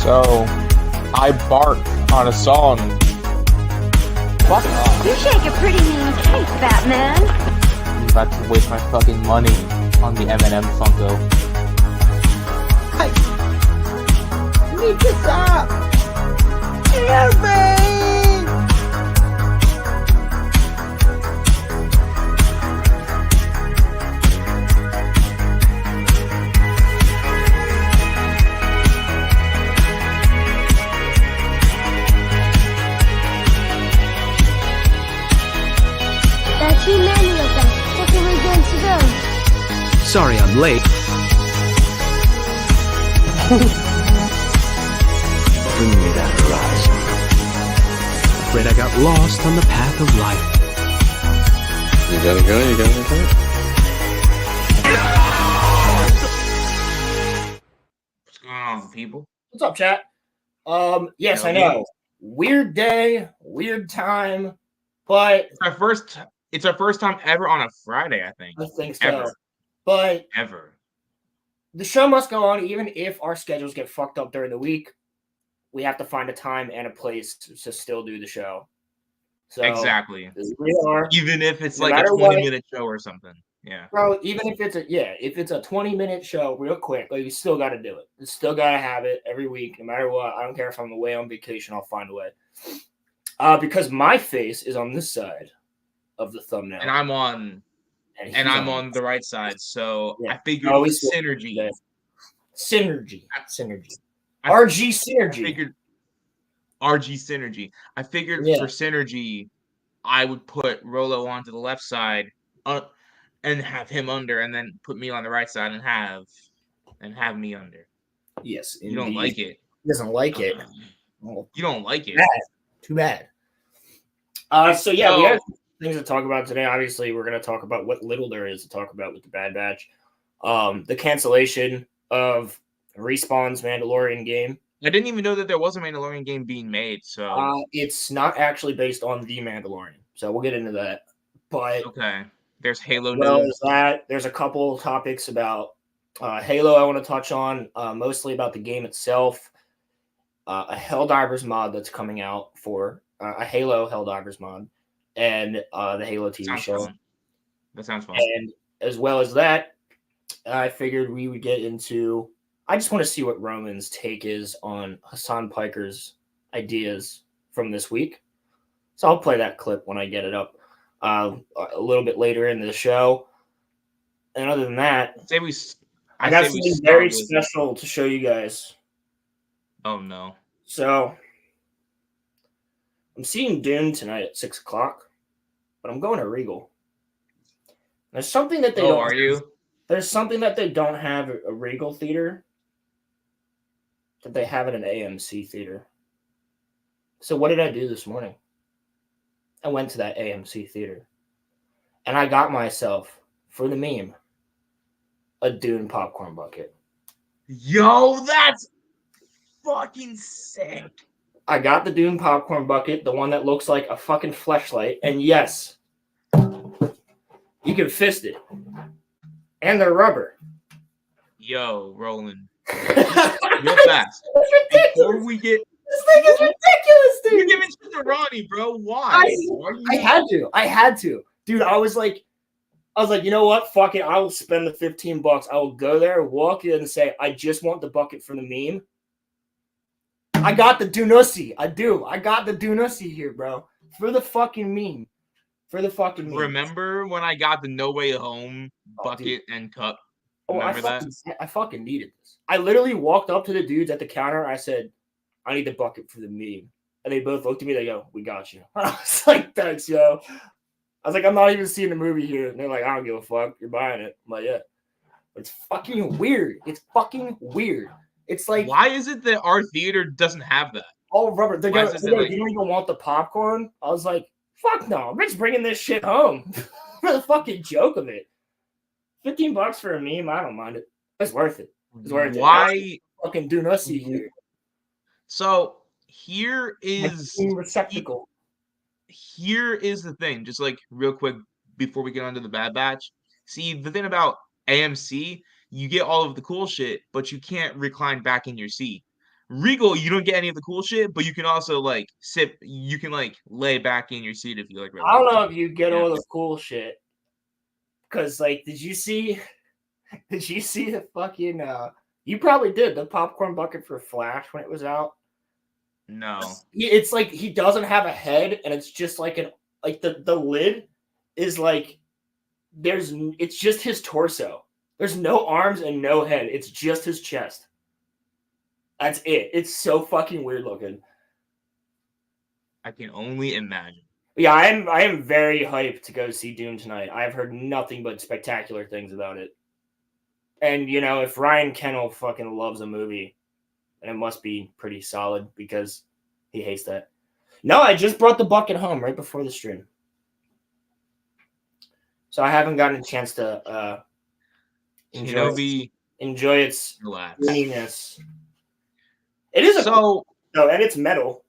So, I barked on a song. Fuck off. You shake a pretty mean cake, Batman. I'm about to waste my fucking money on the M&M Funko. You need to stop! Help me! That's Emmanuel then. What are we going to do? Sorry I'm late. Bring me that horizon. Afraid I got lost on the path of life. You gotta go. What's going on, people? What's up, chat? Yes, I know. Weird day, weird time, but It's our first time ever on a Friday, I think. I think so. Ever. But Ever. the show must go on even if our schedules get fucked up during the week. We have to find a time and a place to still do the show. So Exactly. we are, Even if it's No like a matter 20-minute show or something. Yeah. bro. Even if it's a 20-minute show, real quick, like you still got to do it. You still got to have it every week, no matter what. I don't care if I'm away on vacation. I'll find a way. Because my face is on this side of the thumbnail, And I'm on the right side, so Yeah. I figured Always synergy. Synergy. I RG synergy. figured RG synergy. I figured Yeah. for synergy, I would put Rolo onto the left side, and have him under, and then put me on the right side and have me under. Yes, You don't indeed. like it. He doesn't like it. Well, You don't like it. bad. Too bad. So we So- have things to talk about today. Obviously, we're going to talk about what little there is to talk about with the Bad Batch. The cancellation of Respawn's Mandalorian game. I didn't even know that there was a Mandalorian game being made. So It's not actually based on The Mandalorian, so we'll get into that. But okay, there's Halo well news. as that, there's a couple of topics about Halo I want to touch on, mostly about the game itself. A Helldivers mod that's coming out for a Halo Helldivers mod, and the Halo TV Sounds show. fun. That sounds fun. And as well as that, I figured we would get into. I just want to see what Roman's take is on Hassan Piker's ideas from this week. So I'll play that clip when I get it up a little bit later in the show. And other than that, I got something very special to show you guys. Oh no! So I'm seeing Dune tonight at 6:00, but I'm going to Regal. There's something that they don't. Are you? There's something that they don't have at a Regal theater that they have at an AMC theater. So what did I do this morning? I went to that AMC theater, and I got myself, for the meme, a Dune popcorn bucket. Yo, that's fucking sick. I got the Dune popcorn bucket, the one that looks like a fucking fleshlight, and yes, you can fist it. And they're rubber. Yo, Roland. Real Real fast. Before we get This thing is ridiculous, dude. you're giving shit to Ronnie, bro. Why? I had to. Dude, I was like, you know what? Fuck it. I will spend the $15. I will go there, walk in and say, I just want the bucket for the meme. I got the Dunussi. I do. I got the Dunussi here, bro. For the fucking meme. For the fucking meme. Remember when I got the No Way Home bucket and cup? Remember I fucking needed this. I literally walked up to the dudes at the counter. I said, I need the bucket for the meme. And they both looked at me. They go, we got you. I was like, thanks, yo. I was like, I'm not even seeing the movie here. And they're like, I don't give a fuck. You're buying it. I'm like, yeah. It's fucking weird. It's fucking weird. It's like, Why is it that our theater doesn't have that? oh, rubber. They're Why gonna, is it like- you don't even want the popcorn? I was like, fuck no. I'm just bringing this shit home for the fucking joke of it. $15 for a meme, I don't mind it. It's worth it. It's worth it. Why? Fucking do nothing here. So here My is meme receptacle. here is the thing. Just like real quick before we get on to the Bad Batch. See, the thing about AMC, you get all of the cool shit, but you can't recline back in your seat. Regal, you don't get any of the cool shit, but you can also like sit. You can like lay back in your seat if you like. I don't know if you get Yeah. all the cool shit. Cause like, did you see the fucking you probably did the popcorn bucket for Flash when it was out? No. It's like he doesn't have a head, and it's just like the lid is like it's just his torso. There's no arms and no head. It's just his chest. That's it. It's so fucking weird looking. I can only imagine. Yeah, I am very hyped to go see Dune tonight. I've heard nothing but spectacular things about it. And you know, if Ryan Kennel fucking loves a movie, then it must be pretty solid because he hates that. No, I just brought the bucket home right before the stream. So I haven't gotten a chance to enjoy its relax. funniness. It is and it's metal.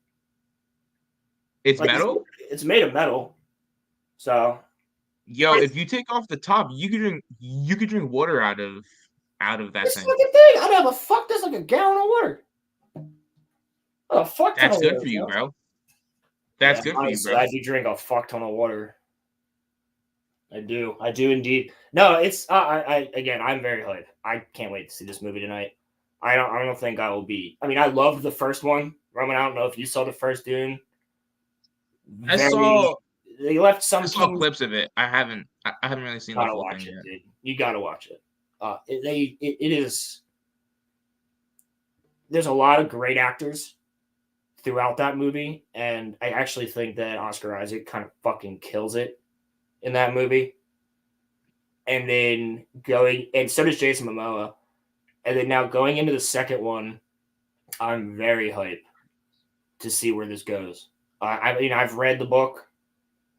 It's like, metal. It's made of metal. So, if you take off the top, you could drink water out of that this thing. fucking thing. I'd have a fuck. That's like a gallon of water. Oh, fuck. That's good for you, bro. That's good for you, bro. I do drink a fuck ton of water. I do indeed. No, it's again, I'm very hyped. I can't wait to see this movie tonight. I don't think I will be. I mean, I loved the first one. Roman, I don't know if you saw the first Dune. They left some. I saw clips of it. I haven't really seen the whole thing yet. Dude. You gotta watch it. It is. There's a lot of great actors throughout that movie, and I actually think that Oscar Isaac kind of fucking kills it in that movie. And then so does Jason Momoa. And then now going into the second one, I'm very hyped to see where this goes. I've read the book.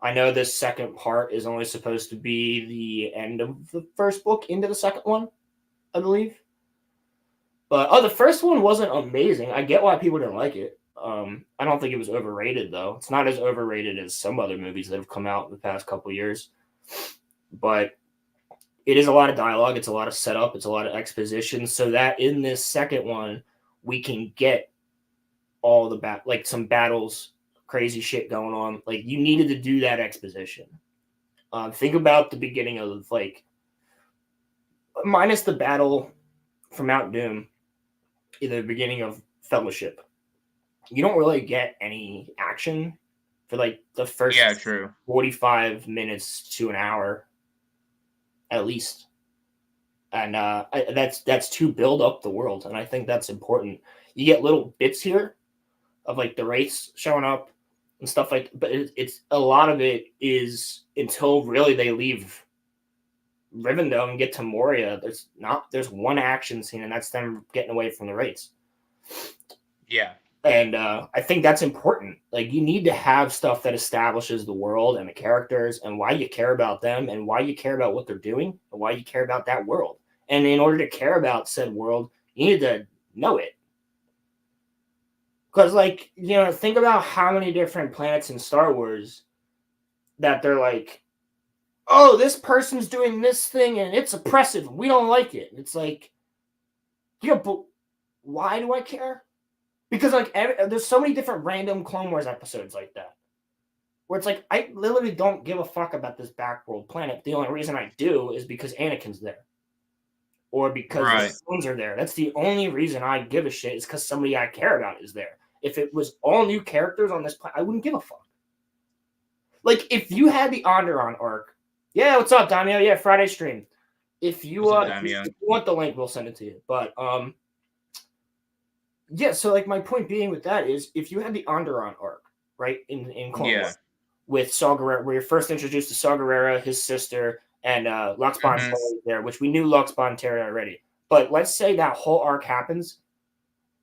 I know this second part is only supposed to be the end of the first book into the second one, I believe. But the first one wasn't amazing. I get why people didn't like it. I don't think it was overrated, though. It's not as overrated as some other movies that have come out in the past couple years. But it is a lot of dialogue. It's a lot of setup. It's a lot of exposition. So that in this second one, we can get all the some battles, crazy shit going on. Like, you needed to do that exposition. Think about the beginning of, like, minus the battle from Mount Doom, in the beginning of Fellowship. You don't really get any action for, like, the first 45 minutes to an hour, at least. And that's to build up the world, and I think that's important. You get little bits here of, like, the Wraiths showing up and stuff like, but it's a lot of it is until really they leave Rivendell and get to Moria. There's one action scene, and that's them getting away from the Wraiths. Yeah. And I think that's important. Like, you need to have stuff that establishes the world and the characters and why you care about them and why you care about what they're doing and why you care about that world. And in order to care about said world, you need to know it. Because, like, you know, think about how many different planets in Star Wars that they're like, oh, this person's doing this thing and it's oppressive and we don't like it. It's like, yeah, but why do I care? Because, like, there's so many different random Clone Wars episodes like that, where it's like, I literally don't give a fuck about this backworld planet. The only reason I do is because Anakin's there, or because the clones are there. That's the only reason I give a shit, is because somebody I care about is there. If it was all new characters on this planet, I wouldn't give a fuck. Like, if you had the Onderon arc, yeah, what's up, Damio? Yeah, Friday stream. If you want the link, we'll send it to you. But yeah, so, like, my point being with that is, if you had the Onderon arc, right, in Clone Wars, with Saw Gerrera, where you're first introduced to Saw Gerrera, his sister, and Lux Bon Terra there, which we knew Lux Bon Terra already. But let's say that whole arc happens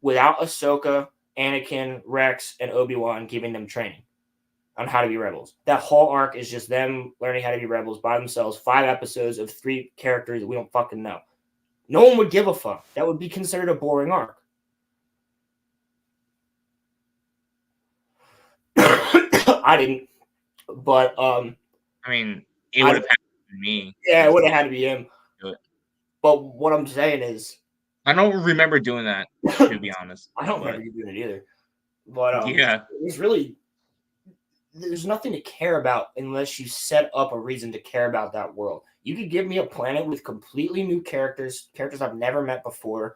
without Ahsoka, Anakin, Rex, and Obi-Wan giving them training on how to be rebels. That whole arc is just them learning how to be rebels by themselves. 5 episodes of 3 characters that we don't fucking know. No one would give a fuck. That would be considered a boring arc. I didn't, but I mean, it would have had to be me. Yeah, it would have had to be him. But what I'm saying is, I don't remember doing that, to be honest. I don't but remember you doing it either. But yeah, it was really there's nothing to care about unless you set up a reason to care about that world. You could give me a planet with completely new characters I've never met before,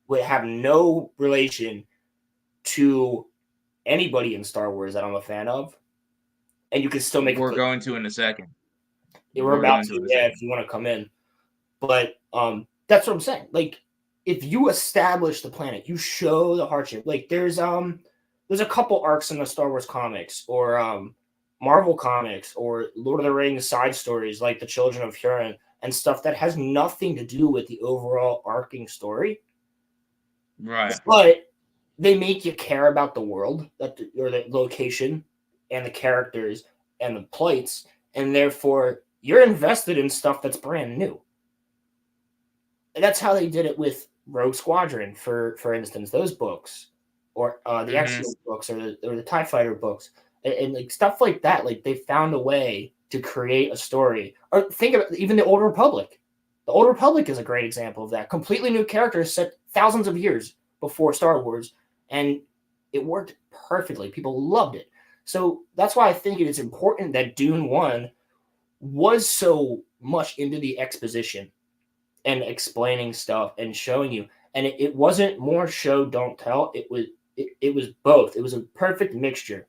would have no relation to anybody in Star Wars that I'm a fan of, and you can still make we're a good. going to in a second. We're about to, yeah, if you want to come in. But that's what I'm saying. Like, if you establish the planet, you show the hardship. Like, there's a couple arcs in the Star Wars comics or Marvel comics or Lord of the Rings side stories like the Children of Huron and stuff that has nothing to do with the overall arcing story. Right. But they make you care about the world or the location and the characters and the plights, and therefore you're invested in stuff that's brand new. And that's how they did it with Rogue Squadron, for instance, those books, or the X-Men books, or the TIE Fighter books, and like stuff like that. Like they found a way to create a story. Or think of it, even the Old Republic. The Old Republic is a great example of that. Completely new characters set thousands of years before Star Wars, and it worked perfectly. People loved it. So that's why I think it is important that Dune 1 was so much into the exposition and explaining stuff and showing you. And it wasn't more show, don't tell. It was both. It was a perfect mixture.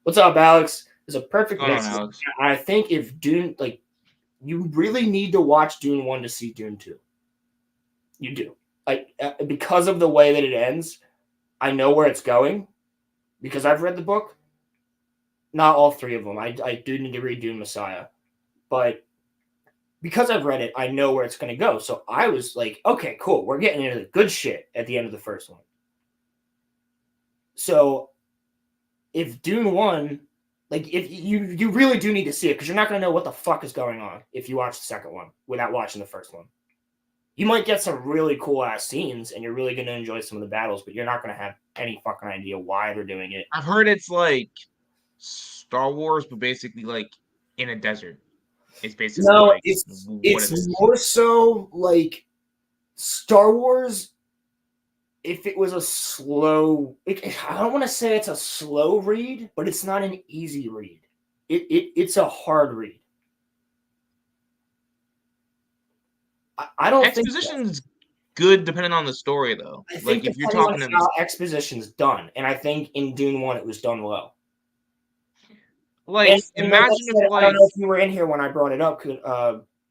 What's up, Alex? It's a perfect Hold on, mixture. Alex. I think if Dune, like, you really need to watch Dune 1 to see Dune 2. You do. Like, because of the way that it ends, I know where it's going because I've read the book. Not all three of them. I do need to read Dune Messiah. But because I've read it, I know where it's going to go. So I was like, okay, cool. We're getting into the good shit at the end of the first one. So if Dune 1, like, if you really do need to see it because you're not going to know what the fuck is going on if you watch the second one without watching the first one. You might get some really cool ass scenes and you're really going to enjoy some of the battles, but you're not going to have any fucking idea why they're doing it. I've heard it's like Star Wars, but basically like in a desert. It's basically like it's what it is. more so like Star Wars. If it was a slow, I don't want to say it's a slow read, but it's not an easy read. It's a hard read. I don't think Exposition's good depending on the story, though. I think Like if you're depending talking on how exposition's done, and I think in Dune 1 it was done well. like And, imagine like I said, if I don't like know if you were in here when I brought it up,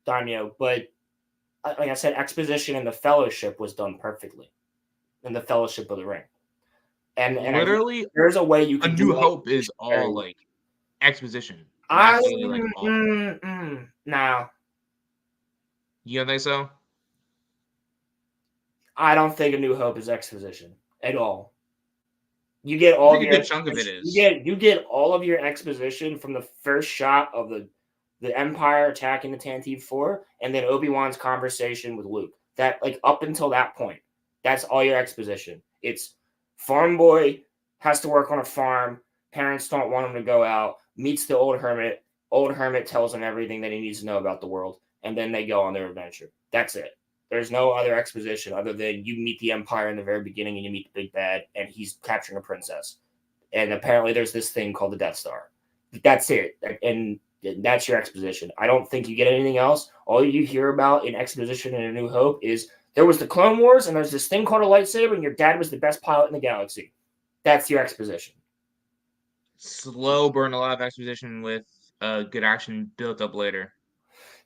Daimyo, but like I said, exposition in the Fellowship was done perfectly. In the Fellowship of the Ring, and literally there's a way you A can New do Hope is all like exposition. I Absolutely like awful. no, You don't think so? I don't think A New Hope is exposition at all. You get I all think of a your good chunk of it is. you get all of your exposition from the first shot of the Empire attacking the Tantive 4 and then Obi-Wan's conversation with Luke. That, like, up until that point, that's all your exposition. It's farm boy has to work on a farm, parents don't want him to go out, meets the old hermit tells him everything that he needs to know about the world, and then they go on their adventure. That's it. There's no other exposition other than you meet the Empire in the very beginning and you meet the big bad and he's capturing a princess. And apparently there's this thing called the Death Star. That's it. And that's your exposition. I don't think you get anything else. All you hear about in exposition in A New Hope is there was the Clone Wars and there's this thing called a lightsaber and your dad was the best pilot in the galaxy. That's your exposition. Slow burn, a lot of exposition with good action built up later.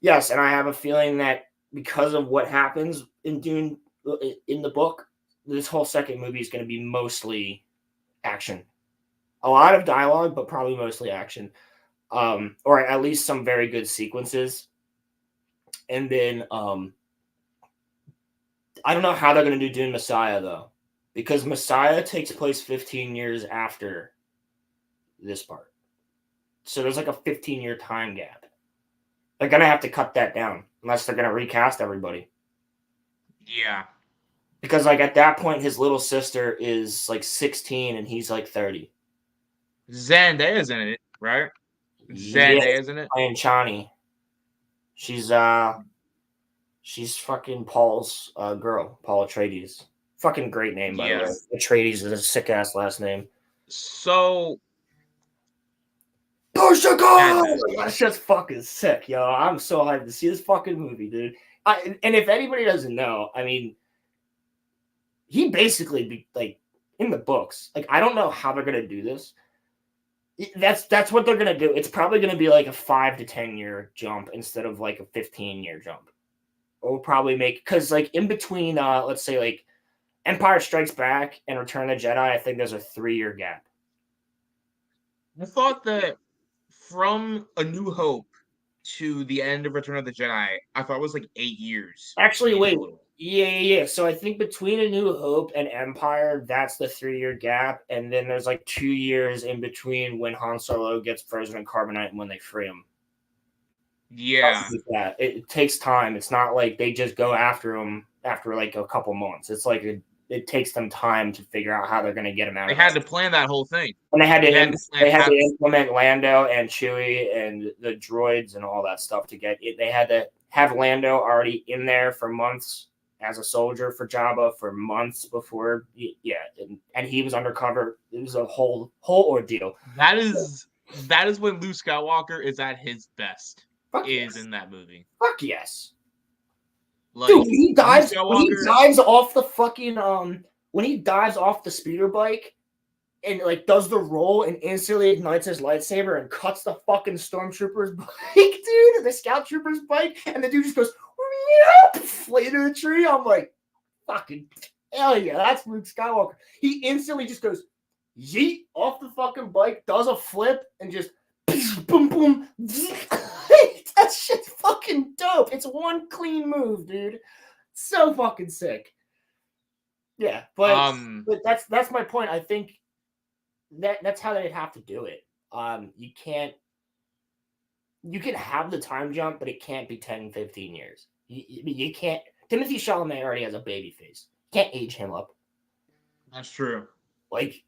Yes, and I have a feeling that because of what happens in Dune in the book, this whole second movie is going to be mostly action. A lot of dialogue, but probably mostly action. Or at least some very good sequences. And then I don't know how they're going to do Dune Messiah, though. Because Messiah takes place 15 years after this part. So there's like a 15-year time gap. They're going to have to cut that down unless they're going to recast everybody. Yeah. Because, like, at that point, his little sister is like 16 and he's like 30. Zendaya's in it, right? Zendaya's in it. Playing Chani. She's She's fucking Paul's girl, Paul Atreides. Fucking great name, by the way. Yeah. Atreides is a sick ass last name. So Bad Portugal! Batch. That's just fucking sick, yo. I'm so hyped to see this fucking movie, dude. And if anybody doesn't know, I mean, he basically be like in the books. Like, I don't know how they're gonna do this. That's what they're gonna do. It's probably gonna be like a 5 to 10 year jump instead of like a 15-year jump. Or we'll probably make because like in between, let's say like Empire Strikes Back and Return of the Jedi, I think there's a 3 year gap. I thought that from A New Hope to the end of Return of the Jedi, I thought it was like 8 years. Actually, in wait. total. Yeah. So I think between A New Hope and Empire, that's the 3 year gap, and then there's like 2 years in between when Han Solo gets frozen in carbonite and when they free him. Yeah. Like it takes time. It's not like they just go after him after like a couple months. It's like it takes them time to figure out how they're going to get him out. They had to plan that whole thing. And they had to plan implement Lando and Chewie and the droids and all that stuff to get it. They had to have Lando already in there for months as a soldier for Jabba for months before. Yeah, and he was undercover. It was a whole ordeal. That is when Luke Skywalker is at his best. Fuck is yes. in that movie. Fuck yes. Like, Dude, when he dives off the fucking when he dives off the speeder bike and like does the roll and instantly ignites his lightsaber and cuts the fucking stormtrooper's bike, dude, the scout trooper's bike, and the dude just goes fly into the tree. I'm like, fucking hell yeah, that's Luke Skywalker. He instantly just goes yeet off the fucking bike, does a flip, and just boom boom. That shit's fucking dope. It's one clean move, dude. So fucking sick. Yeah, but that's my point. I think that's how they'd have to do it. You can have the time jump, but it can't be 10, 15 years. You can't. Timothy Chalamet already has a baby face. Can't age him up. That's true. Like,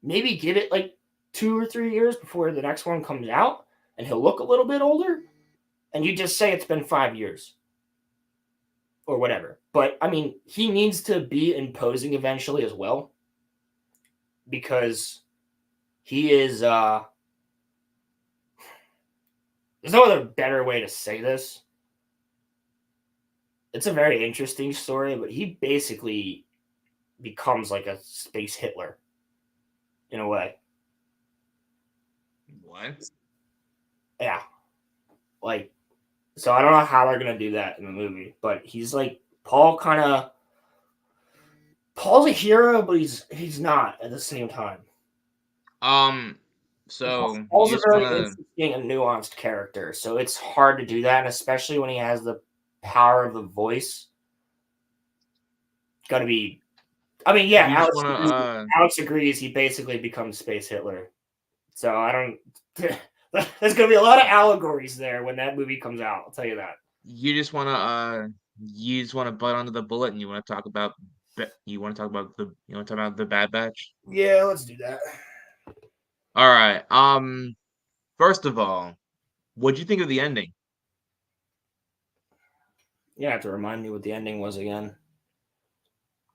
maybe give it like 2 or 3 years before the next one comes out, and he'll look a little bit older, and you just say it's been 5 years. Or whatever. But, I mean, he needs to be imposing eventually as well. Because he is, there's no other better way to say this. It's a very interesting story, but he basically becomes like a space Hitler. In a way. What? Yeah. Like, so I don't know how they're going to do that in the movie, but he's like, Paul's a hero, but he's not at the same time. So Paul's a very interesting and nuanced character, so it's hard to do that, and especially when he has the power of the voice. Got to be. I mean, yeah, Alex agrees. He basically becomes Space Hitler. So I don't. There's going to be a lot of allegories there when that movie comes out. I'll tell you that. You just want to butt onto the bullet, and you want to talk about the Bad Batch. Yeah, let's do that. All right. First of all, what'd you think of the ending? You have to remind me what the ending was again.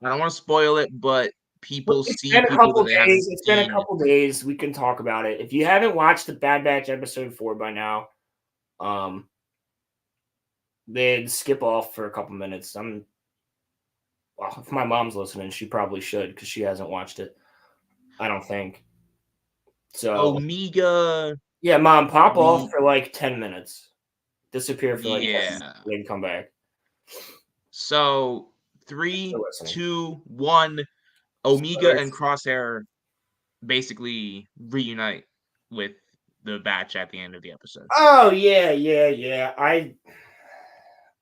I don't want to spoil it, but It's been a couple days. We can talk about it. If you haven't watched the Bad Batch episode 4 by now, then skip off for a couple minutes. If my mom's listening, she probably should because she hasn't watched it. I don't think. So Omega. Yeah, Mom, pop off for like 10 minutes. Disappear for like 10 minutes, then come back. So 3, 2, 1. Omega and Crosshair basically reunite with the Batch at the end of the episode. Oh yeah. I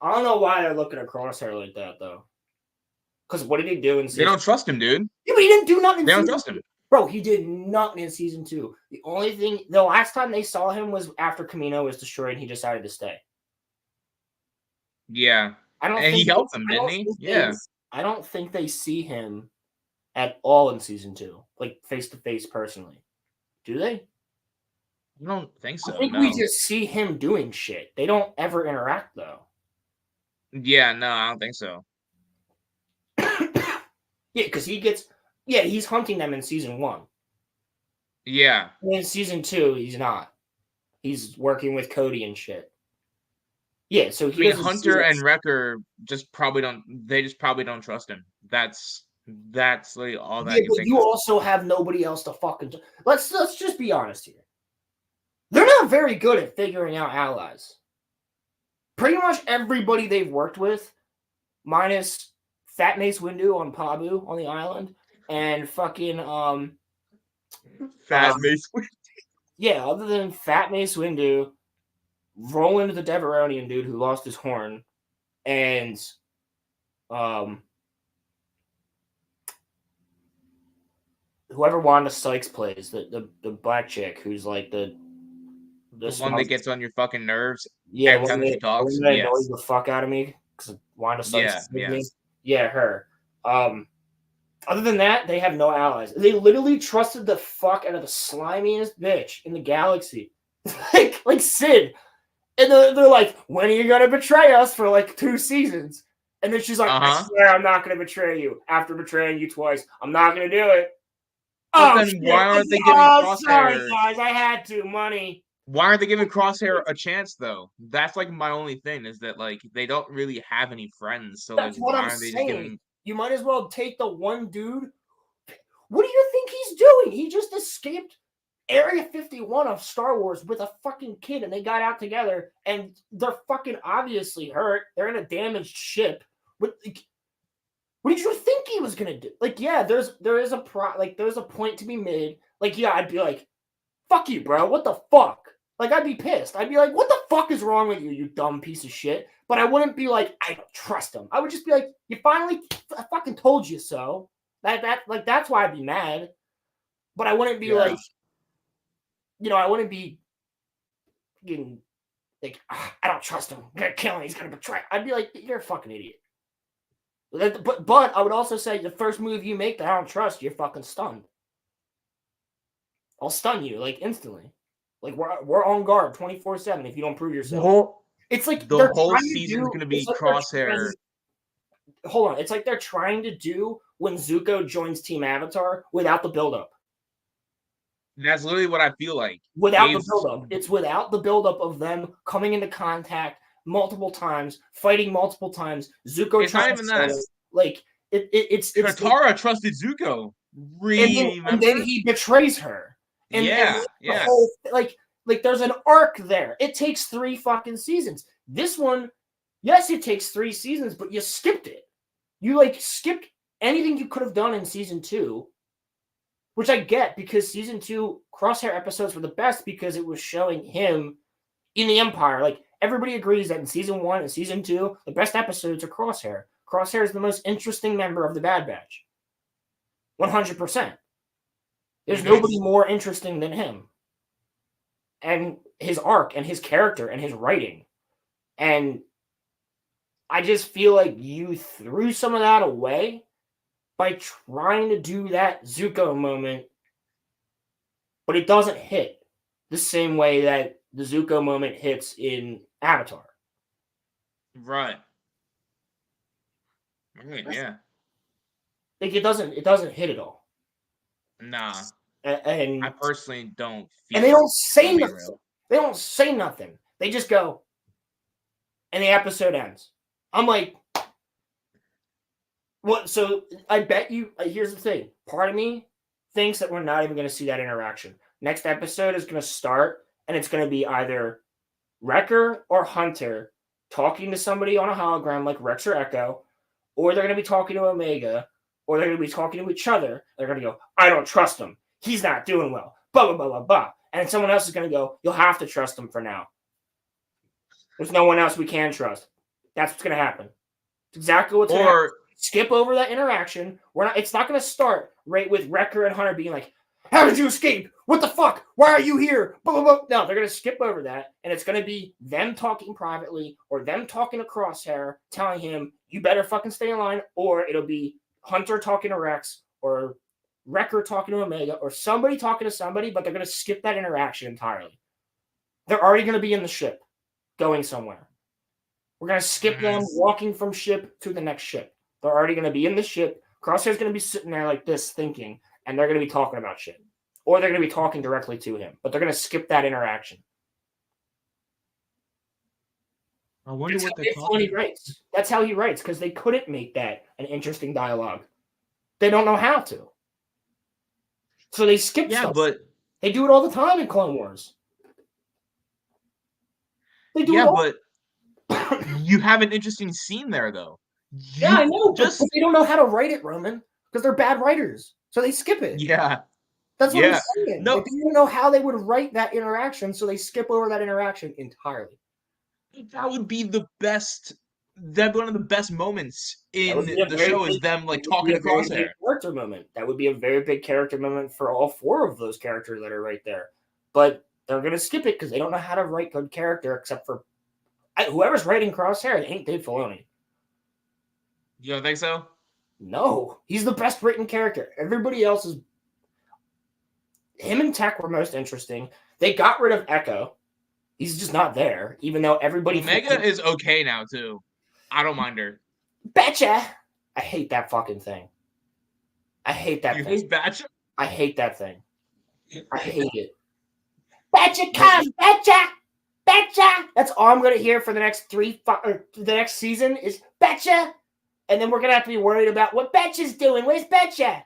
don't know why they're looking at Crosshair like that though. Because what did he do in season? They don't trust him, dude. Yeah, but he didn't do nothing. They don't trust him, bro. He did nothing in season 2. The last time they saw him was after Kamino was destroyed, and he decided to stay. Yeah, he helped them, didn't he? Yeah. I don't think they see him at all in season 2, like face to face personally. Do they? I don't think so. I think we just see him doing shit. They don't ever interact though. Yeah, no, I don't think so. Yeah, because he's hunting them in season 1. Yeah. And in season 2, he's not. He's working with Cody and shit. Yeah, so he doesn't see Hunter that and Wrecker just probably don't trust him. That's like all that I Yeah, can but think you of. also have nobody else to fucking. Let's just be honest here. They're not very good at figuring out allies. Pretty much everybody they've worked with, minus Fat Mace Windu on Pabu on the island, and fucking Fat Mace. yeah, other than Fat Mace Windu, Roland the Deveronian dude who lost his horn, and whoever Wanda Sykes plays, the black chick who's like the one that gets on your fucking nerves yeah, every time that she the talks. one that annoys Yes. the fuck out of me because Wanda Sykes Yeah, is with me. yes. Yeah, her. Other than that, they have no allies. They literally trusted the fuck out of the slimiest bitch in the galaxy, like Sid. And they're like, "When are you gonna betray us for like 2 seasons?" And then she's like, "I swear I'm not gonna betray you. After betraying you twice, I'm not gonna do it." But Oh then shit! why aren't they giving Oh, sorry Crosshair? guys, I had to money. Why aren't they giving Crosshair a chance though? That's like my only thing is that like they don't really have any friends. So like That's what why I'm aren't they just saying. giving? You might as well take the one dude. What do you think he's doing? He just escaped Area 51 of Star Wars with a fucking kid, and they got out together, and they're fucking obviously hurt. They're in a damaged ship. What did you think he was gonna do? Like, yeah, there is there's a point to be made. Like, yeah, I'd be like, fuck you, bro. What the fuck? Like, I'd be pissed. I'd be like, what the fuck is wrong with you, you dumb piece of shit? But I wouldn't be like, I don't trust him. I would just be like, you finally, I fucking told you so. That's why I'd be mad. But I wouldn't be like, I wouldn't be getting like, I don't trust him. I'm gonna kill him. He's gonna betray. I'd be like, you're a fucking idiot. But I would also say the first move you make that I don't trust, you're fucking stunned. I'll stun you like instantly. Like we're on guard 24/7 if you don't prove yourself. It's like the they're whole trying to season's do. gonna be It's like Crosshair. hold on, it's like they're trying to do when Zuko joins Team Avatar without the buildup. That's literally what I feel like. Without the buildup, it's without the buildup of them coming into contact multiple times, fighting multiple times. Zuko. It's not even that. Like it's Katara like, trusted Zuko. And then he betrays her. And, yeah. the whole, like there's an arc there. It takes 3 fucking seasons. This one, yes, it takes 3 seasons, but you skipped it. You like skipped anything you could have done in season 2, which I get because season 2 Crosshair episodes were the best because it was showing him in the Empire. Like everybody agrees that in season 1 and season 2, the best episodes are Crosshair. Crosshair is the most interesting member of the Bad Batch. 100%. There's nobody more interesting than him. And his arc and his character and his writing. And I just feel like you threw some of that away by trying to do that Zuko moment, but it doesn't hit the same way that the Zuko moment hits in Avatar. Right. Yeah. Like it doesn't hit at all. Nah. And I personally don't feel and they don't say nothing. Real. They don't say nothing. They just go and the episode ends. I'm like, what? So I bet you, here's the thing. Part of me thinks that we're not even going to see that interaction. Next episode is going to start and it's going to be either Wrecker or Hunter talking to somebody on a hologram like Rex or Echo, or they're going to be talking to Omega, or they're going to be talking to each other. They're going to go, I don't trust him. He's not doing well. Blah, blah, blah, blah, blah. And someone else is going to go, you'll have to trust him for now. There's no one else we can trust. That's what's going to happen. It's exactly what's going to happen. Skip over that interaction. It's not going to start right with Wrecker and Hunter being like, how did you escape? What the fuck? Why are you here? Blah, blah, blah. No, they're going to skip over that. And it's going to be them talking privately or them talking to Crosshair, telling him, you better fucking stay in line. Or it'll be Hunter talking to Rex or Wrecker talking to Omega or somebody talking to somebody, but they're going to skip that interaction entirely. They're already going to be in the ship going somewhere. We're gonna skip them walking from ship to the next ship. They're already gonna be in the ship. Crosshair's gonna be sitting there like this, thinking, and they're gonna be talking about shit, or they're gonna be talking directly to him. But they're gonna skip that interaction. I wonder what they're That's how he writes. That's how he writes, because they couldn't make that an interesting dialogue. They don't know how to. So they skip stuff. But they do it all the time in Clone Wars. They do it all. But you have an interesting scene there, though. I know, but they don't know how to write it, Roman, because they're bad writers. So they skip it. Yeah. That's what I'm saying. No. They didn't know how they would write that interaction, so they skip over that interaction entirely. That would be the best. That'd be one of the best moments in the show is them like talking to Crosshair. Character moment. That would be a very big character moment for all 4 of those characters that are right there. But they're gonna skip it because they don't know how to write good character, except for whoever's writing Crosshair. It ain't Dave Filoni. You don't think so? No, he's the best written character. Everybody else is. Him and Tech were most interesting. They got rid of Echo. He's just not there, even though everybody. Omega is okay now too. I don't mind her. Betcha. I hate that fucking thing. I hate that thing. You hate Betcha? I hate that thing. I hate it. Betcha, come, Betcha, Betcha. That's all I'm gonna hear for the next the next season is Betcha, and then we're gonna have to be worried about what Betcha's doing. Where's Betcha?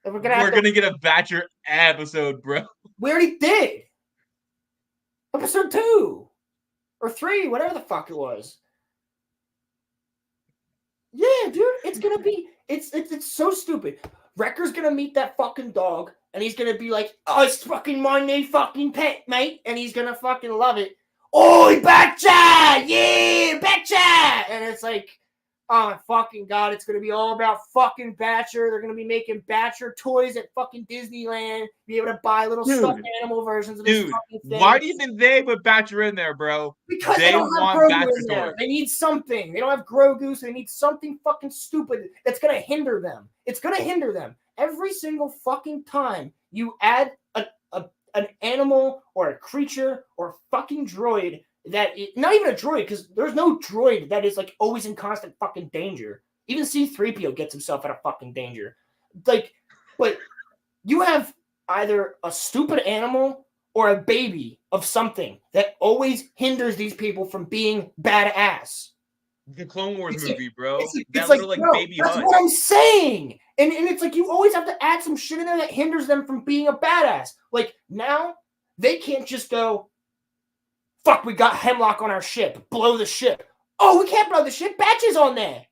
And we're gonna get a Batcher episode, bro. We already did. Episode 2 or 3, whatever the fuck it was. Yeah, dude, it's gonna be it's so stupid. Wrecker's gonna meet that fucking dog, and he's gonna be like, "Oh, it's fucking my new fucking pet, mate," and he's gonna fucking love it. Oi, Betcha! Yeah, Betcha! And it's like, oh my fucking god, it's gonna be all about fucking Batcher. They're gonna be making Batcher toys at fucking Disneyland. Be able to buy little stuffed animal versions of this fucking thing. Why do you think they put Batcher in there, bro? Because they don't have Grogu in there. They need something. They don't have Grogu, so they need something fucking stupid that's gonna hinder them. It's gonna hinder them. Every single fucking time you add an animal or a creature or a fucking droid that not even a droid, because there's no droid that is like always in constant fucking danger. Even C-3PO gets himself out of fucking danger. Like, but you have either a stupid animal or a baby of something that always hinders these people from being badass. The Clone Wars movie, bro. It's like baby that's what I'm saying. And it's like you always have to add some shit in there that hinders them from being a badass. Like now, they can't just go, fuck, we got Hemlock on our ship. Blow the ship. Oh, we can't blow the ship. Batches on there.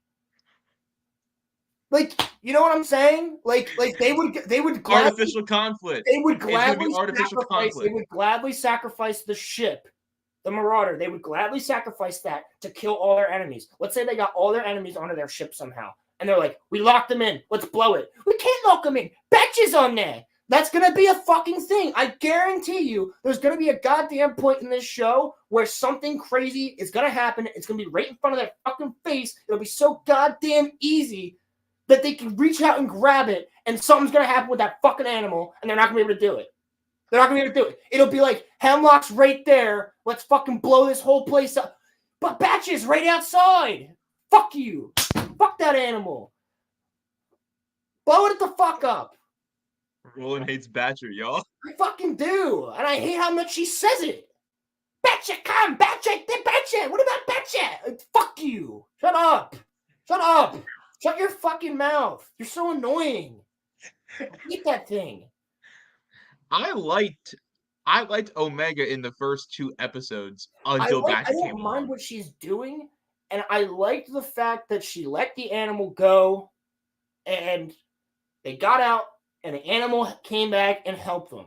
Like, you know what I'm saying? Like they would gladly, artificial conflict. They would gladly sacrifice the ship, the Marauder. They would gladly sacrifice that to kill all their enemies. Let's say they got all their enemies onto their ship somehow, and they're like, "We locked them in. Let's blow it." We can't lock them in. Batches on there. That's going to be a fucking thing. I guarantee you there's going to be a goddamn point in this show where something crazy is going to happen. It's going to be right in front of their fucking face. It'll be so goddamn easy that they can reach out and grab it, and something's going to happen with that fucking animal, and they're not going to be able to do it. They're not going to be able to do it. It'll be like, Hemlock's right there. Let's fucking blow this whole place up. But Batch's right outside. Fuck you. Fuck that animal. Blow it the fuck up. Roland hates Batcher, y'all. I fucking do. And I hate how much she says it. Batcher, come. Batcher, Batcher. What about Batcher? Fuck you. Shut up. Shut up. Shut your fucking mouth. You're so annoying. I hate that thing. I liked Omega in the first 2 episodes until Batcher came I don't mind what she's doing, and I liked the fact that she let the animal go, and they got out, and the animal came back and helped them.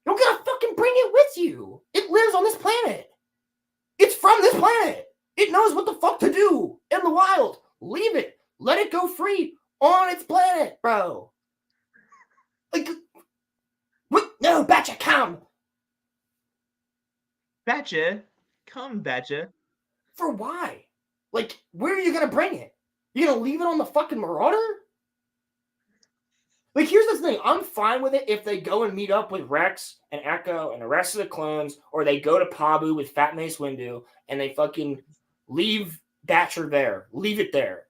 You don't gotta fucking bring it with you. It lives on this planet. It's from this planet. It knows what the fuck to do in the wild. Leave it. Let it go free on its planet, bro. Like, what? No, Batcher, come. Batcher, come, Batcher. For why? Like, where are you gonna bring it? You gonna leave it on the fucking Marauder? Like, here's the thing. I'm fine with it if they go and meet up with Rex and Echo and the rest of the clones, or they go to Pabu with Fat Mace Windu, and they fucking leave Thatcher there. Leave it there.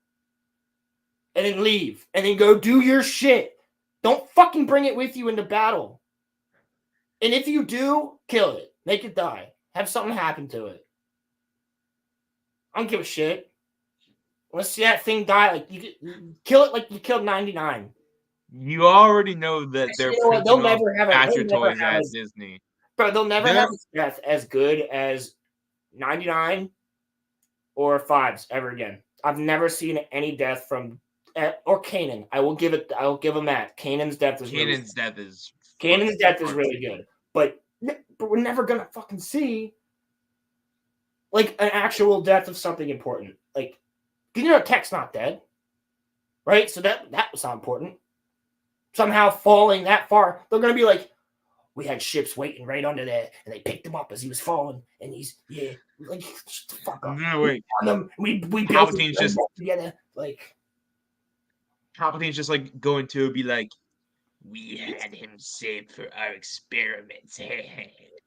And then leave. And then go do your shit. Don't fucking bring it with you into battle. And if you do, kill it. Make it die. Have something happen to it. I don't give a shit. Let's see that thing die. Like you kill it like you killed 99. You already know that they're They'll never have Thatcher toys at Disney. Bro, they'll never have a death as good as 99 or 5s ever again. I've never seen any death from or Kanan. I will give him that. Kanan's death is really good. But we're never gonna fucking see like an actual death of something important. Like, Tech's not dead, right? So that was not important. Somehow falling that far, they're gonna be like, we had ships waiting right under there, and they picked him up as he was falling, and he's like, shut the fuck up. No, wait. We built Palpatine's just together, like. Palpatine's just like going to be like, we had him saved for our experiments.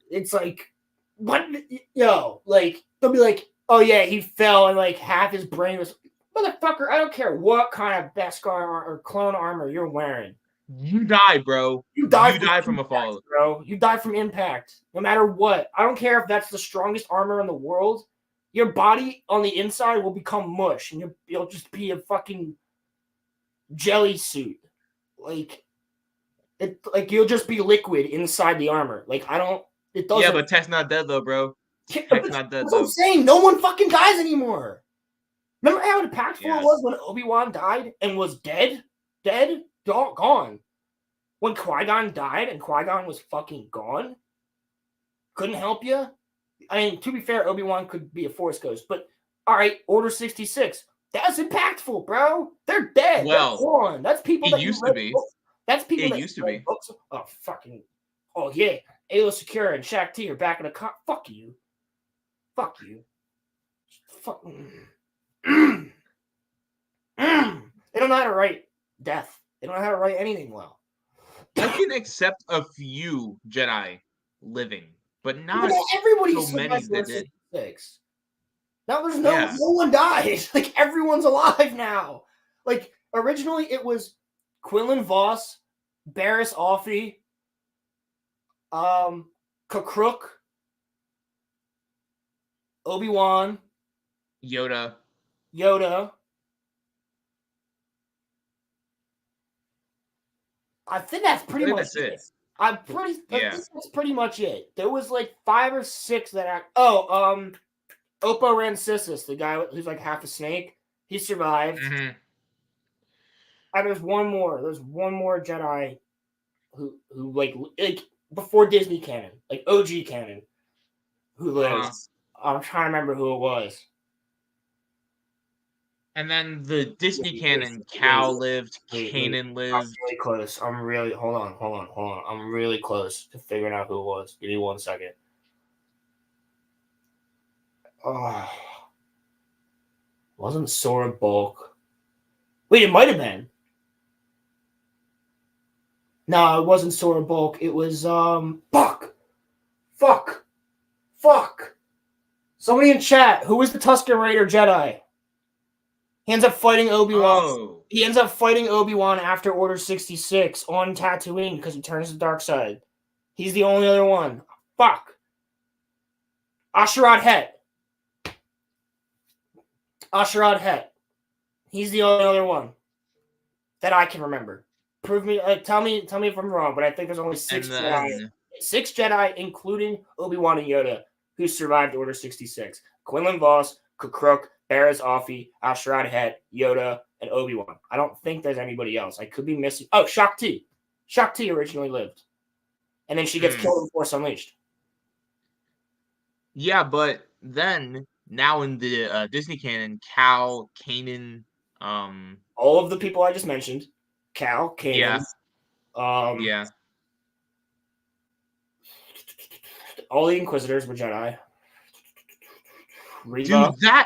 It's like, what? Yo, like, they'll be like, oh yeah, he fell and like half his brain was. Motherfucker, I don't care what kind of Beskar or clone armor you're wearing. You die, bro. You die from a fall. Bro. You die from impact. No matter what. I don't care if that's the strongest armor in the world. Your body on the inside will become mush, and you'll just be a fucking jelly suit. Like you'll just be liquid inside the armor. Like it doesn't. Yeah, but Tech's not dead though, bro. Tech's not dead. That's what I'm saying. No one fucking dies anymore. Remember how impactful it was when Obi-Wan died and was dead? Gone. When Qui-Gon died and Qui-Gon was fucking gone? Couldn't help you? I mean, to be fair, Obi-Wan could be a Force ghost, but all right, Order 66. That's impactful, bro. They're dead. Well, they're gone. That's people that used to be. That's people that used to be. Books. Oh, fucking. Oh, yeah. Aayla Secura and Shaq T are back in the car. Fuck you. Fuck you. Fuck. They don't know how to write death. They don't know how to write anything well. I can accept a few Jedi living, but not everybody's so many that did. Now there's no one died. Like everyone's alive now. Like originally it was Quillen Voss, Barriss Offee, Kakruk, Obi-Wan, Yoda. I think that's pretty much it. That's pretty much it. There was like 5 or 6 that Oppo Rancisis, the guy who's like half a snake, he survived. Mm-hmm. And there's one more. There's one more Jedi who like before Disney canon, like OG canon, who lives. I'm trying to remember who it was. And then the Disney canon, Cal lived, Kanan lived. I'm really close. Hold on. I'm really close to figuring out who it was. Give me 1 second. Oh, wasn't Sora Bulk? Wait, it might have been. No, it wasn't Sora Bulk. It was Fuck. Somebody in chat. Who was the Tusken Raider Jedi? He ends up fighting Obi-Wan. Oh. He ends up fighting Obi-Wan after Order 66 on Tatooine because he turns to the dark side. He's the only other one. Fuck. Asherad Het. He's the only other one that I can remember. Prove me. Tell me if I'm wrong, but I think there's only 6 Jedi. 6 Jedi, including Obi-Wan and Yoda, who survived Order 66. Quinlan Voss, Kakruk, Barriss Offee, Asherad Het, Yoda, and Obi-Wan. I don't think there's anybody else. I could be missing. Oh, Shaq T. Shaq T originally lived. And then she gets killed in Force Unleashed. Yeah, but then, now in the Disney canon, Cal, Kanan, all of the people I just mentioned. Cal, Kanan. Yeah. All the Inquisitors were Jedi. Reva. Dude,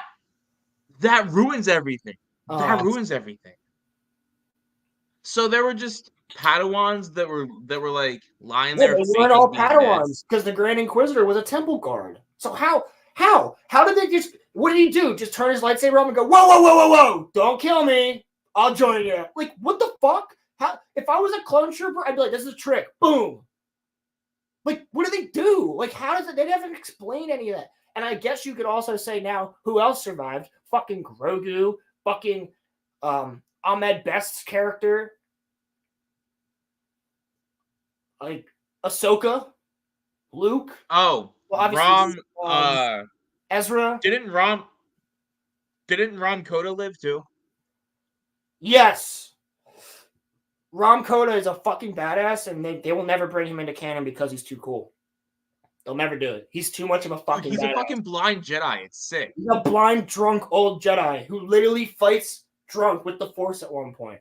that ruins everything. That ruins everything. So there were just Padawans that were like lying there. They weren't all Padawans because the Grand Inquisitor was a temple guard. So how did they just What did he do? Just turn his lightsaber up and go, whoa, whoa, whoa, whoa, whoa! Don't kill me. I'll join you. Like, what the fuck? How? If I was a clone trooper, I'd be like, this is a trick. Boom. Like, what do they do? Like, how does it? They haven't explained any of that. And I guess you could also say now, who else survived? Fucking Grogu. Fucking Ahmed Best's character. Like, Ahsoka. Luke. Oh, Well, obviously, Rom. Ezra. Didn't Rom Coda live too? Yes. Rom Coda is a fucking badass, and they will never bring him into canon because he's too cool. They'll never do it. He's too much of a fucking Dude, he's badass. a fucking blind Jedi. It's sick. He's a blind, drunk, old Jedi who literally fights drunk with the Force at one point.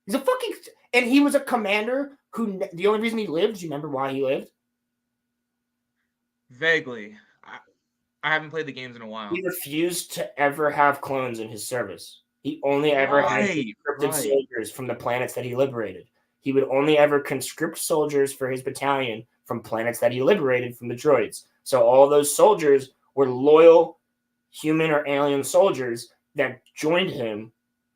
He's a fucking... And he was a commander who... The only reason he lived, do you remember why he lived? Vaguely. I haven't played the games in a while. He refused to ever have clones in his service. He only ever had conscripted soldiers from the planets that he liberated. He would only ever conscript soldiers for his battalion from planets that he liberated from the droids. So all those soldiers were loyal human or alien soldiers that joined him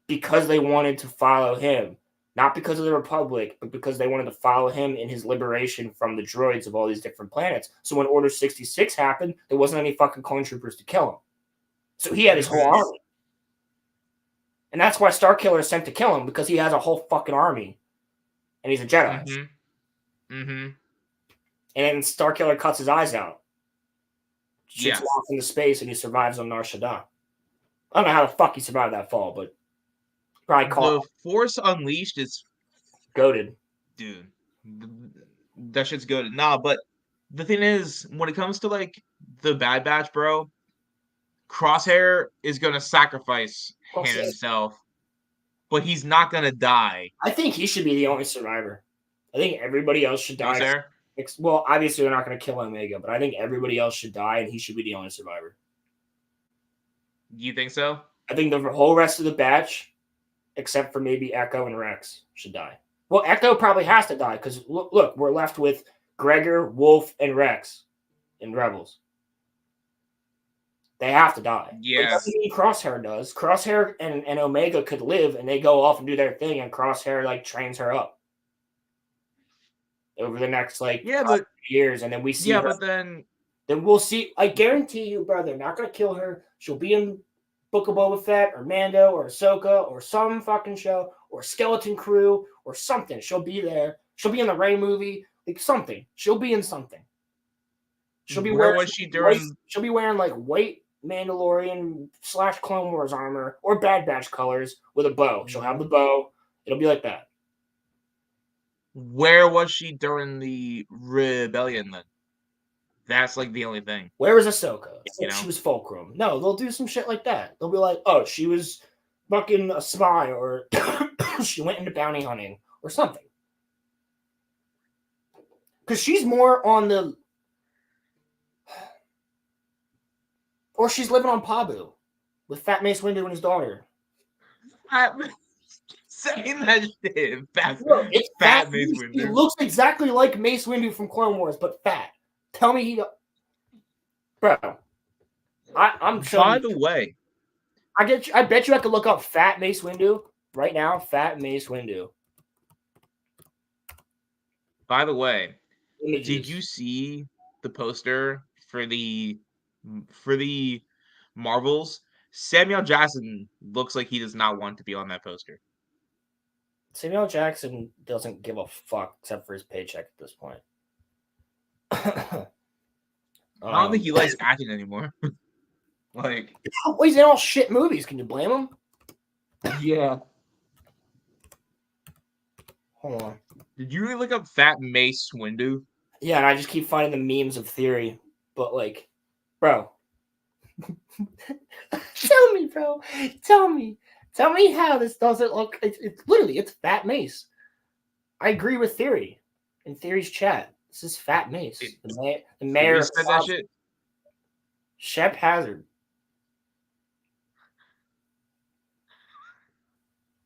because they wanted to follow him. Not because of the Republic, but because they wanted to follow him in his liberation from the droids of all these different planets. So when Order 66 happened, there wasn't any fucking clone troopers to kill him. So he had his whole army. And that's why Starkiller is sent to kill him, because he has a whole fucking army. And he's a Jedi. Mm-hmm. Mm-hmm. And then Starkiller cuts his eyes out. Shoots him Yes. off into space, and he survives on Nar Shaddaa. I don't know how the fuck he survived that fall, but probably The caught Force Unleashed is... goated. Dude. That shit's good. Nah, but the thing is, when it comes to, like, the Bad Batch, bro, Crosshair is going to sacrifice himself, but he's not going to die. I think he should be the only survivor. I think everybody else should die. Crosshair? Well, obviously they're not going to kill Omega, but I think everybody else should die, and he should be the only survivor. You think so? I think the whole rest of the batch, except for maybe Echo and Rex, should die. Well, Echo probably has to die, because look, we're left with Gregor, Wolf, and Rex in Rebels. They have to die. Yeah. But it doesn't mean Crosshair does. Crosshair and Omega could live, and they go off and do their thing, and Crosshair like trains her up over the next years, and then we see. Yeah, her. but then We'll see. I guarantee you, bro, they're not gonna kill her. She'll be in Book of Boba Fett or Mando or Ahsoka or some fucking show or Skeleton Crew or something. She'll be there. She'll be in the Rey movie, like something. She'll be in something. She'll be where was she during? She'll be wearing like white Mandalorian / Clone Wars armor or Bad Batch colors with a bow. She'll have the bow. It'll be like that. Where was she during the rebellion then? That's like the only thing. Where was Ahsoka? You know? She was Fulcrum. No, they'll do some shit like that. They'll be like, oh, she was fucking a spy, or she went into bounty hunting or something. Because she's more on the... Or she's living on Pabu with Fat Mace Windu and his daughter. Saying that shit. Look, it's Fat Mace Windu. He looks exactly like Mace Windu from Clone Wars, but fat. Tell me he... Bro. I'm showing By the way... I bet you I could look up Fat Mace Windu right now. Fat Mace Windu. By the way, Images. did you see the poster for the Marvels? Samuel Jackson looks like he does not want to be on that poster. Samuel Jackson doesn't give a fuck except for his paycheck at this point. I don't think he likes acting anymore. Like, well, he's in all shit movies. Can you blame him? yeah. Hold on. Did you really look up Fat Mace Windu? Yeah, and I just keep finding the memes of Theory. But, like, bro. Tell me, bro. Tell me how this doesn't look. It's literally, it's Fat Mace. I agree with Theory. In Theory's chat. This is Fat Mace. The mayor of said that shit? Shep Hazard.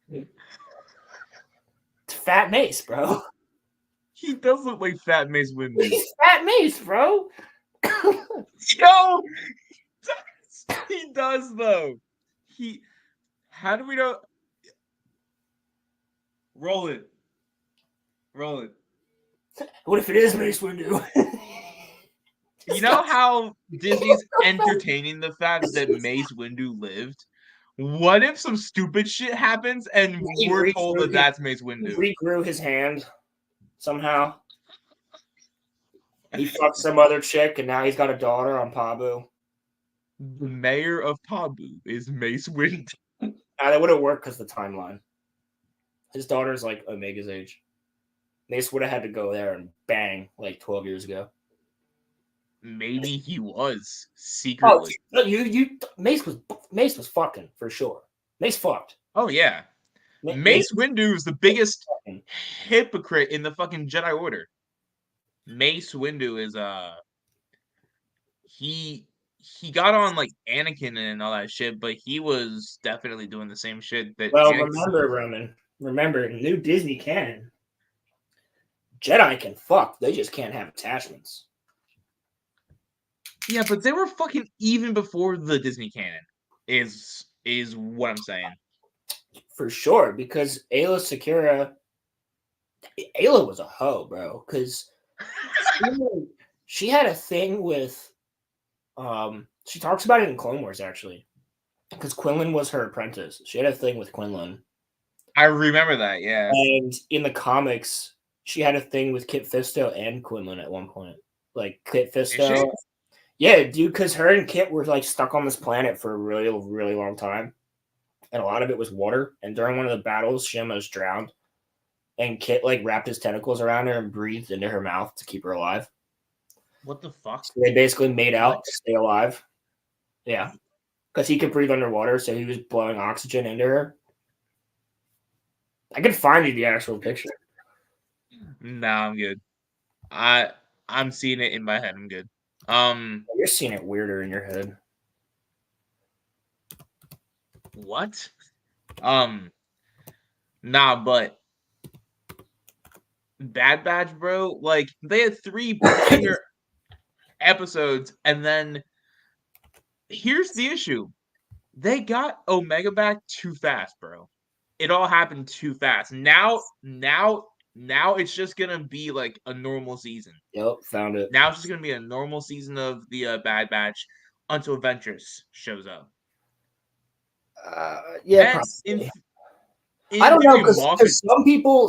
It's Fat Mace, bro. He does look like Fat Mace Windu. He's Fat Mace, bro. Yo! He does though. How do we know? Roll it. What if it is Mace Windu? You know how Disney's entertaining the fact that Mace Windu lived? What if some stupid shit happens and we're told that that's Mace Windu? He regrew his hand somehow. He fucked some other chick, and now he's got a daughter on Pabu. The mayor of Pabu is Mace Windu. That wouldn't work because of the timeline. His daughter's like Omega's age. Mace would have had to go there and bang like 12 years ago. Maybe he was secretly. Oh, Mace was fucking for sure. Mace fucked. Oh yeah. Mace Windu is the biggest hypocrite in the fucking Jedi Order. Mace Windu is he got on like Anakin and all that shit, but he was definitely doing the same shit that. Well, remember, Roman. Remember, new Disney canon. Jedi can fuck. They just can't have attachments. Yeah, but they were fucking even before the Disney canon. Is what I'm saying. For sure, because Ayla Secura. Ayla was a hoe, bro. Because she had a thing with. She talks about it in Clone Wars actually, because Quinlan was her apprentice. She had a thing with Quinlan. I remember that, yeah. And in the comics, she had a thing with Kit Fisto and Quinlan at one point. Like Kit Fisto, yeah, dude, because her and Kit were like stuck on this planet for a really, really long time, and a lot of it was water. And during one of the battles, she almost drowned, and Kit like wrapped his tentacles around her and breathed into her mouth to keep her alive. What the fuck? So they basically made out to stay alive. Yeah, because he could breathe underwater, so he was blowing oxygen into her. I could find you the actual picture. Nah, I'm good. I'm seeing it in my head. I'm good. You're seeing it weirder in your head. What? Nah, but Bad Batch, bro. Like they had 3 banger episodes, and then here's the issue: they got Omega back too fast, bro. It all happened too fast. Now it's just gonna be like a normal season. Yep, found it. Now it's just gonna be a normal season of the Bad Batch until Ventress shows up. Yeah, probably. I don't know, because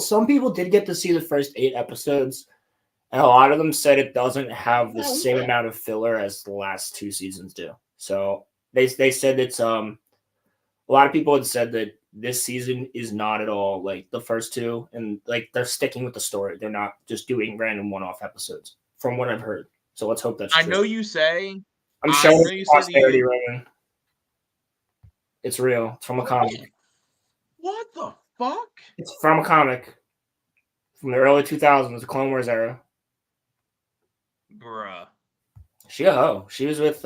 some people did get to see the first 8 episodes, and a lot of them said it doesn't have the same amount of filler as the last 2 seasons do. So they said it's a lot of people had said that this season is not at all like the first 2, and like they're sticking with the story. They're not just doing random one-off episodes, from what I've heard. So let's hope that's true. I know you say. I'm showing you posterity, Roman. It's real. It's from a comic. What the fuck? It's from a comic from the early 2000s, the Clone Wars era. Bruh. She a hoe. She was with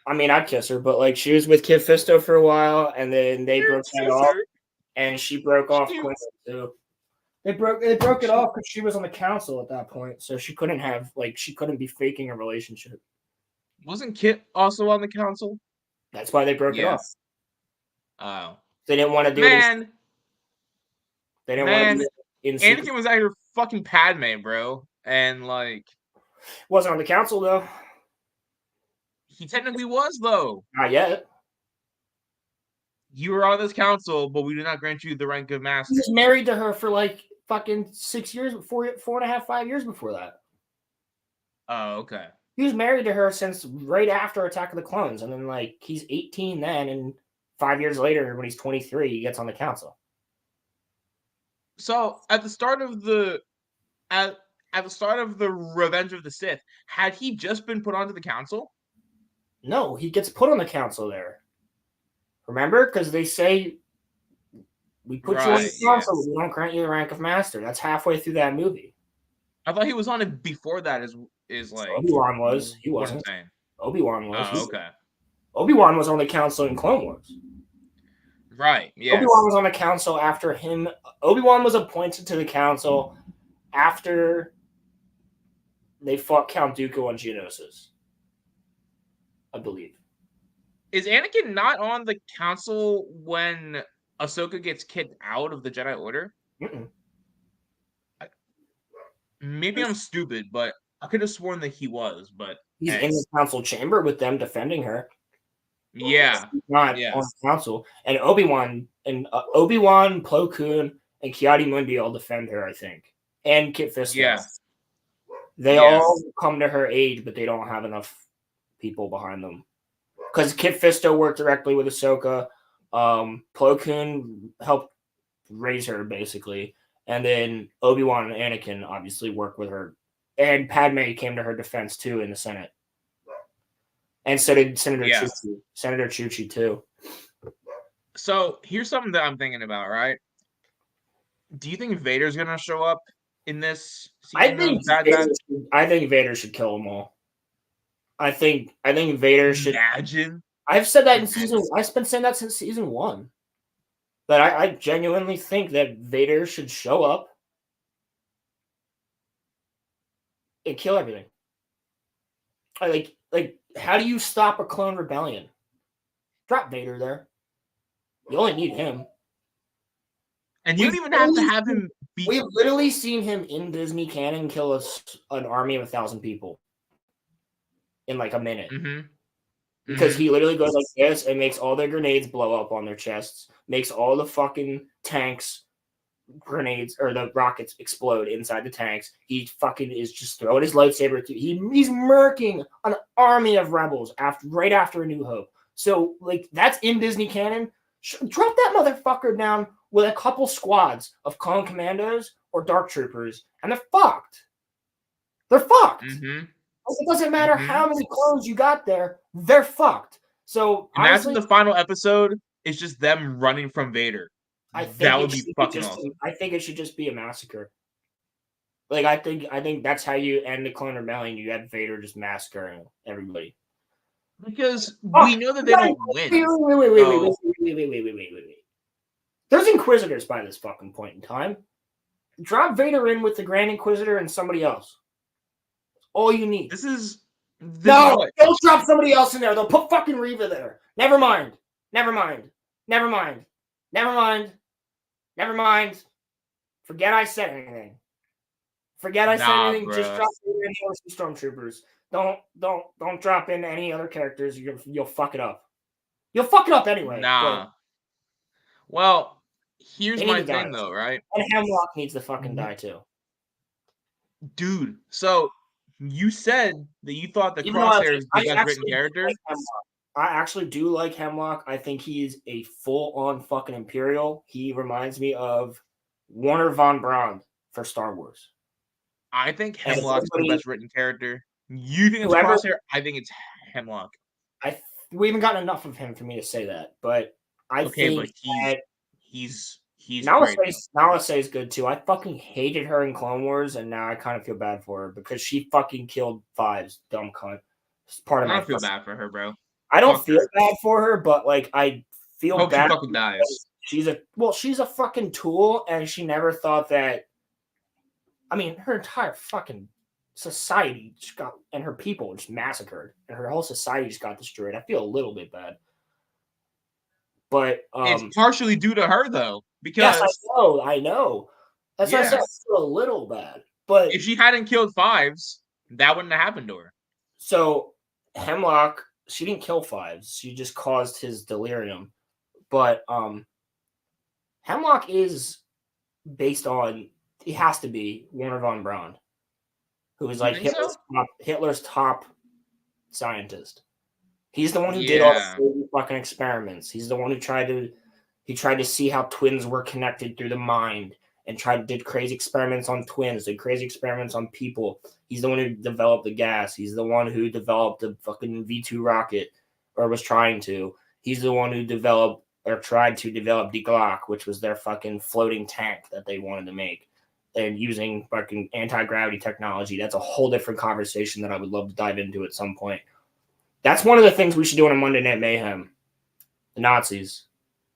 I mean, I'd kiss her, but like she was with Kit Fisto for a while, and then they broke that off, and she broke off Quinlan too. They broke it off because she was on the council at that point, so she couldn't be faking a relationship. Wasn't Kit also on the council? That's why they broke it off. Oh, they didn't want to do it. They didn't want to do it in secret. Anakin was out here fucking Padme, bro, and like wasn't on the council though. He technically was though. Not yet. You were on this council, but we did not grant you the rank of master. He was married to her for like fucking 6 years, 4.5, 5 years before that. Oh, okay. He was married to her since right after Attack of the Clones, and then like he's 18 then, and 5 years later, when he's 23, he gets on the council. So at the start of the Revenge of the Sith, had he just been put onto the council? No, he gets put on the council there. Remember? Because they say we put you on the council, but we don't grant you the rank of master. That's halfway through that movie. I thought he was on it before that. Is like Obi-Wan was. He wasn't. Obi-Wan was. Oh, okay. Obi-Wan was on the council in Clone Wars. Right. Yeah. Obi-Wan was on the council after him. Obi-Wan was appointed to the council after they fought Count Dooku on Geonosis, I believe. Is Anakin not on the council when Ahsoka gets kicked out of the Jedi Order? Mm-mm. Maybe I'm stupid, but I could have sworn that he was. But He's hey. in the council chamber with them defending her. Yeah, He's not yeah, on the council. And Obi-Wan, Plo Koon, and Ki-Adi-Mundi all defend her, I think. And Kit Fisto. yeah. They Yeah. all come to her aid, but they don't have enough people behind them. Because Kit Fisto worked directly with Ahsoka. Plo Koon helped raise her, basically. And then Obi-Wan and Anakin obviously work with her. And Padme came to her defense, too, in the Senate. And so did Senator Yeah. Chuchi. Senator Chuchi, too. So here's something that I'm thinking about, right? Do you think Vader's gonna show up in this season of Bad Batch? I think Vader should kill them all. I think Vader should. Imagine. I've said that in season. I've been saying that since season 1. That I genuinely think that Vader should show up and kill everything. Like, how do you stop a clone rebellion? Drop Vader there. You only need him. And you don't even have to have him be. We've literally seen him in Disney canon kill an army of 1,000 people in like a minute. Mm-hmm. Because he literally goes like this and makes all their grenades blow up on their chests, makes all the fucking tanks grenades or the rockets explode inside the tanks. He fucking is just throwing his lightsaber through. He's murking an army of rebels right after A New Hope. So like that's in Disney canon. Drop that motherfucker down with a couple squads of clone commandos or dark troopers, and they're fucked. They're fucked. Mm-hmm. It doesn't matter how many clones you got there, they're fucked. So imagine honestly, the final episode is just them running from Vader. That would be fucking awesome. I think it should just be a massacre. Like I think that's how you end the Clone Rebellion. You have Vader just massacring everybody. Because we know that they don't win. Wait. There's Inquisitors by this fucking point in time. Drop Vader in with the Grand Inquisitor and somebody else. All you need. Don't drop somebody else in there. They'll put fucking Reva there. Never mind. Forget I said anything. Just drop in any stormtroopers. Don't drop in any other characters. You'll fuck it up. You'll fuck it up anyway. Nah. Well, here's my thing though, right? And Hemlock needs to fucking die too. Dude, so you said that you thought the Crosshair is the best written character. I actually do like Hemlock. I think he's a full-on fucking Imperial. He reminds me of Warner von Braun for Star Wars. I think Hemlock's the best written character. You think it's Crosshair? I think it's Hemlock. We haven't gotten enough of him for me to say that, but I think he's Nala is good too. I fucking hated her in Clone Wars, and now I kind of feel bad for her because she fucking killed Fives, dumb cunt. It's part of I don't feel bad for her, bro. I don't feel bad for her, but like I feel bad. She fucking dies. She's a fucking tool, and she never thought that. I mean, her entire fucking society just got, and her people just massacred, and her whole society just got destroyed. I feel a little bit bad. But it's partially due to her though, because yes, I know. That's why I said I feel a little bad. But if she hadn't killed Fives, that wouldn't have happened to her. So Hemlock, she didn't kill Fives. She just caused his delirium. But Hemlock is based on, it has to be Warner von Braun, who is like Hitler's top scientist. He's the one who did all the fucking experiments. He's the one who tried to see how twins were connected through the mind and did crazy experiments on twins, did crazy experiments on people. He's the one who developed the gas. He's the one who developed the fucking V2 rocket, or was trying to. He's the one who developed or tried to develop the Glock, which was their fucking floating tank that they wanted to make. And using fucking anti-gravity technology. That's a whole different conversation that I would love to dive into at some point. That's one of the things we should do in a Monday Night Mayhem. The Nazis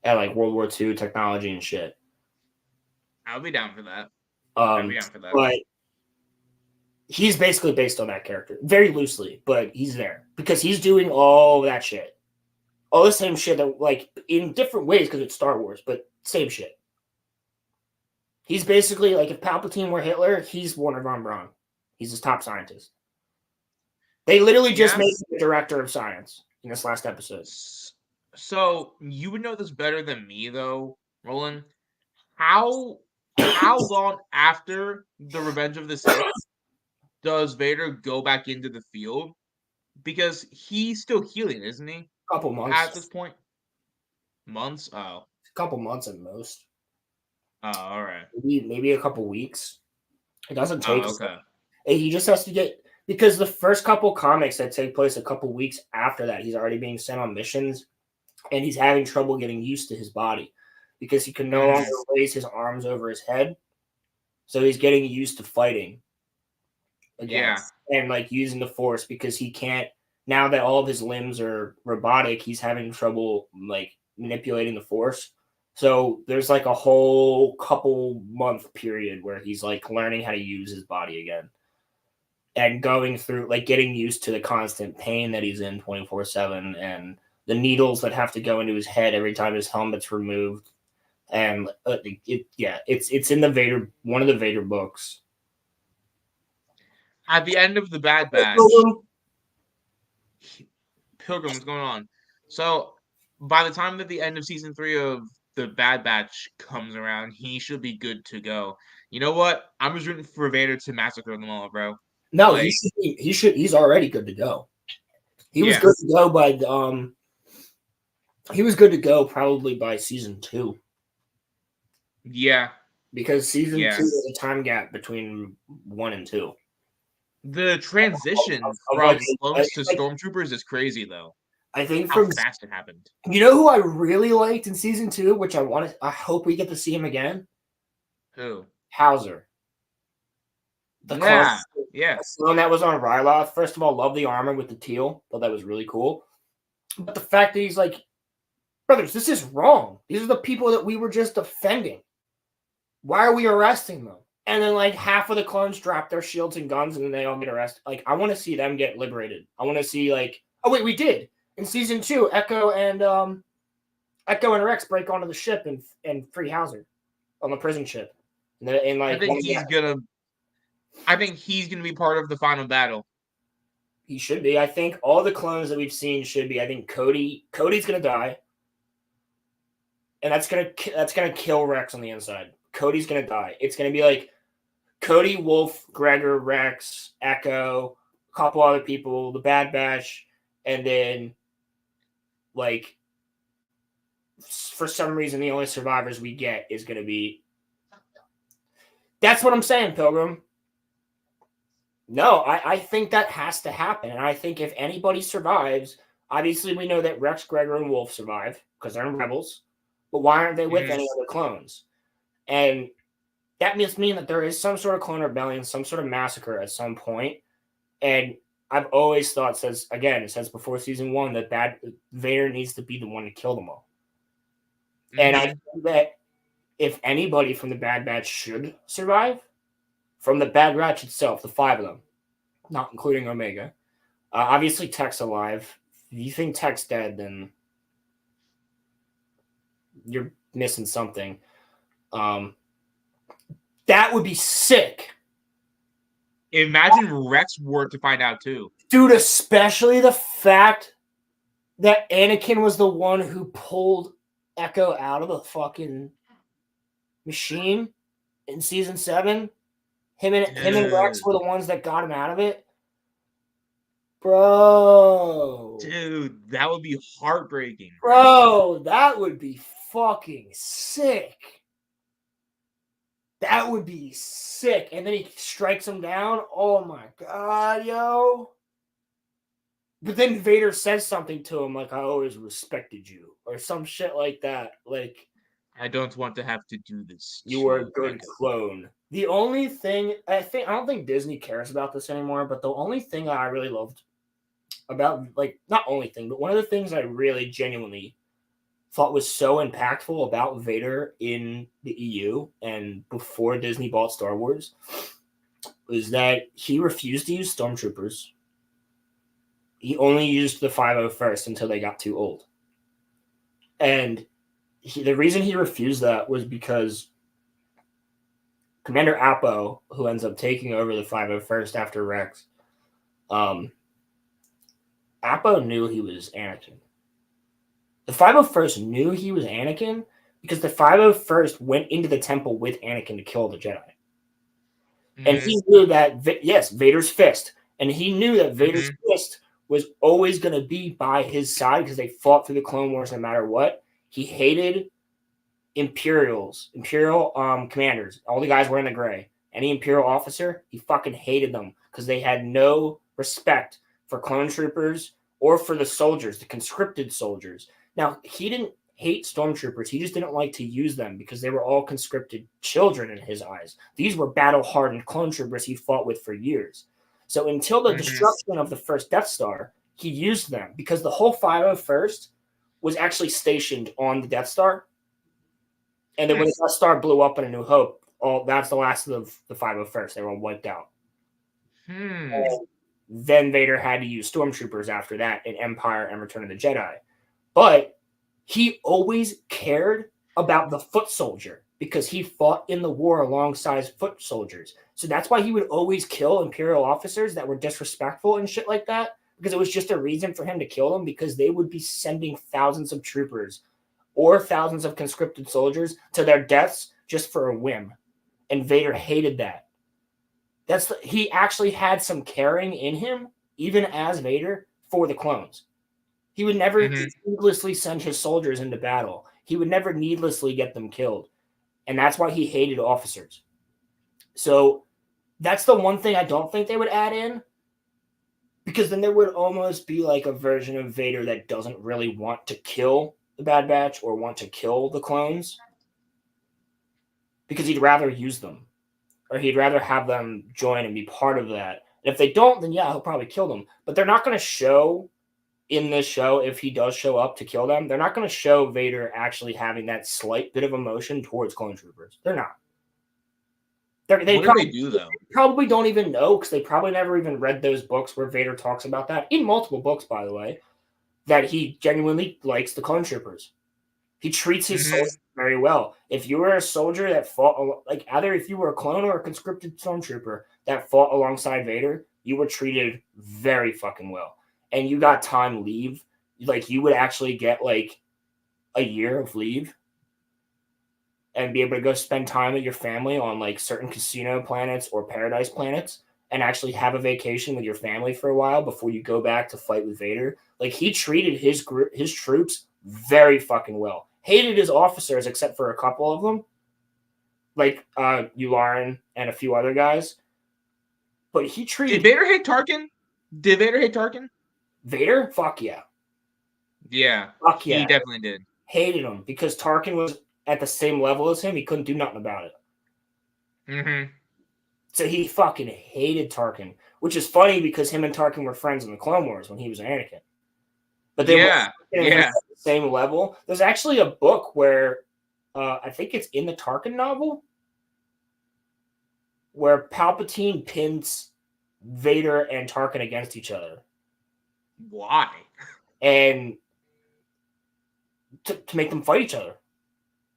at like World War II technology and shit. I'll be down for that. But he's basically based on that character. Very loosely, but he's there. Because he's doing all that shit. All the same shit that, like, in different ways because it's Star Wars, but same shit. He's basically like if Palpatine were Hitler, he's Warner von Braun. He's his top scientist. They literally just made him the director of science in this last episode. So you would know this better than me, though, Roland. How long after the Revenge of the Sith does Vader go back into the field? Because he's still healing, isn't he? Couple months at this point. Months? Oh, a couple months at most. Oh, all right. Maybe a couple weeks. It doesn't take. Okay. He just has to get, because the first couple comics that take place a couple weeks after that, he's already being sent on missions, and he's having trouble getting used to his body because he can no longer raise his arms over his head. So he's getting used to fighting again and like using the Force because he can't, now that all of his limbs are robotic, he's having trouble like manipulating the Force. So there's like a whole couple month period where he's like learning how to use his body again and going through like getting used to the constant pain that he's in 24/7 and the needles that have to go into his head every time his helmet's removed. And it's in the Vader, one of the Vader books. At the end of the Bad Batch, Pilgrim, what's going on? So by the time that the end of season 3 of the Bad Batch comes around, he should be good to go. You know what? I'm just rooting for Vader to massacre them all, bro. No, like, he's already good to go. He was good to go by he was good to go probably by season 2. Yeah. Because season 2 is a time gap between 1 and 2. The transition from clones to stormtroopers is crazy, though. I think how fast it happened. You know who I really liked in season 2, which I hope we get to see him again? Who? Hauser. The clone that was on Ryloth. First of all, love the armor with the teal. Thought that was really cool. But the fact that he's like, brothers, this is wrong. These are the people that we were just defending. Why are we arresting them? And then like half of the clones drop their shields and guns and then they all get arrested. Like, I want to see them get liberated. I want to see like, oh wait, we did. In season 2, Echo and Rex break onto the ship and free Hauser on the prison ship. And like, I think he's gonna be part of the final battle. He should be. I think all the clones that we've seen should be. I think Cody's gonna die, and that's gonna kill Rex on the inside. Cody's gonna die. It's gonna be like Cody, Wolf, Gregor, Rex, Echo, a couple other people, the Bad Batch, and then like for some reason the only survivors we get is gonna be. That's what I'm saying, Pilgrim. No, I think that has to happen. And I think if anybody survives, obviously we know that Rex, Gregor, and Wolf survive because they're in Rebels. But why aren't they with any other clones? And that must mean that there is some sort of clone rebellion, some sort of massacre at some point. And I've always thought, since before season 1, that Vader needs to be the one to kill them all. Mm-hmm. And I think that if anybody from the Bad Batch should survive, from the Bad Batch itself, the 5 of them, not including Omega. Obviously, Tech's alive. If you think Tech's dead, then you're missing something. That would be sick. Imagine Rex were to find out, too. Dude, especially the fact that Anakin was the one who pulled Echo out of the fucking machine in season 7. Him and Rex were the ones that got him out of it. Bro. Dude, that would be heartbreaking. Bro, that would be fucking sick. That would be sick. And then he strikes him down. Oh my God, yo. But then Vader says something to him like, I always respected you. Or some shit like that. Like, I don't want to have to do this. You were a good clone. The only thing I don't think Disney cares about this anymore, but the only thing I really loved about, like, not only thing, but one of the things I really genuinely thought was so impactful about Vader in the EU and before Disney bought Star Wars was that he refused to use stormtroopers. He only used the 501st until they got too old. And the reason he refused that was because Commander Appo, who ends up taking over the 501st after Rex, Appo knew he was Anakin. The 501st knew he was Anakin because the 501st went into the temple with Anakin to kill the Jedi. And he knew that, yes, Vader's fist. And he knew that Vader's fist was always going to be by his side because they fought through the Clone Wars no matter what. He hated Imperial commanders, all the guys wearing the gray. Any Imperial officer, he fucking hated them because they had no respect for clone troopers or for the soldiers, the conscripted soldiers. Now, he didn't hate stormtroopers. He just didn't like to use them because they were all conscripted children in his eyes. These were battle-hardened clone troopers he fought with for years. So until the destruction of the first Death Star, he used them because the whole 501st was actually stationed on the Death Star. And then when the Death Star blew up in A New Hope, that's the last of the 501st. They were all wiped out. Then Vader had to use stormtroopers after that in Empire and Return of the Jedi. But he always cared about the foot soldier because he fought in the war alongside foot soldiers. So that's why he would always kill Imperial officers that were disrespectful and shit like that, because it was just a reason for him to kill them because they would be sending thousands of troopers or thousands of conscripted soldiers to their deaths just for a whim. And Vader hated that. He actually had some caring in him, even as Vader, for the clones. He would never needlessly send his soldiers into battle. He would never needlessly get them killed. And that's why he hated officers. So that's the one thing I don't think they would add in, because then there would almost be like a version of Vader that doesn't really want to kill the Bad Batch or want to kill the clones because he'd rather use them, or he'd rather have them join and be part of that. And if they don't, then yeah, he'll probably kill them. But they're not going to show in this show, if he does show up to kill them, they're not going to show Vader actually having that slight bit of emotion towards clone troopers. They're not. What do they do, though? They probably don't even know, because they probably never even read those books where Vader talks about that, in multiple books, by the way, that he genuinely likes the clone troopers. He treats his soldiers very well. If you were a soldier that fought, like either if you were a clone or a conscripted stormtrooper that fought alongside Vader, you were treated very fucking well. And you got time leave, like you would actually get like a year of leave and be able to go spend time with your family on like certain casino planets or paradise planets and actually have a vacation with your family for a while before you go back to fight with Vader. Like he treated his troops very fucking well. Hated his officers except for a couple of them, like Yularen and a few other guys. But he treated. Did Vader hate Tarkin? Vader? Fuck yeah. Yeah. Fuck yeah. He definitely did. Hated him because Tarkin was at the same level as him. He couldn't do nothing about it. So he fucking hated Tarkin, which is funny because him and Tarkin were friends in the Clone Wars when he was Anakin. But they were at the same level. There's actually a book where I think it's in the Tarkin novel where Palpatine pins Vader and Tarkin against each other. Why? And to make them fight each other.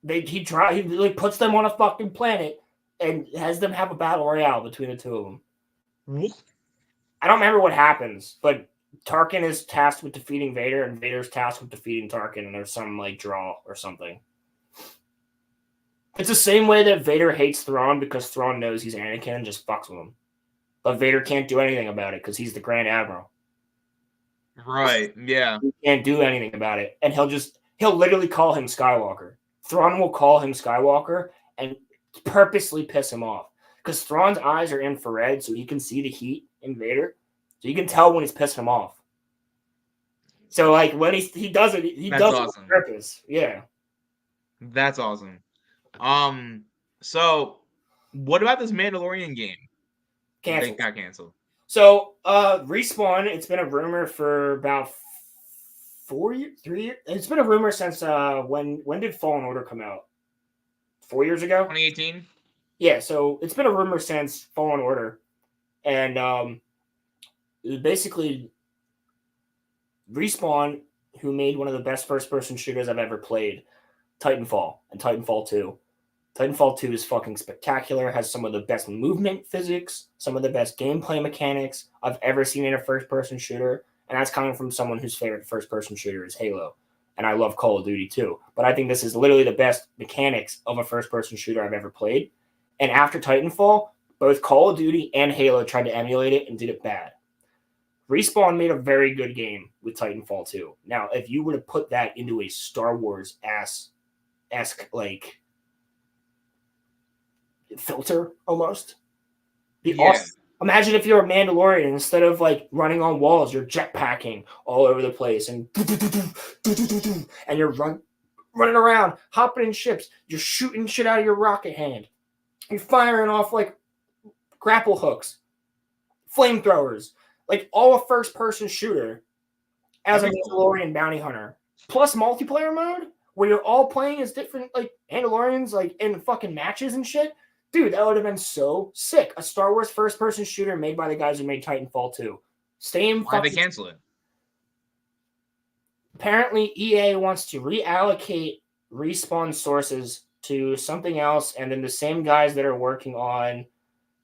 He like puts them on a fucking planet and has them have a battle royale between the two of them. I don't remember what happens, but Tarkin is tasked with defeating Vader, and Vader's tasked with defeating Tarkin, and there's some like draw or something. It's the same way that Vader hates Thrawn because Thrawn knows he's Anakin and just fucks with him. But Vader can't do anything about it because he's the Grand Admiral. Right, yeah. He can't do anything about it. And he'll literally call him Skywalker. Thrawn will call him Skywalker and purposely piss him off. Because Thrawn's eyes are infrared, so he can see the heat in Vader. So you can tell when he's pissing him off. So like when he does it, he does it on purpose. Yeah. That's awesome. So what about this Mandalorian game? It got canceled. So Respawn, it's been a rumor for about 3 years. It's been a rumor since when did Fallen Order come out? 4 years ago? 2018? Yeah, so it's been a rumor since Fallen Order. And basically Respawn, who made one of the best first-person shooters I've ever played, Titanfall and Titanfall 2. Titanfall 2 is fucking spectacular, has some of the best movement physics, some of the best gameplay mechanics I've ever seen in a first-person shooter, and that's coming from someone whose favorite first-person shooter is Halo. And I love Call of Duty too. But I think this is literally the best mechanics of a first-person shooter I've ever played. And after Titanfall, both Call of Duty and Halo tried to emulate it and did it bad. Respawn made a very good game with Titanfall 2. Now, if you were to put that into a Star Wars-esque, like, filter almost, be awesome. Imagine if you're a Mandalorian, instead of like running on walls, you're jetpacking all over the place and you're running around, hopping in ships, you're shooting shit out of your rocket hand, you're firing off like grapple hooks, flamethrowers, like all a first-person shooter as a Mandalorian bounty hunter, plus multiplayer mode where you're all playing as different like Mandalorians, like in fucking matches and shit. Dude, that would have been so sick. A Star Wars first-person shooter made by the guys who made Titanfall 2. Why'd they cancel it? Apparently, EA wants to reallocate Respawn sources to something else, and then the same guys that are working on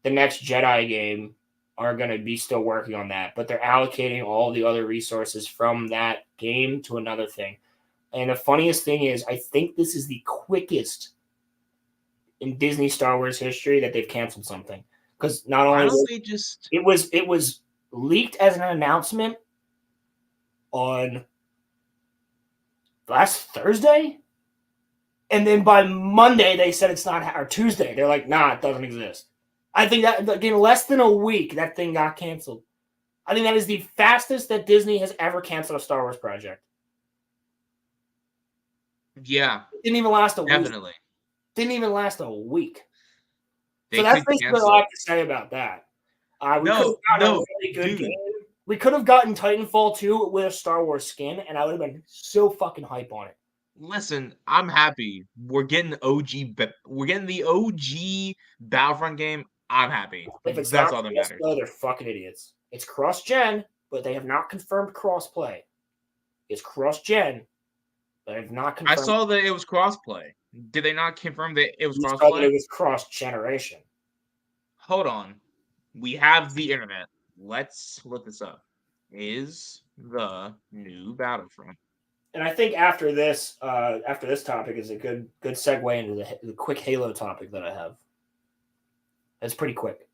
the next Jedi game are going to be still working on that, but they're allocating all the other resources from that game to another thing. And the funniest thing is, I think this is the quickest in Disney Star Wars history that they've canceled something, because not only it was leaked as an announcement on last Thursday, and then by Monday they said it's not, or Tuesday they're like, nah, it doesn't exist. I think that in less than a week that thing got canceled. I think that is the fastest that Disney has ever canceled a Star Wars project. Yeah, it didn't even last a week. Definitely. Didn't even last a week. They so that's basically all I have to say about that. We could have gotten Titanfall 2 with a Star Wars skin, and I would have been so fucking hype on it. Listen, I'm happy. We're getting the OG Battlefront game. I'm happy. If it's That's not all that matters. They're fucking idiots. It's cross-gen, but they have not confirmed cross-play. It's cross-gen, but have not confirmed. I saw that it was cross-play. Did they not confirm that it was cross-play? cross-play? That it was cross-generation. Hold on. We have the internet. Let's look this up. Is the new Battlefront? And I think after this topic is a good segue into the quick Halo topic that I have. It's pretty quick.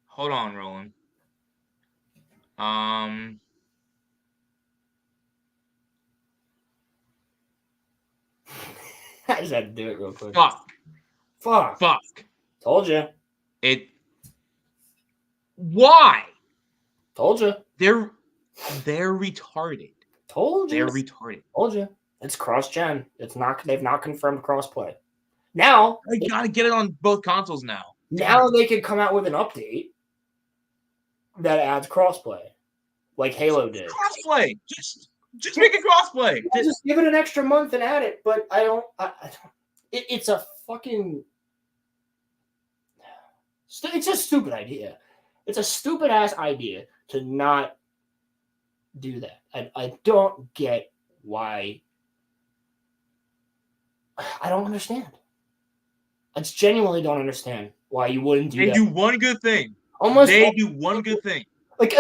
Hold on, Roland. I just had to do it real quick. Fuck. Told you. Why? Told you. They're retarded. Told you. They're retarded. Told you. It's cross-gen. They've not confirmed cross-play. Now they gotta get it on both consoles now. Now they can come out with an update that adds crossplay, like Halo did. Crossplay. Just make it crossplay. Just give it an extra month and add it. But I don't. It's a fucking. It's a stupid idea. It's a stupid ass idea to not do that. I don't get why. I don't understand. I genuinely don't understand why you wouldn't do that. They do one good thing. Like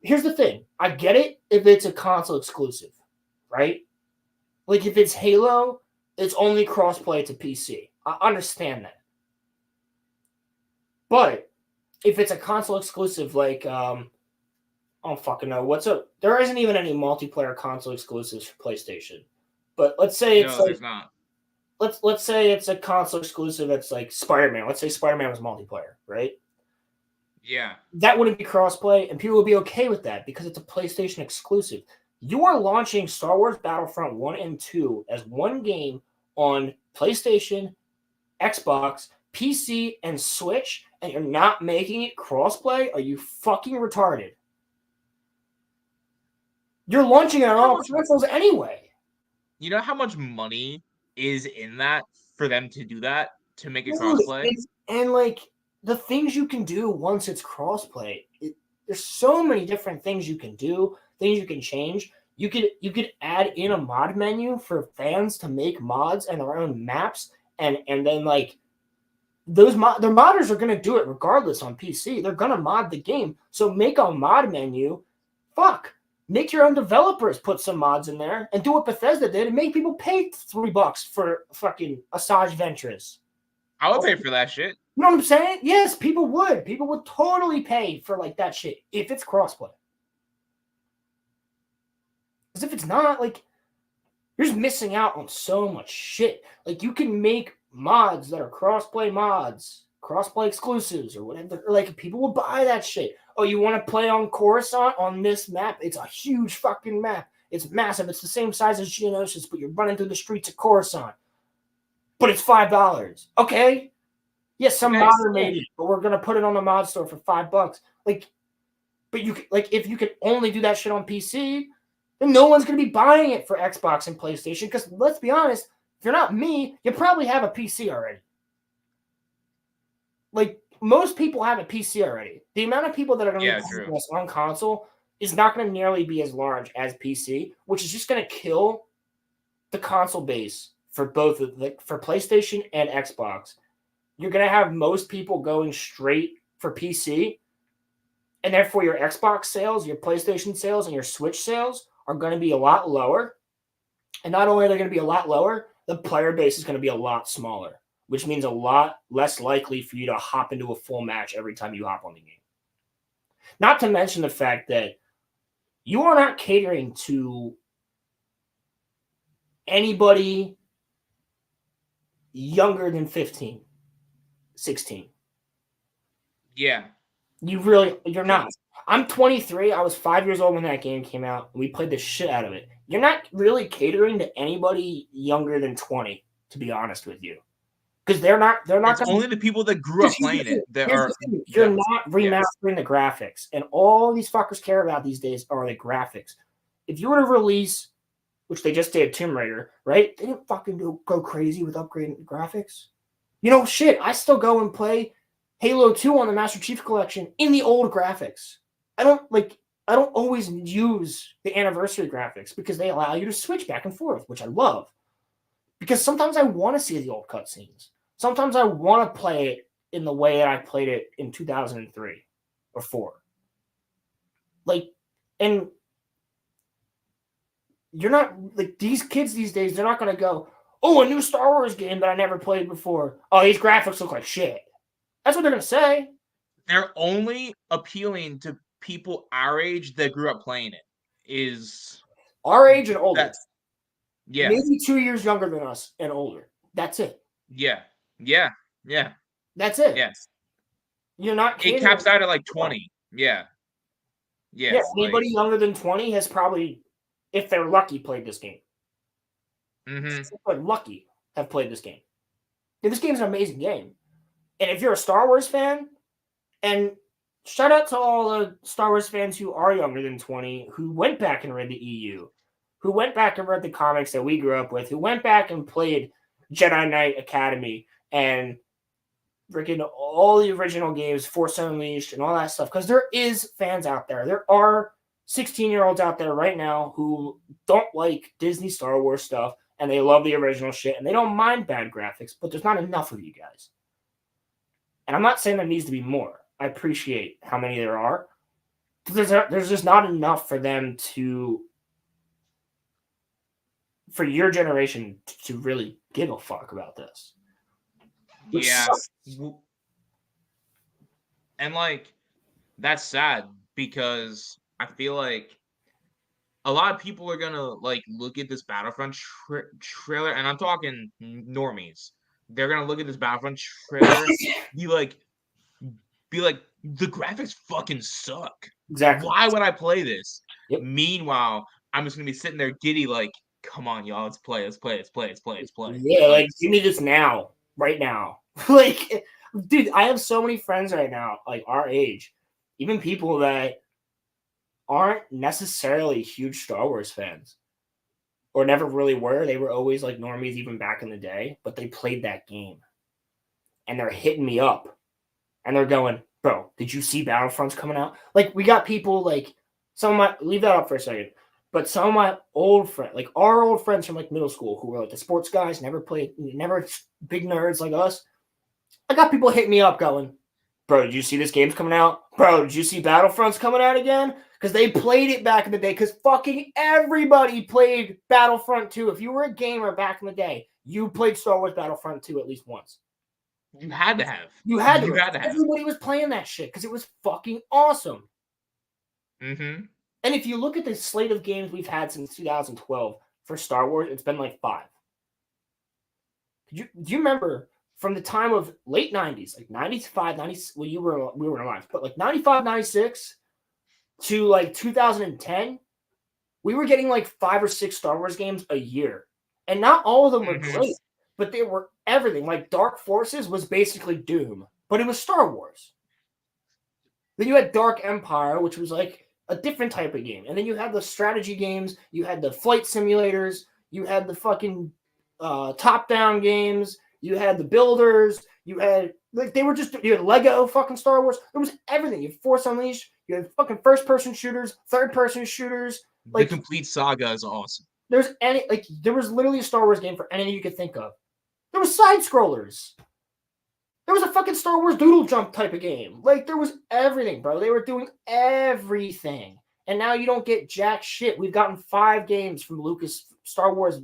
here's the thing. I get it if it's a console exclusive, right? Like if it's Halo, it's only crossplay to PC. I understand that. But if it's a console exclusive, like I don't fucking know there isn't even any multiplayer console exclusives for PlayStation. But let's say there's not. Let's say it's a console exclusive that's like Spider-Man. Let's say Spider-Man was multiplayer, right? Yeah. That wouldn't be crossplay, and people would be okay with that because it's a PlayStation exclusive. You are launching Star Wars Battlefront 1 and 2 as one game on PlayStation, Xbox, PC, and Switch, and you're not making it crossplay? Are you fucking retarded? You're launching it on all consoles anyway. You know how much money is in that for them to do that, to make it crossplay? And like the things you can do once it's crossplay, there's so many different things you can do. things you can change. You could add in a mod menu for fans to make mods and their own maps, and then like their modders are gonna do it regardless on PC. They're gonna mod the game. So make a mod menu. Fuck. Make your own developers put some mods in there and do what Bethesda did and make people pay $3 for fucking Asajj Ventress. I would pay for that shit. You know what I'm saying? Yes, people would. People would totally pay for like that shit if it's crossplay. Because if it's not, like, you're just missing out on so much shit. Like, you can make mods that are crossplay mods, crossplay exclusives, or whatever. Like, people will buy that shit. Oh, you want to play on Coruscant on this map? It's a huge fucking map. It's massive. It's the same size as Geonosis, but you're running through the streets of Coruscant. But it's $5. Okay. Yes, some modder made it, but we're gonna put it on the mod store for $5. Like, but you like if you could only do that shit on PC, then no one's gonna be buying it for Xbox and PlayStation. Because let's be honest, if you're not me, you probably have a PC already. Like most people have a PC already. The amount of people that are gonna be playing this on console is not gonna nearly be as large as PC, which is just gonna kill the console base for both for PlayStation and Xbox. You're going to have most people going straight for PC, and therefore your Xbox sales, your PlayStation sales, and your Switch sales are going to be a lot lower. And not only are they going to be a lot lower, the player base is going to be a lot smaller, which means a lot less likely for you to hop into a full match every time you hop on the game. Not to mention the fact that you are not catering to anybody younger than 15. 16. Yeah. You're not. I'm 23. I was 5 years old when that game came out. And we played the shit out of it. You're not really catering to anybody younger than 20, to be honest with you. Because they're not it's only the people that grew up playing it that are. You're not remastering the graphics. And all these fuckers care about these days are the graphics. If you were to release, which they just did Tomb Raider, right? They didn't fucking go crazy with upgrading the graphics. You know, shit, I still go and play Halo 2 on the Master Chief Collection in the old graphics. I don't always use the anniversary graphics because they allow you to switch back and forth, which I love. Because sometimes I want to see the old cutscenes. Sometimes I want to play it in the way that I played it in 2003 or 4. Like, and you're not, like, these kids these days, they're not going to go, oh, a new Star Wars game that I never played before. Oh, these graphics look like shit. That's what they're going to say. They're only appealing to people our age that grew up playing it. Is our age and older. Yeah. Maybe 2 years younger than us and older. That's it. Yeah. That's it. Yes. You're not It caps out at like 20. Yeah. Yeah, anybody younger than 20 has probably, if they're lucky, played this game. But lucky have played this game. Yeah, this game's an amazing game. And if you're a Star Wars fan, and shout out to all the Star Wars fans who are younger than 20, who went back and read the EU, who went back and read the comics that we grew up with, who went back and played Jedi Knight Academy and freaking all the original games, Force Unleashed and all that stuff. Because there is fans out there. There are 16-year-olds out there right now who don't like Disney Star Wars stuff, and they love the original shit, and they don't mind bad graphics, but there's not enough of you guys. And I'm not saying there needs to be more. I appreciate how many there are. There's just not enough for them for your generation to really give a fuck about this. Yeah. And, like, that's sad because I feel like a lot of people are gonna like look at this Battlefront trailer, and I'm talking normies. They're gonna look at this Battlefront trailer, be like, the graphics fucking suck. Exactly. Why would I play this? Yep. Meanwhile, I'm just gonna be sitting there giddy, like, come on, y'all, let's play. Yeah, like, give me this now, right now. Like, dude, I have so many friends right now, like our age, even people that aren't necessarily huge Star Wars fans or never really were. They were always like normies even back in the day, but they played that game and they're hitting me up and they're going, bro, did you see Battlefronts coming out? Like, we got people like some of my leave that up for a second. But some of my old friends, like our old friends from like middle school, who were like the sports guys, never big nerds like us. I got people hitting me up going, "Bro, did you see this game's coming out? Bro, did you see Battlefront's coming out again?" Because they played it back in the day. Because fucking everybody played Battlefront 2. If you were a gamer back in the day, you played Star Wars Battlefront 2 at least once. You had to have. You had to. have. Everybody was playing that shit because it was fucking awesome. Mm-hmm. And if you look at the slate of games we've had since 2012 for Star Wars, it's been like 5. Do you remember from the time of late 90s, like 95, 90, well, we were alive, but like 95, 96 to like 2010, we were getting like 5 or 6 Star Wars games a year. And not all of them were great, but they were everything. Like Dark Forces was basically Doom, but it was Star Wars. Then you had Dark Empire, which was like a different type of game. And then you had the strategy games, you had the flight simulators, you had the fucking top-down games, you had the builders, you had you had Lego fucking Star Wars. There was everything. You had Force Unleashed, you had fucking first-person shooters, third-person shooters. Like, the complete saga is awesome. There was literally a Star Wars game for anything you could think of. There was side-scrollers. There was a fucking Star Wars doodle jump type of game. Like, there was everything, bro. They were doing everything. And now you don't get jack shit. We've gotten 5 games from Lucas, Star Wars,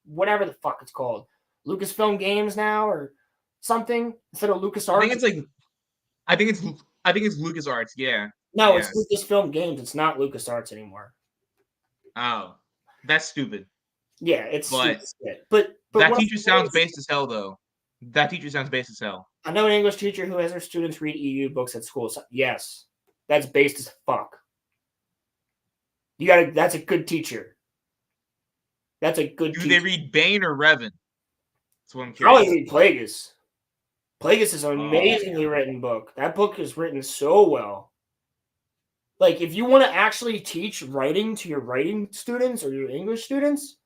whatever the fuck it's called. Lucasfilm Games now or something instead of LucasArts. I think it's LucasArts, yeah. No, it's Lucasfilm Games. It's not LucasArts anymore. Oh, that's stupid. Yeah, it's but stupid. But that teacher sounds based as hell, though. That teacher sounds based as hell. I know an English teacher who has her students read EU books at school. So yes, that's based as fuck. That's a good teacher. That's a good teacher. Do they read Bane or Revan? That's what I'm curious. Probably read Plagueis. Plagueis is an amazingly written book. That book is written so well. Like, if you want to actually teach writing to your writing students or your English students,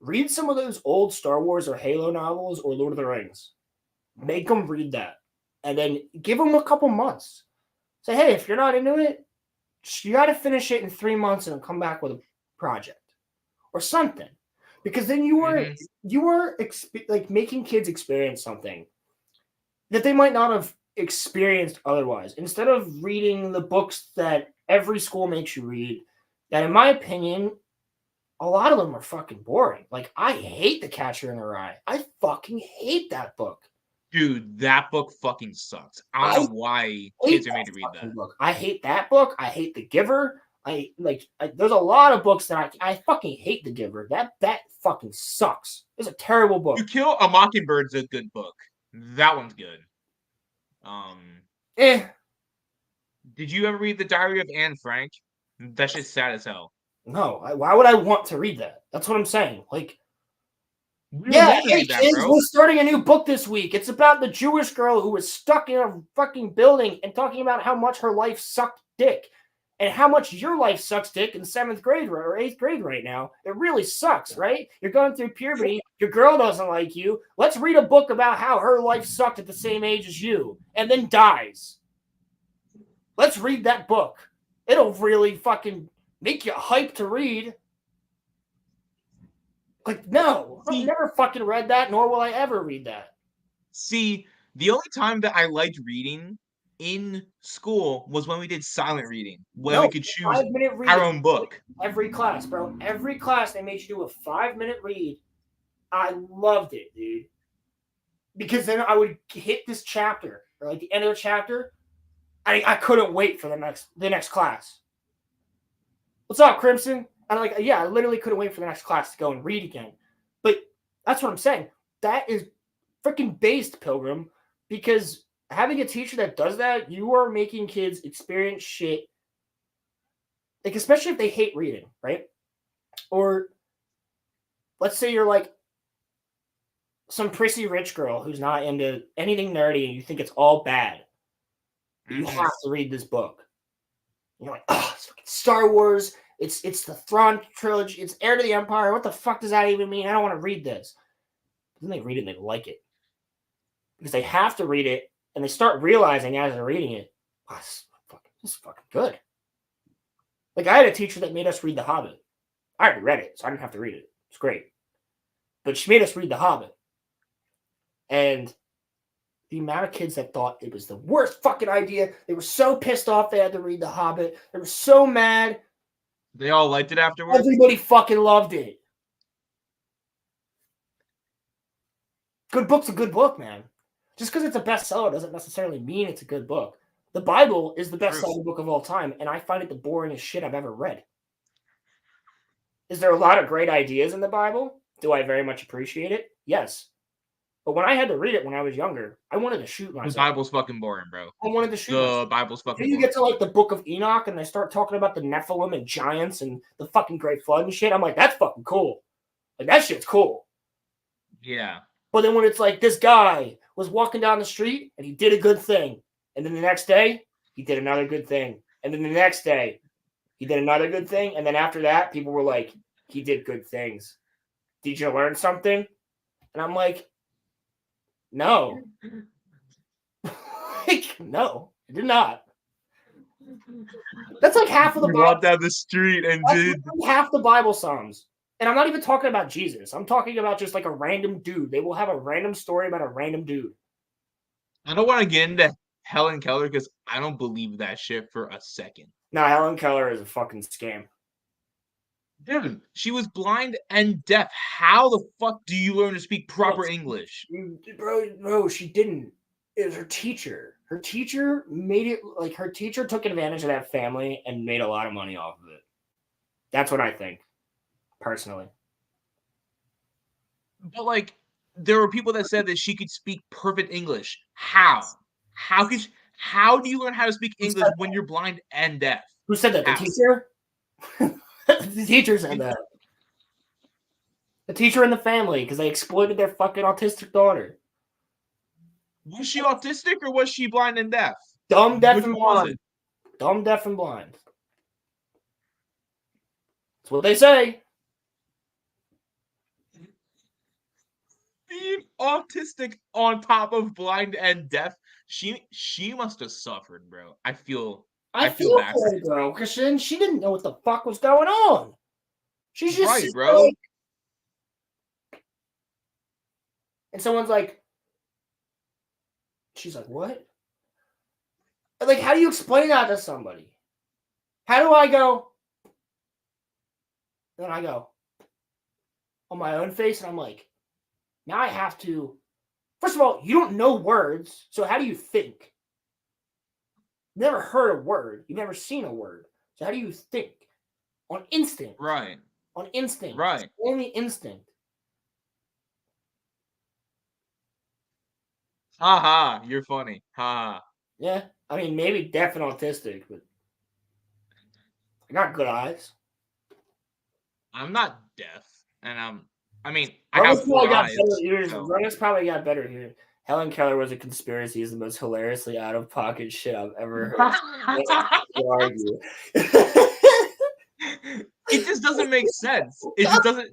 read some of those old Star Wars or Halo novels or Lord of the Rings. Make them read that. And then give them a couple months. Say, hey, if you're not into it, you got to finish it in 3 months and come back with a project or something. Because then you were making kids experience something that they might not have experienced otherwise. Instead of reading the books that every school makes you read, that in my opinion, a lot of them are fucking boring. Like, I hate The Catcher in the Rye. I fucking hate that book. Dude, that book fucking sucks. I don't know why kids are made to read that book. I hate that book. I hate The Giver. There's a lot of books that I fucking hate. The Giver. That fucking sucks. It's a terrible book. To Kill a Mockingbird's a good book. That one's good. Did you ever read The Diary of Anne Frank? That shit's sad as hell. No, why would I want to read that? That's what I'm saying. Like, yeah, hey kids, we're starting a new book this week. It's about the Jewish girl who was stuck in a fucking building and talking about how much her life sucked dick. And how much your life sucks dick in 7th grade or 8th grade right now. It really sucks, right? You're going through puberty. Your girl doesn't like you. Let's read a book about how her life sucked at the same age as you and then dies. Let's read that book. It'll really fucking make you hyped to read. Like, no. I've never fucking read that, nor will I ever read that. See, the only time that I liked reading in school was when we did silent reading, when we could choose our own book. Every class, bro. Every class, they made you do a 5-minute read. I loved it, dude. Because then I would hit this chapter, or like the end of the chapter. I couldn't wait for the next class. What's up, Crimson? And I literally couldn't wait for the next class to go and read again. But that's what I'm saying. That is freaking based, Pilgrim, because having a teacher that does that, you are making kids experience shit. Like, especially if they hate reading, right? Or let's say you're like some prissy rich girl who's not into anything nerdy and you think it's all bad. You have to read this book. You're like, it's Star Wars. It's the Thrawn trilogy. It's Heir to the Empire. What the fuck does that even mean? I don't want to read this. But then they read it and they like it. Because they have to read it. And they start realizing as they're reading it, this is fucking good. Like, I had a teacher that made us read The Hobbit. I already read it, so I didn't have to read it. It's great. But she made us read The Hobbit. And the amount of kids that thought it was the worst fucking idea, they were so pissed off they had to read The Hobbit. They were so mad. They all liked it afterwards? Everybody fucking loved it. Good book's a good book, man. Just because it's a bestseller doesn't necessarily mean it's a good book. The Bible is the best-selling book of all time, and I find it the boringest shit I've ever read. Is there a lot of great ideas in the Bible? Do I very much appreciate it? Yes. But when I had to read it when I was younger, I wanted to shoot myself. The Bible's fucking boring, bro. I wanted to shoot myself. The Bible's fucking boring. You get to like the Book of Enoch and they start talking about the Nephilim and giants and the fucking Great Flood and shit. I'm like, that's fucking cool. Like, that shit's cool. Yeah. But then when it's like this guy was walking down the street and he did a good thing, and then the next day he did another good thing, and then the next day he did another good thing, and then after that people were like, he did good things. Did you learn something? And I'm like, no. Like, no, I did not. That's like half of the You Bible. walked down the street and did half the Bible Psalms. And I'm not even talking about Jesus. I'm talking about just like a random dude. They will have a random story about a random dude. I don't want to get into Helen Keller because I don't believe that shit for a second. No, Helen Keller is a fucking scam. Dude, she was blind and deaf. How the fuck do you learn to speak proper English? Bro, no, she didn't. It was her teacher. Her teacher made it like her teacher took advantage of that family and made a lot of money off of it. That's what I think, personally. But like, there were people that said that she could speak perfect English. How? How do you learn how to speak English when you're blind and deaf? Who said that? How? The teacher? The teacher said that. The teacher and the family, because they exploited their fucking autistic daughter. Was she autistic or was she blind and deaf? Dumb, deaf, Which and one was blind. Dumb, deaf, and blind. That's what they say. Being autistic on top of blind and deaf, she must have suffered, bro. I feel I feel bad for her, bro, because she didn't know what the fuck was going on. She's just right, bro. Like, and someone's like, she's like, what? Like, how do you explain that to somebody? How do I go? Then I go on my own face, and I'm like, now I have to. First of all, you don't know words, so how do you think? You've never heard a word. You've never seen a word. So how do you think? On instinct. Right. On instinct. Right. Only instinct. Haha, you're funny. Ha. Yeah. I mean, maybe deaf and autistic, but I got good eyes. I'm not deaf, and I Runners have 4 eyes. better ears. So. Runners probably got better here. Helen Keller was a conspiracy is the most hilariously out of pocket shit I've ever heard. Argue. It just doesn't make sense. It just doesn't,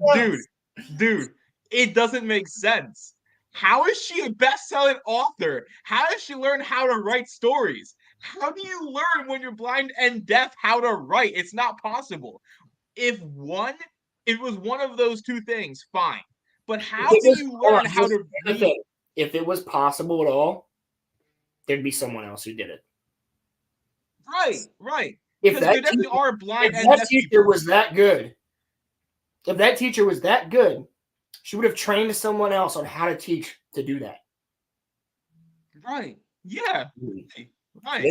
dude. It doesn't make sense. How is she a best-selling author? How does she learn how to write stories? How do you learn when you're blind and deaf how to write? It's not possible. If it was one of those two things, fine. But how do you learn how to read? If it was possible at all, there'd be someone else who did it. Right. If that there definitely are blind and that deaf teacher people. was that good, if that teacher was that good, she would have trained someone else on how to teach to do that. Right. Yeah. Right.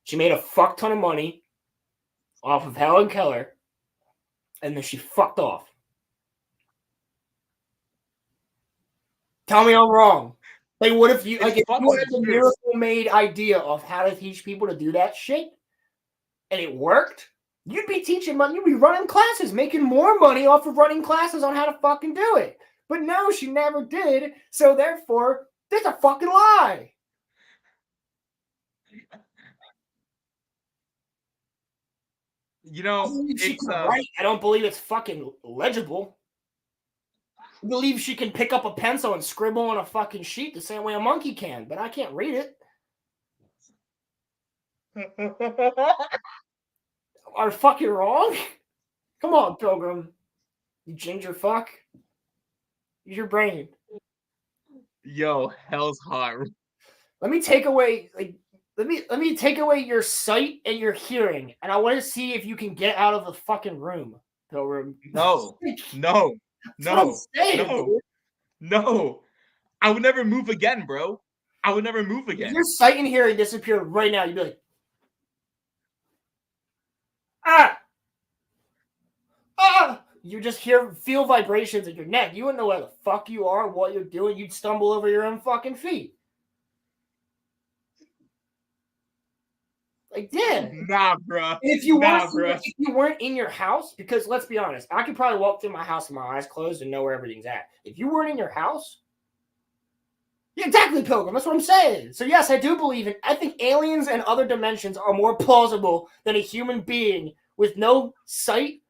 She made a fuck ton of money off of Helen Keller, and then she fucked off. Tell me I'm wrong. Like, what if you if you had the miracle-made idea of how to teach people to do that shit, and it worked? You'd be teaching money. You'd be running classes, making more money off of running classes on how to fucking do it. But no, she never did. So therefore, there's a fucking lie. You know, I don't believe it's fucking legible. I believe she can pick up a pencil and scribble on a fucking sheet the same way a monkey can, but I can't read it. are fucking wrong? Come on, Pilgrim. You ginger fuck. Use your brain. Yo, hell's hot. Let me take away let me take away your sight and your hearing, and I want to see if you can get out of the fucking room, Pilgrim. No. No. That's what I'm No. saying, No. dude. No. I would never move again, bro. I would never move If again. your sight and hearing disappeared right now, you'd be like, ah, ah. You just feel vibrations in your neck. You wouldn't know where the fuck you are, what you're doing. You'd stumble over your own fucking feet. Like, yeah. Nah, bro. If you bro. if you weren't in your house, because let's be honest, I could probably walk through my house with my eyes closed and know where everything's at. If you weren't in your house, yeah, exactly, Pilgrim. That's what I'm saying. So yes, I do believe in. I think aliens and other dimensions are more plausible than a human being with no sight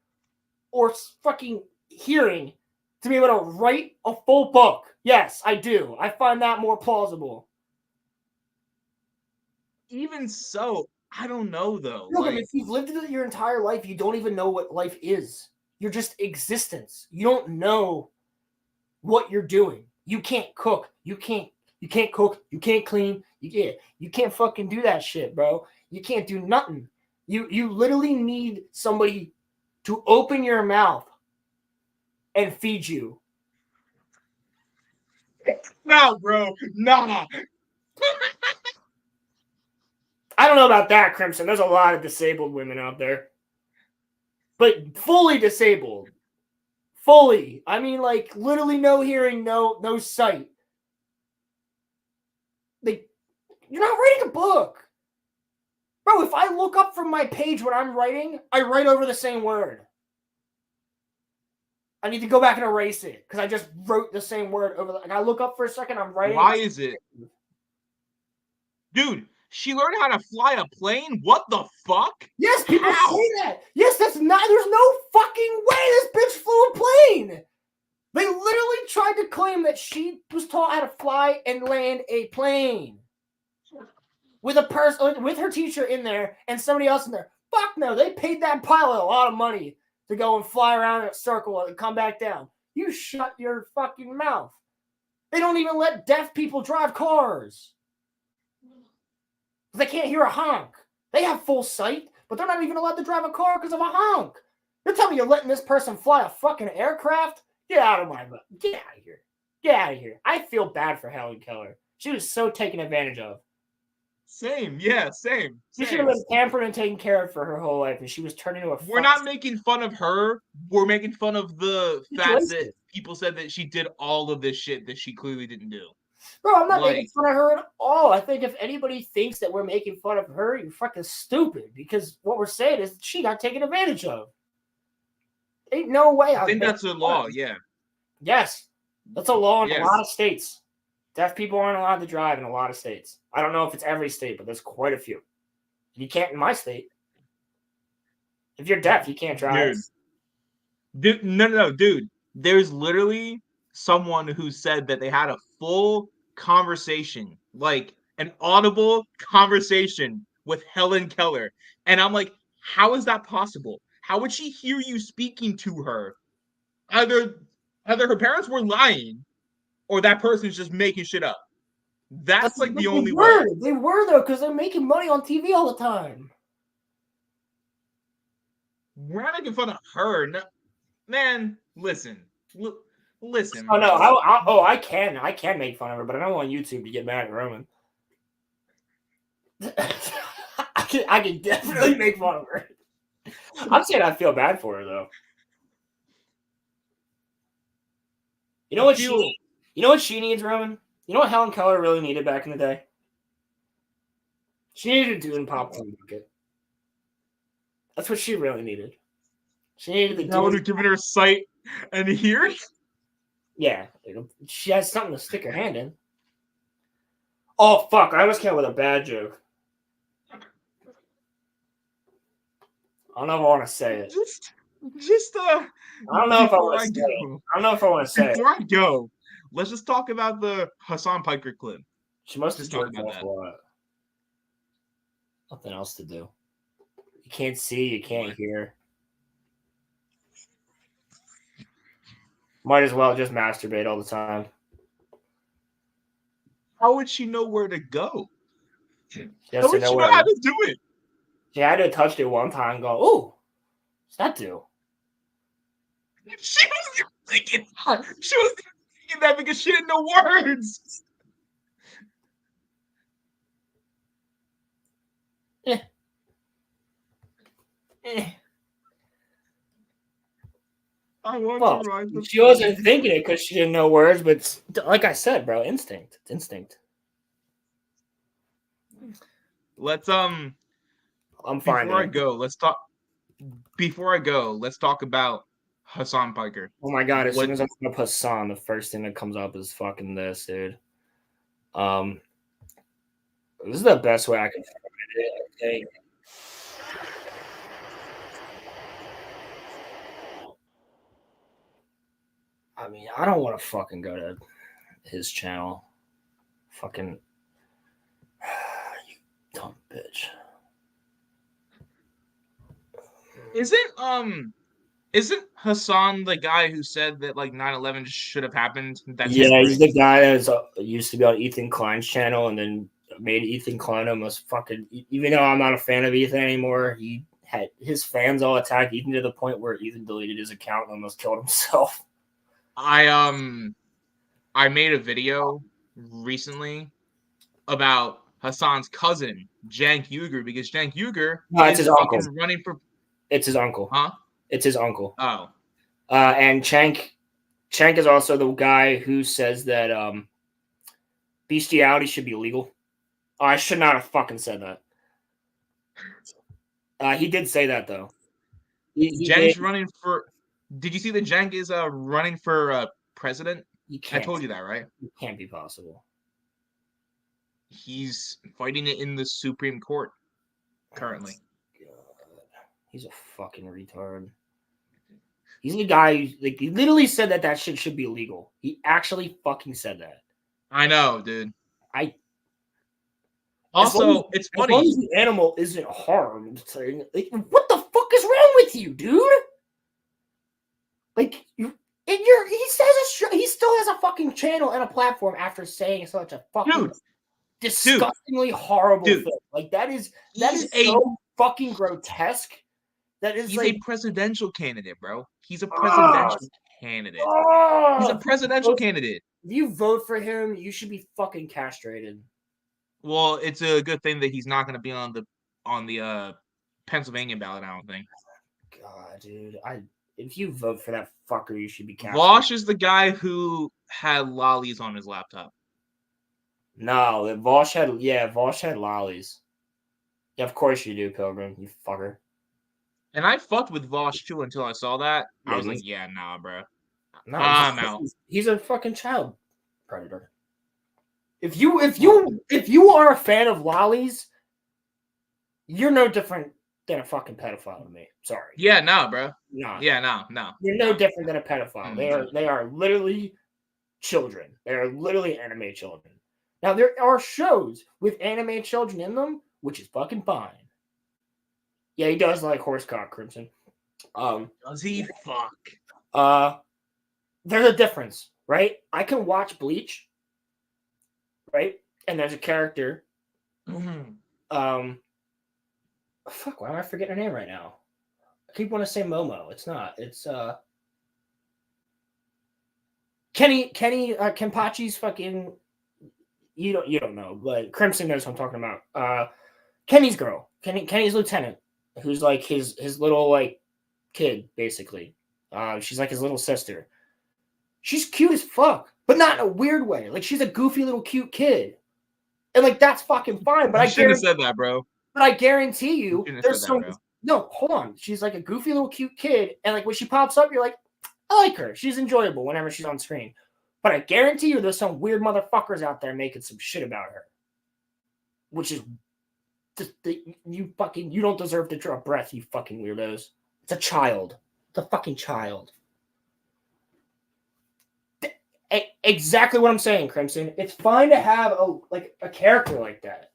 or fucking hearing to be able to write a full book. Yes, I do. I find that more plausible. Even so, I don't know though. Pilgrim, Like, if you've lived it your entire life, you don't even know what life is. You're just existence. You don't know what you're doing. You can't cook. You can't cook. You can't clean. You can't fucking do that shit, bro. You can't do nothing. You literally need somebody to open your mouth and feed you. nah, bro. Nah. I don't know about that, Crimson. There's a lot of disabled women out there. But fully disabled. Fully. I mean, like, literally no hearing, no sight. Like, you're not writing a book. Bro, if I look up from my page when I'm writing, I write over the same word. I need to go back and erase it because I just wrote the same word over. Like, I look up for a second, I'm writing. Why is it? Dude, she learned how to fly a plane? What the fuck? Yes, people How? say that. Yes, that's not. There's no fucking way this bitch flew a plane. They literally tried to claim that she was taught how to fly and land a plane with a person, with her teacher in there and somebody else in there. Fuck no, they paid that pilot a lot of money to go and fly around in a circle and come back down. You shut your fucking mouth. They don't even let deaf people drive cars. They can't hear a honk. They have full sight, but they're not even allowed to drive a car because of a honk. You're telling me you're letting this person fly a fucking aircraft? Get out of my butt. Get out of here. Get out of here. I feel bad for Helen Keller. She was so taken advantage of. Same, yeah, same. She should have been pampered and taken care of for her whole life, and she was turned into a. We're not making fun of her. We're making fun of the fact that people said that she did all of this shit that she clearly didn't do. Bro, I'm not making fun of her at all. I think if anybody thinks that we're making fun of her, you're fucking stupid. Because what we're saying is she got taken advantage of. Ain't no way. I think that's a law, yeah. Yes. That's a law in a lot of states. Deaf people aren't allowed to drive in a lot of states. I don't know if it's every state, but there's quite a few. You can't in my state. If you're deaf, you can't drive. Dude, no, dude. There's literally someone who said that they had a full conversation, like an audible conversation with Helen Keller. And I'm like, how is that possible? How would she hear you speaking to her? Either her parents were lying or that person's just making shit up. That's like the only way. They were though, because they're making money on TV all the time. We're not making fun of her. No, man, listen. Listen. Oh no, I can make fun of her, but I don't want YouTube to get mad at Roman. I can definitely make fun of her. I'm saying I feel bad for her though. You know what she needs, Roman? You know what Helen Keller really needed back in the day? She needed a Dune popcorn bucket. That's what she really needed. She needed the That would have given her sight and hearing. Yeah, she has something to stick her hand in. Oh fuck! I almost came up with a bad joke. I don't know if I want to say it. I don't know if I want to say it. I don't know if I want to say it. Before I go, let's just talk about the Hassan Piker clip. She must have talked about that. Nothing else to do. You can't see, you can't hear. Might as well just masturbate all the time. How would she know where to go? She How has to would know she know where. how to do it? She had to touch it one time and go, "Ooh, what's that do?" She wasn't thinking that. She wasn't thinking that because she didn't know words. Eh. I want Well, to ride the she wasn't thinking it because she didn't know words, but like I said, bro, instinct. It's instinct. Let's I'm finding before I it. go, let's talk. Before I go, let's talk about Hassan Piker. Oh my god! As What- soon as I'm gonna put Son, the first thing that comes up is fucking this, dude. This is the best way I can find it, I think. I mean, I don't want to fucking go to his channel. Fucking you dumb bitch. Isn't Hassan the guy who said that like 9/11 should have happened? That's Yeah, him, he's right? the guy that used to be on Ethan Klein's channel and then made Ethan Klein almost fucking. Even though I'm not a fan of Ethan anymore, he had his fans all attack Ethan to the point where Ethan deleted his account and almost killed himself. I made a video recently about Hassan's cousin, Cenk Uygur, because Cenk Uygur No, it's is his uncle. fucking running for It's his uncle. huh? It's his uncle. Oh. And Cenk is also the guy who says that bestiality should be illegal. Oh, I should not have fucking said that. He did say that though. He Cenk's did. running for. Did you see that Cenk is running for president? You I can't. told you that, right? It can't be possible. He's fighting it in the Supreme Court currently. God. He's a fucking retard. He's the guy who, like, he literally said that shit should be illegal. He actually fucking said that. I know, dude. As long Also, it's as long funny. as the animal isn't harmed, like, what the fuck is wrong with you, dude? Like, he still has a fucking channel and a platform after saying such a fucking disgustingly horrible thing. Like, that is so fucking grotesque. That is He's like a presidential candidate, bro. He's a presidential candidate. He's a presidential candidate. If you vote for him, you should be fucking castrated. Well, it's a good thing that he's not going to be on the Pennsylvania ballot, I don't think. God, dude. If you vote for that fucker, you should be castrated. Vosh is the guy who had lollies on his laptop. No, Vosh had lollies. Yeah, of course you do, Pilgrim, you fucker. And I fucked with Vosh too until I saw that. Yeah, I was like, yeah, nah, bro. No, I'm out. He's a fucking child predator. If you are a fan of lollies, you're no different than a fucking pedophile to me. Sorry. Yeah, nah, bro. No. Yeah, no. You're no different than a pedophile. They are literally children. They are literally anime children. Now there are shows with anime children in them, which is fucking fine. Yeah, he does like horsecock, Crimson. Does he? Fuck. There's a difference, right? I can watch Bleach, right? And there's a character. Fuck, why am I forgetting her name right now? I keep wanting to say Momo. It's not. It's Kenpachi's fucking. You don't know, but Crimson knows what I'm talking about. Kenny's girl, Kenny's lieutenant, who's like his little like kid basically. She's like his little sister. She's cute as fuck, but not in a weird way. Like she's a goofy little cute kid, and like that's fucking fine. But I shouldn't have said that, bro. But I guarantee you, there's that, some. bro. No, hold on. She's like a goofy little cute kid, and like when she pops up, you're like, I like her. She's enjoyable whenever she's on screen. But I guarantee you, there's some weird motherfuckers out there making some shit about her, which is just you don't deserve to draw breath, you fucking weirdos. It's a child. It's a fucking child. Exactly what I'm saying, Crimson. It's fine to have a character like that.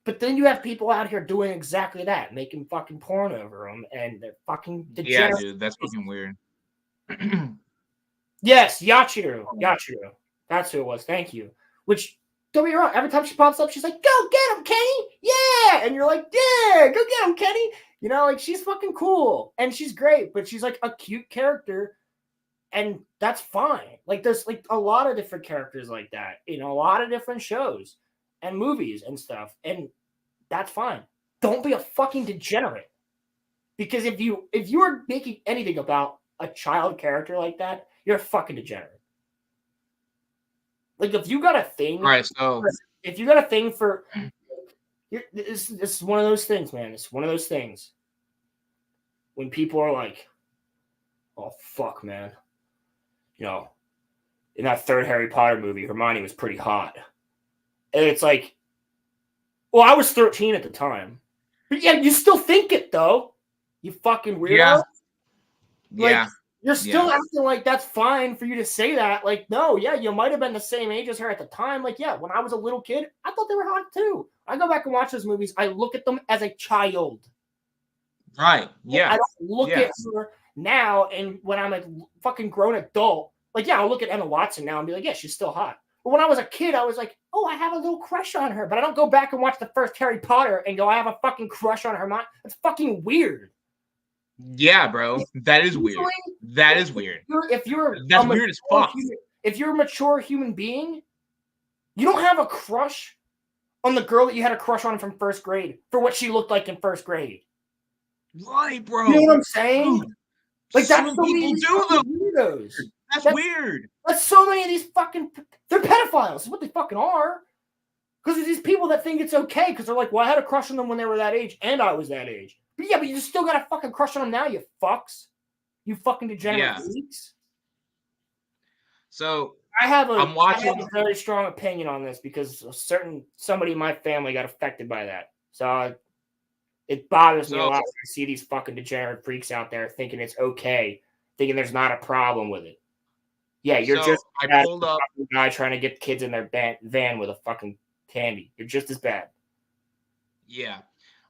But then you have people out here doing exactly that, making fucking porn over them, and they're fucking Yeah, degenerate. dude, that's fucking weird. Yes, Yachiru. That's who it was. Thank you. Which, don't be wrong, every time she pops up, she's like, go get him, Kenny! Yeah! And you're like, yeah, go get him, Kenny! You know, like, she's fucking cool. And she's great, but she's like a cute character. And that's fine. Like, there's like a lot of different characters like that, you know, a lot of different shows and movies and stuff. And that's fine. Don't be a fucking degenerate. Because if you are making anything about a child character like that, you're a fucking degenerate. Like, if you got a thing, All right, so if you got a thing for, this is one of those things, man. It's one of those things when people are like, "Oh fuck, man," you know, in that third Harry Potter movie, Hermione was pretty hot, and it's like, well, I was 13 at the time, but yeah, you still think it though, you fucking weirdo. Yeah. Like, yeah, you're still acting like that's fine for you to say that. Like, no, yeah, you might have been the same age as her at the time. Like, yeah, when I was a little kid, I thought they were hot too. I go back and watch those movies. I look at them as a child. right, yeah, I don't look at her now, and when I'm a fucking grown adult, like, yeah, I'll look at Emma Watson now and be like, yeah, she's still hot. But when I was a kid, I was like, oh, I have a little crush on her. But I don't go back and watch the first Harry Potter and go, I have a fucking crush on her. That's fucking weird. yeah, bro. That is weird. That is weird. If you're That's weird as fuck. If you're a mature human being, you don't have a crush on the girl that you had a crush on from first grade for what she looked like in first grade. Right, bro. You know what I'm saying? Dude, like, that's some so many people do though. weirdos. That's weird. That's so many of these fucking. They're pedophiles. Is what they fucking are. Because there's these people that think it's okay because they're like, well, I had a crush on them when they were that age, and I was that age. But yeah, but you still got a fucking crush on them now, you fucks. You fucking degenerate freaks. So I have a very strong opinion on this because somebody in my family got affected by that. So it bothers me a lot when I see these fucking degenerate freaks out there thinking it's okay, thinking there's not a problem with it. Yeah, you're just a fucking guy trying to get kids in their van with a fucking candy. You're just as bad. Yeah.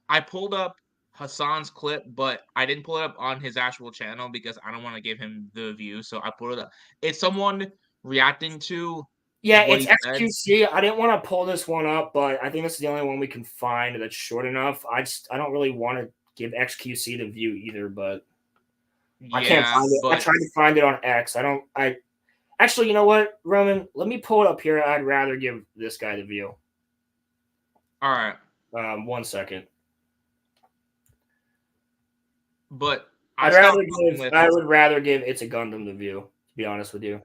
I pulled up Hassan's clip, but I didn't pull it up on his actual channel because I don't want to give him the view. So I pulled it up. It's someone reacting to. Yeah, it's XQC. I didn't want to pull this one up, but I think this is the only one we can find that's short enough. I don't really want to give XQC the view either, but I can't find it. I tried to find it on X. Actually, you know what, Roman? Let me pull it up here. I'd rather give this guy the view. All right. 1 second. But I would rather give It's a Gundam the view, to be honest with you.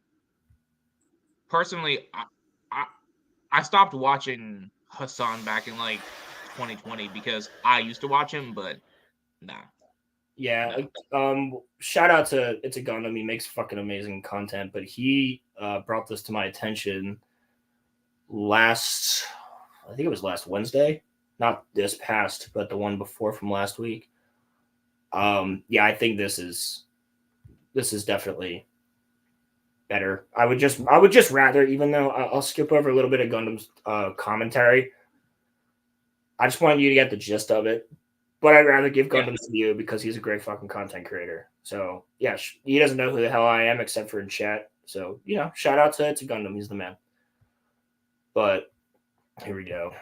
Personally, I stopped watching Hassan back in like 2020 because I used to watch him, but nah. Yeah. No. Shout out to It's a Gundam. He makes fucking amazing content, but he brought this to my attention I think it was last Wednesday, not this past, but the one before from last week. Yeah, I think this is definitely better. I would just rather, even though I'll skip over a little bit of Gundam's commentary. I just wanted you to get the gist of it, but I'd rather give Gundam to you because he's a great fucking content creator. So yeah, he doesn't know who the hell I am except for in chat. So, you know, shout out to It's a Gundam. He's the man. But here we go.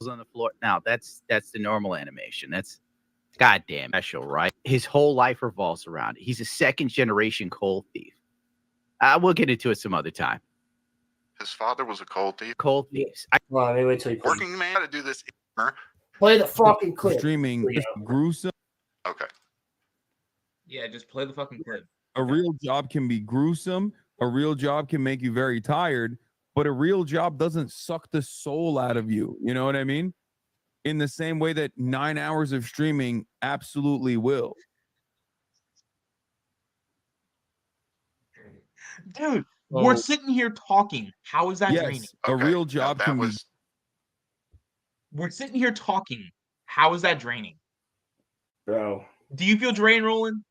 On the floor. Now that's the normal animation. That's goddamn special, right? His whole life revolves around it. He's a second generation coal thief. We'll get into it some other time. His father was a coal thief. Coal thieves. Well, let me wait till you working man to do this. Play the fucking clip. Streaming gruesome. Okay. Yeah, just play the fucking clip. A real job can be gruesome. A real job can make you very tired. But a real job doesn't suck the soul out of you. You know what I mean? In the same way that 9 hours of streaming absolutely will. Dude, we're sitting here talking. How is that draining? A real job can be. We're sitting here talking. How is that draining? Bro. Do you feel drained, Roland?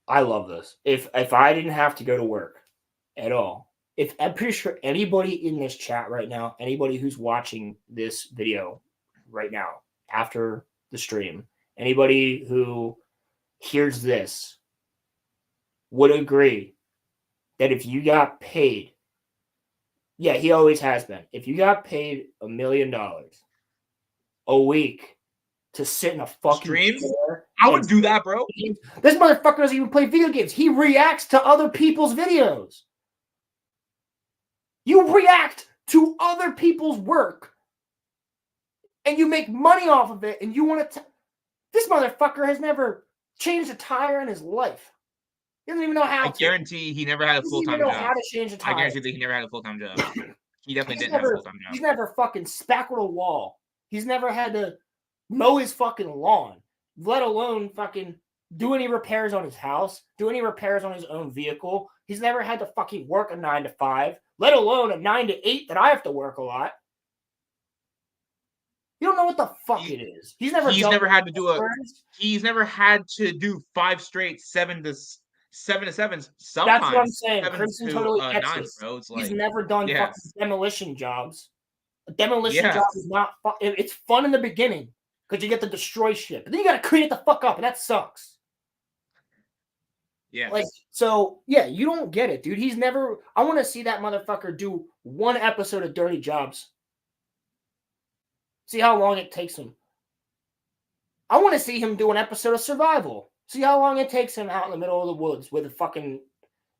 I love this. If I didn't have to go to work at all, if I'm pretty sure anybody in this chat right now, anybody who's watching this video right now after the stream, anybody who hears this would agree that if you got paid, yeah, he always has been. If you got paid $1 million a week to sit in a fucking Stream? chair, I would do that, bro. this motherfucker doesn't even play video games. He reacts to other people's videos. You react to other people's work and you make money off of it, and you want to. This motherfucker has never changed a tire in his life. He doesn't even know how I guarantee he never had a full time He doesn't even know how job. to change a tire. I guarantee that he never had a full time job. He definitely He's didn't have a never- full time job. He's never fucking spackled a wall. He's never had to mow his fucking lawn, let alone fucking do any repairs on his house, do any repairs on his own vehicle. He's never had to fucking work a 9 to 5, let alone a 9 to 8 that I have to work a lot. You don't know what the fuck it is. He's never had to do He's never had to do 5 straight 7 to 7s. Sometimes that's what I'm saying. 7 Crimson to, totally 9, Texas. bro. It's He's like, never done yes. fucking demolition jobs. A demolition Yes. job is not fun. It's fun in the beginning because you get to destroy shit, but then you got to clean it the fuck up, and that sucks. yeah. Like, so yeah, you don't get it, dude. He's never. I want to see that motherfucker do one episode of Dirty Jobs. See how long it takes him. I want to see him do an episode of Survival. See how long it takes him out in the middle of the woods with a fucking,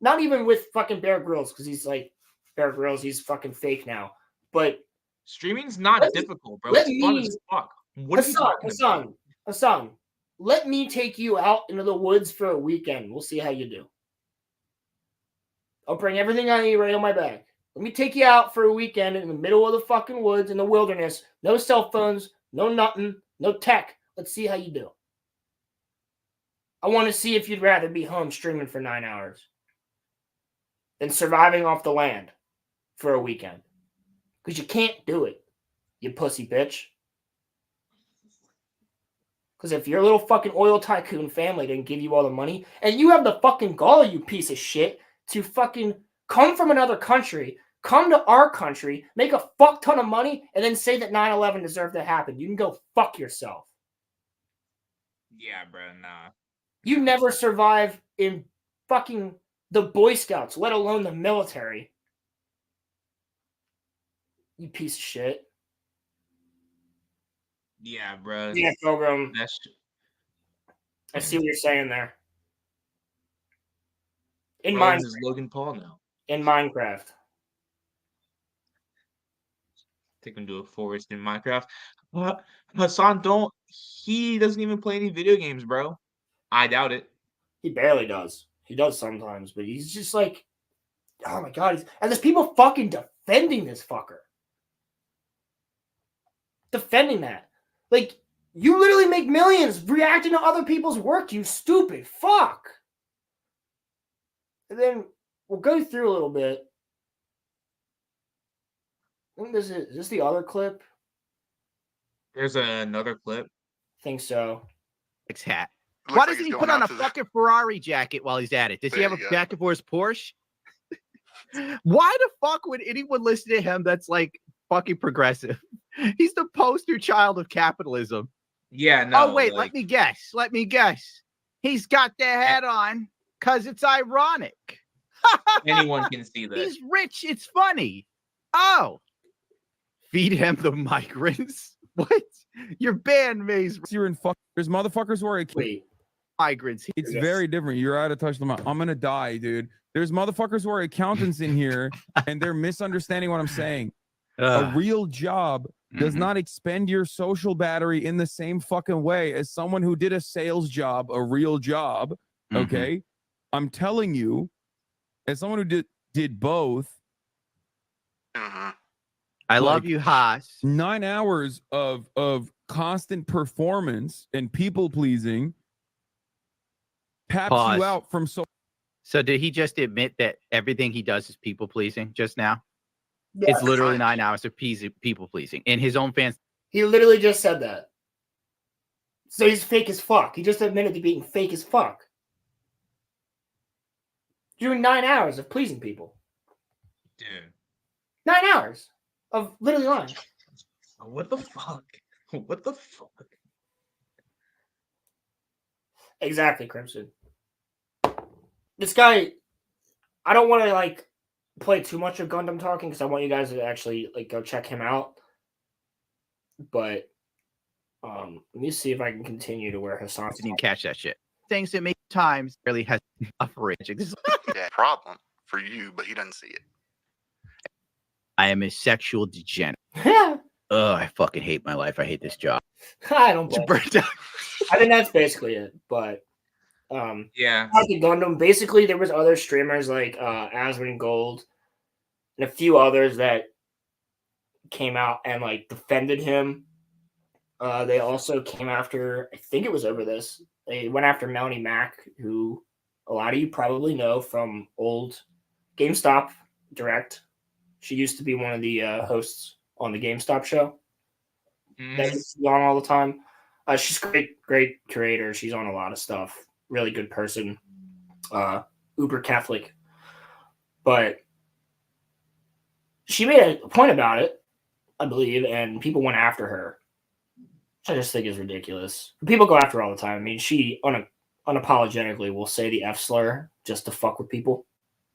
not even with fucking Bear Grylls, because he's like Bear Grylls, he's fucking fake now. But streaming's not difficult, bro. It's fun as fuck. What are you talking about? Hassan, let me take you out into the woods for a weekend. We'll see how you do. I'll bring everything I need right on my back. Let me take you out for a weekend in the middle of the fucking woods in the wilderness. No cell phones, no nothing, no tech. Let's see how you do. I want to see if you'd rather be home streaming for 9 hours than surviving off the land for a weekend. Because you can't do it, you pussy bitch. Because if your little fucking oil tycoon family didn't give you all the money, and you have the fucking gall, you piece of shit, to fucking come from another country, come to our country, make a fuck ton of money, and then say that 9/11 deserved to happen, you can go fuck yourself. Yeah, bro, nah. You never survive in fucking the Boy Scouts, let alone the military. You piece of shit. Yeah, bro. Yeah, Pilgrim. That's I see what you're saying there. In Rollins Minecraft. is Logan Paul now. In Minecraft. Take him to a forest in Minecraft. Hassan he doesn't even play any video games, bro. I doubt it. He barely does. He does sometimes, but he's just like, oh my god. And there's people fucking defending this fucker. Defending that. Like, you literally make millions reacting to other people's work, you stupid fuck. And then we'll go through a little bit. I think is this the other clip? There's another clip. I think so. Hat. Looks Why like doesn't he's he put going on a out to the- fucking Ferrari jacket while he's at it? Does he There have a you go. jacket for his Porsche? Why the fuck would anyone listen to him that's like fucking progressive? He's the poster child of capitalism. Yeah, no. Oh, wait, let me guess. He's got the hat on because it's ironic. anyone can see that. He's rich. It's funny. Oh, feed him the migrants. What? You're banned, Maze. You're in fuck. There's motherfuckers who are Wait. Migrants. It's very different. You're out of touch with them. I'm gonna die, dude. There's motherfuckers who are accountants in here, and they're misunderstanding what I'm saying. A real job does not expend your social battery in the same fucking way as someone who did a sales job, a real job. Okay, I'm telling you, as someone who did both. I love you, Haas. 9 hours of constant performance and people pleasing taps you out from So did he just admit that everything he does is people pleasing just now? It's literally 9 hours of people pleasing in his own fans. He literally just said that. So he's fake as fuck. He just admitted to being fake as fuck. You're doing 9 hours of pleasing people. Dude. 9 hours of literally lying. What the fuck? What the fuck? Exactly, Crimson. This guy, I don't want to like play too much of Gundam talking because I want you guys to actually like go check him out. But let me see if I can continue to where Hassan Didn't even catch that shit. Things that make times really has enough rage. Yeah, problem for you, but he doesn't see it. I am a sexual degenerate. Yeah, Ugh, I fucking hate my life. I hate this job. I don't. It's blame burnt out. I think that's basically it. But Yeah. the Gundam. Basically, there was other streamers like Aswin Gold and a few others that came out and like defended him. They also came after. I think it was over this. They went after Melanie Mack, who a lot of you probably know from old GameStop Direct. She used to be one of the hosts on the GameStop show. That used to be on all the time. She's great creator. She's on a lot of stuff. Really good person. Uber Catholic. But she made a point about it, I believe, and people went after her. Which I just think is ridiculous. People go after her all the time. I mean, she unapologetically will say the F slur just to fuck with people,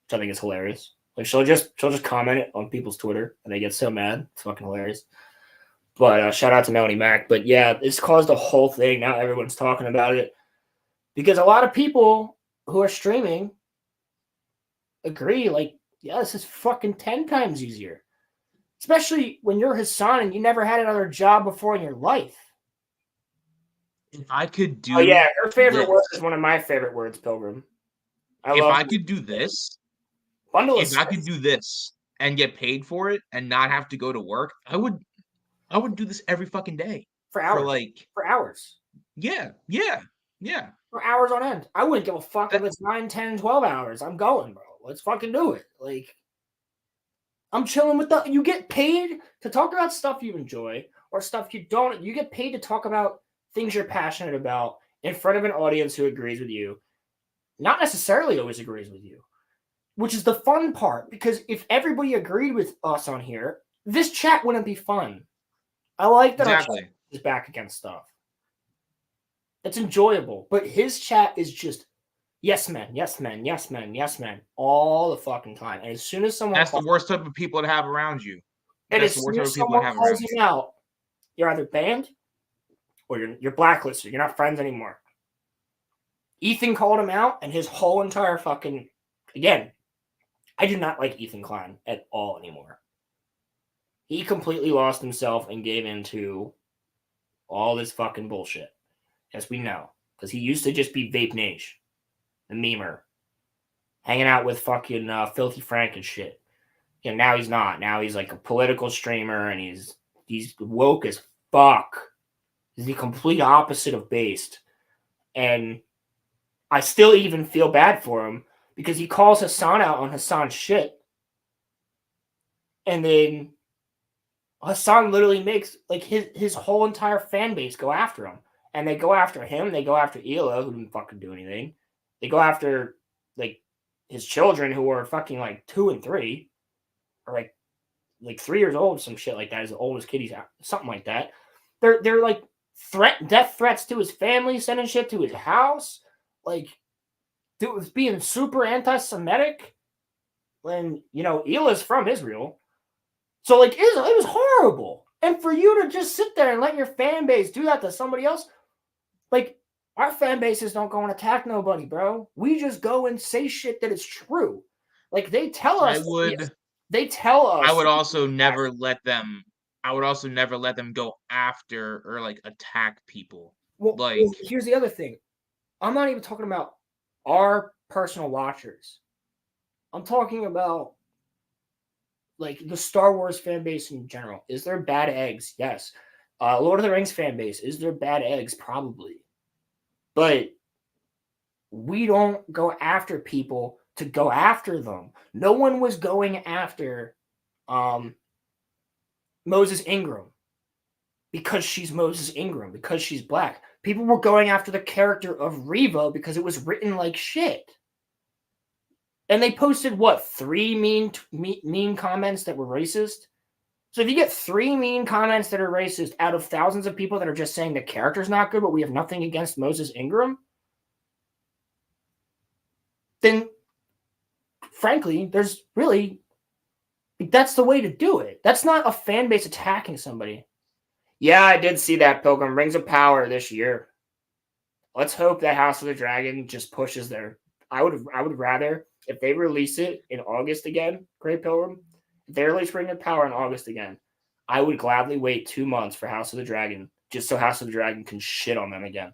which I think is hilarious. Like she'll just comment it on people's Twitter, and they get so mad. It's fucking hilarious. But shout out to Melanie Mack. But yeah, it's caused a whole thing. Now everyone's talking about it because a lot of people who are streaming agree. Like, yeah, this is fucking 10 times easier, especially when you're his son and you never had another job before in your life. If I could do, oh yeah, her favorite word is one of my favorite words, Pilgrim. If I could do this, if I could do this and get paid for it and not have to go to work, I would do this every fucking day for hours. For hours. Yeah. For hours on end. I wouldn't give a fuck if it's 9, 10, 12 hours. I'm going, bro. Let's fucking do it. Like, I'm chilling with you get paid to talk about stuff you enjoy or stuff you don't. You get paid to talk about things you're passionate about in front of an audience who agrees with you. Not necessarily always agrees with you, which is the fun part. Because if everybody agreed with us on here, this chat wouldn't be fun. I like that our chat is back against stuff. It's enjoyable. But his chat is just yes men, yes men, yes men, yes men all the fucking time. And as soon as someone that's the worst type of people to have around you. And as soon as someone calls him out, you're either banned or you're blacklisted. You're not friends anymore. Ethan called him out, and his whole entire fucking again, I do not like Ethan Klein at all anymore. He completely lost himself and gave into all this fucking bullshit. As we know. Because he used to just be Vape Nage, the memer. Hanging out with fucking Filthy Frank and shit. You know, now he's not. Now he's like a political streamer and he's woke as fuck. He's the complete opposite of based. And I still even feel bad for him because he calls Hassan out on Hassan's shit. And then Hassan literally makes like his whole entire fan base go after him. And they go after him. They go after Elo, who didn't fucking do anything. They go after like his children who are fucking like 2 and 3. Or like 3 years old, some shit like that. As the oldest kid he's out, something like that. They're like death threats to his family, sending shit to his house. Like, dude was being super anti-Semitic when, you know, Ela's from Israel. So, like, it was horrible. And for you to just sit there and let your fan base do that to somebody else, like, our fan bases don't go and attack nobody, bro. We just go and say shit that is true. Like, they tell us. They tell us. I would also never let them. I would also never let them go after or like attack people. Well, here's the other thing. I'm not even talking about our personal watchers. I'm talking about like the Star Wars fan base in general. Is there bad eggs? Yes. Lord of the Rings fan base. Is there bad eggs? Probably. But we don't go after people to go after them. No one was going after Moses Ingram because she's Moses Ingram, because she's black. People were going after the character of Reva because it was written like shit. And they posted what, 3 mean comments that were racist? So if you get 3 mean comments that are racist out of thousands of people that are just saying the character's not good, but we have nothing against Moses Ingram, then frankly, there's really, that's the way to do it. That's not a fan base attacking somebody. Yeah, I did see that, Pilgrim. Rings of Power this year. Let's hope that House of the Dragon just pushes their. I would rather if they release it in August again, Great Pilgrim. If they release Ring of Power in August again, I would gladly wait 2 months for House of the Dragon, just so House of the Dragon can shit on them again.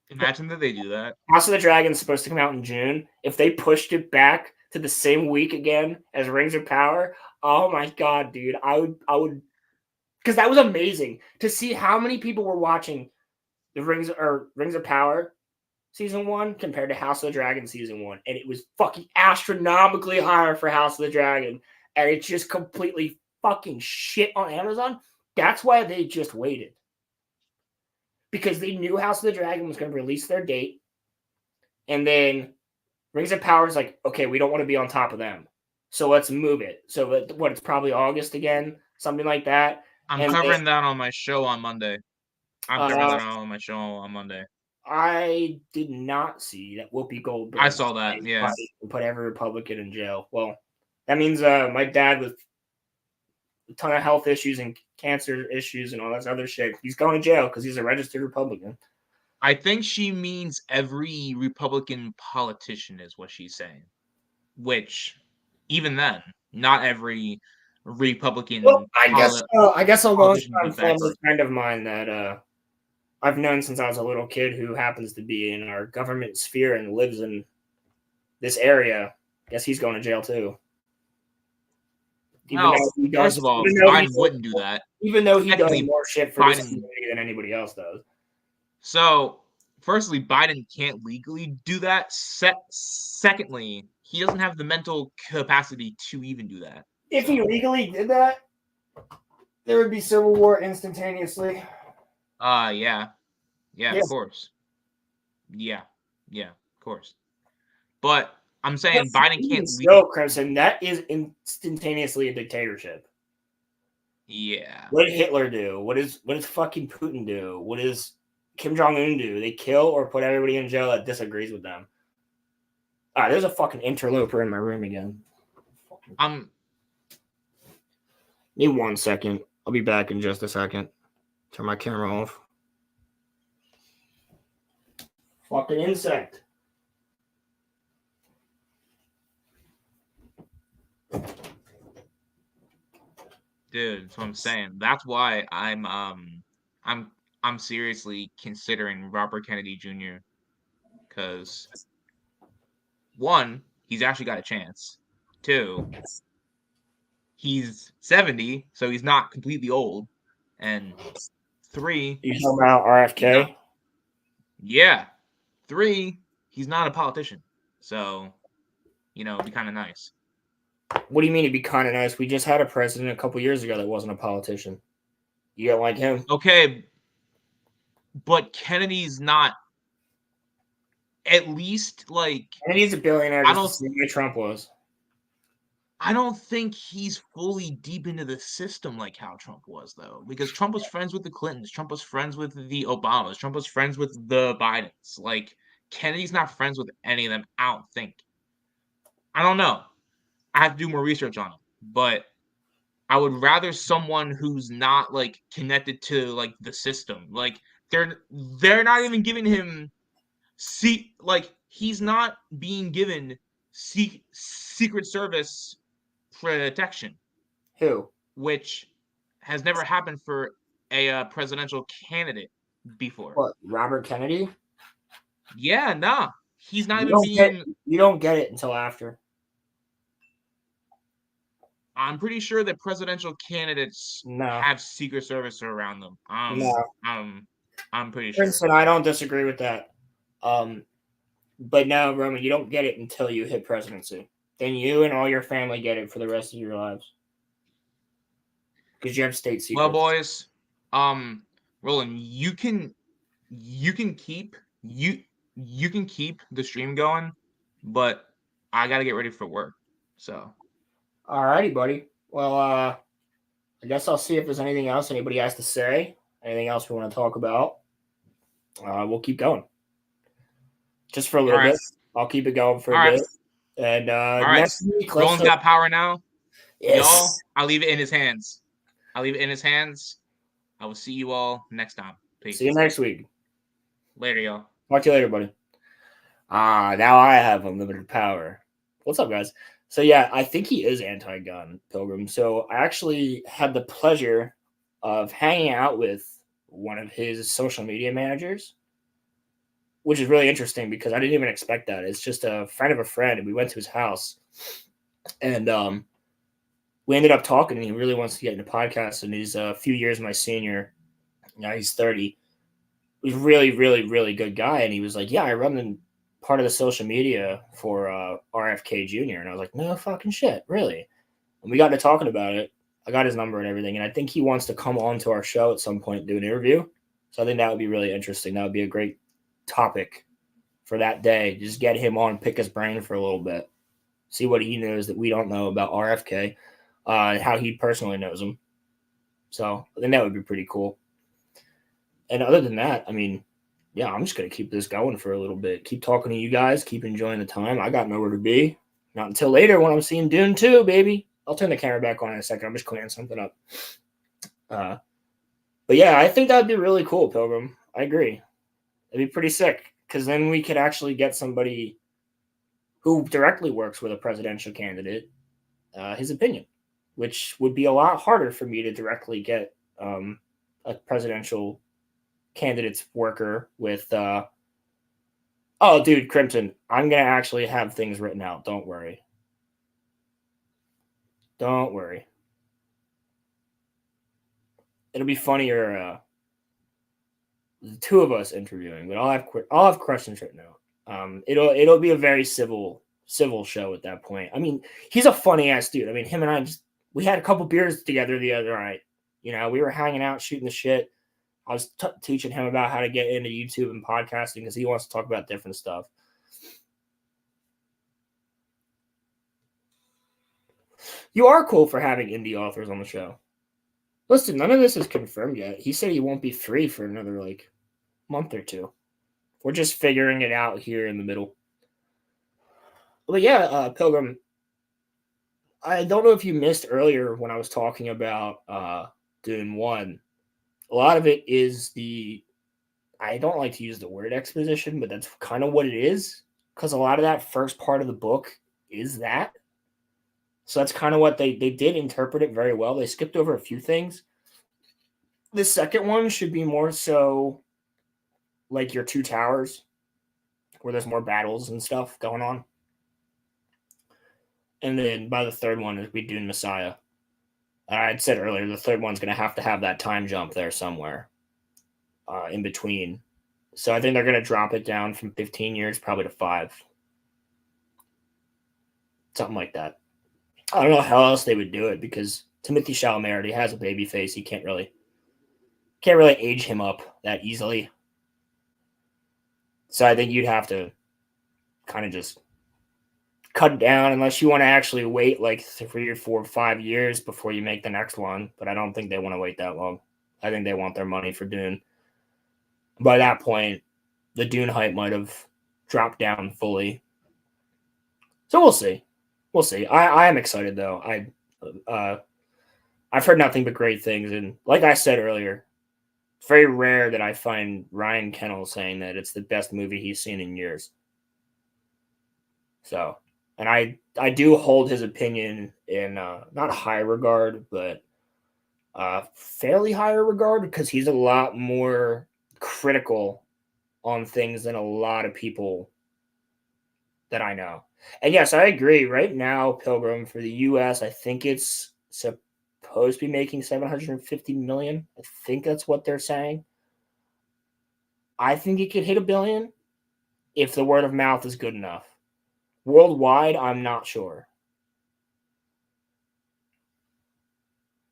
Imagine that they do that. House of the Dragon is supposed to come out in June. If they pushed it back to the same week again as Rings of Power, oh my god, dude, I would, because that was amazing to see how many people were watching the Rings of Power season 1 compared to House of the Dragon season 1, and it was fucking astronomically higher for House of the Dragon, and it just completely fucking shit on Amazon. That's why they just waited, because they knew House of the Dragon was going to release their date, and then Rings of Power is like, okay, we don't want to be on top of them, so let's move it. So it's probably August again, something like that. I'm covering that on my show on Monday. I'm covering that on my show on Monday. I did not see that Whoopi Goldberg. I saw that, yeah. Put every Republican in jail. Well, that means my dad with a ton of health issues and cancer issues and all that other shit, he's going to jail because he's a registered Republican. I think she means every Republican politician is what she's saying. Which, even then, not every Republican. Well, I guess a long-time friend of mine that I've known since I was a little kid, who happens to be in our government sphere and lives in this area, I guess he's going to jail too. First of all, Biden wouldn't do that. Even though he does more shit for this community than anybody else does. So, firstly, Biden can't legally do that. Secondly, he doesn't have the mental capacity to even do that. If he legally did that, there would be civil war instantaneously. Yeah, of course. Yeah, of course. But I'm saying Biden can't. No, Crimson, that is instantaneously a dictatorship. Yeah. What did Hitler do? What does fucking Putin do? What does Kim Jong-un do? They kill or put everybody in jail that disagrees with them. All right, there's a fucking interloper in my room again. Need 1 second. I'll be back in just a second. Turn my camera off. Fucking insect. Dude, that's what I'm saying. That's why I'm seriously considering Robert Kennedy Jr. Because 1, he's actually got a chance. 2, he's 70, so he's not completely old. And 3, you talking about RFK? Yeah. 3, he's not a politician. So, it'd be kind of nice. What do you mean it'd be kind of nice? We just had a president a couple years ago that wasn't a politician. You don't like him? Okay. But Kennedy's not, at least, Kennedy's a billionaire just the same way Trump was. I don't think he's fully deep into the system like how Trump was, though. Because Trump was friends with the Clintons. Trump was friends with the Obamas. Trump was friends with the Bidens. Kennedy's not friends with any of them, I don't think. I don't know. I have to do more research on it. But I would rather someone who's not, connected to, the system. They're not even giving him... he's not being given Secret Service protection. Who? Which has never happened for a presidential candidate before. What, Robert Kennedy? Yeah, nah. He's not even being... You don't get it until after. I'm pretty sure that presidential candidates have Secret Service around them. I'm pretty sure. Princeton, I don't disagree with that. But no, Roman, you don't get it until you hit presidency. Then you and all your family get it for the rest of your lives. Because you have state secrets. Well, boys, Roland, you can keep the stream going, but I gotta get ready for work. So All righty, buddy. Well, I guess I'll see if there's anything else anybody has to say. Anything else we want to talk about? We'll keep going. Just for a little bit. I'll keep it going for a bit. And next week, Roland's got power now. Yes. Y'all, I'll leave it in his hands. I will see you all next time. Peace. See you next week. Later, y'all. Talk to you later, buddy. Now I have unlimited power. What's up, guys? So yeah, I think he is anti-gun, Pilgrim. So I actually had the pleasure of hanging out with one of his social media managers, which is really interesting because I didn't even expect that. It's just a friend of a friend, and we went to his house, and we ended up talking, and he really wants to get into podcasts, and he's a few years my senior. Now he's 30. He's a really, really, really good guy, and he was like, yeah, I run the part of the social media for RFK Jr., and I was like, no fucking shit, really? And we got to talking about it. I got his number and everything, and I think he wants to come on to our show at some point and do an interview. So I think that would be really interesting. That would be a great topic for that day. Just get him on, pick his brain for a little bit, see what he knows that we don't know about RFK, and how he personally knows him. So I think that would be pretty cool. And other than that, I mean, yeah, I'm just going to keep this going for a little bit. Keep talking to you guys. Keep enjoying the time. I got nowhere to be. Not until later when I'm seeing Dune 2, baby. I'll turn the camera back on in a second. I'm just cleaning something up. But yeah, I think that would be really cool, Pilgrim. I agree. It'd be pretty sick because then we could actually get somebody who directly works with a presidential candidate, his opinion, which would be a lot harder for me to directly get a presidential candidate's worker with oh dude, Crimson, I'm gonna actually have things written out. Don't worry. It'll be funnier the two of us interviewing, but I'll have questions written out. It'll be a very civil show at that point. I mean, he's a funny ass dude. I mean, him and I we had a couple beers together the other night. You know, we were hanging out, shooting the shit. I was teaching him about how to get into YouTube and podcasting because he wants to talk about different stuff. You are cool for having indie authors on the show. Listen, none of this is confirmed yet. He said he won't be free for another month or two. We're just figuring it out here in the middle. But yeah, Pilgrim, I don't know if you missed earlier when I was talking about Dune 1. A lot of it is I don't like to use the word exposition, but that's kind of what it is. Because a lot of that first part of the book is that. So that's kind of what they did interpret it very well. They skipped over a few things. The second one should be more so like your Two Towers, where there's more battles and stuff going on. And then by the third one, it'd be Dune Messiah. I'd said earlier, the third one's going to have that time jump there somewhere in between. So I think they're going to drop it down from 15 years probably to 5. Something like that. I don't know how else they would do it because Timothée Chalamet already has a baby face. He can't really age him up that easily. So I think you'd have to kind of just cut down unless you want to actually wait 3 or 4 or 5 years before you make the next one. But I don't think they want to wait that long. I think they want their money for Dune. By that point, the Dune hype might have dropped down fully. So we'll see. I am excited though. I've heard nothing but great things, and like I said earlier, it's very rare that I find Ryan Kennel saying that it's the best movie he's seen in years. So, and I do hold his opinion in not high regard, but fairly higher regard because he's a lot more critical on things than a lot of people that I know. And yes, I agree. Right now, Pilgrim, for the U.S., I think it's supposed to be making $750 million. I think that's what they're saying. I think it could hit $1 billion if the word of mouth is good enough. Worldwide, I'm not sure.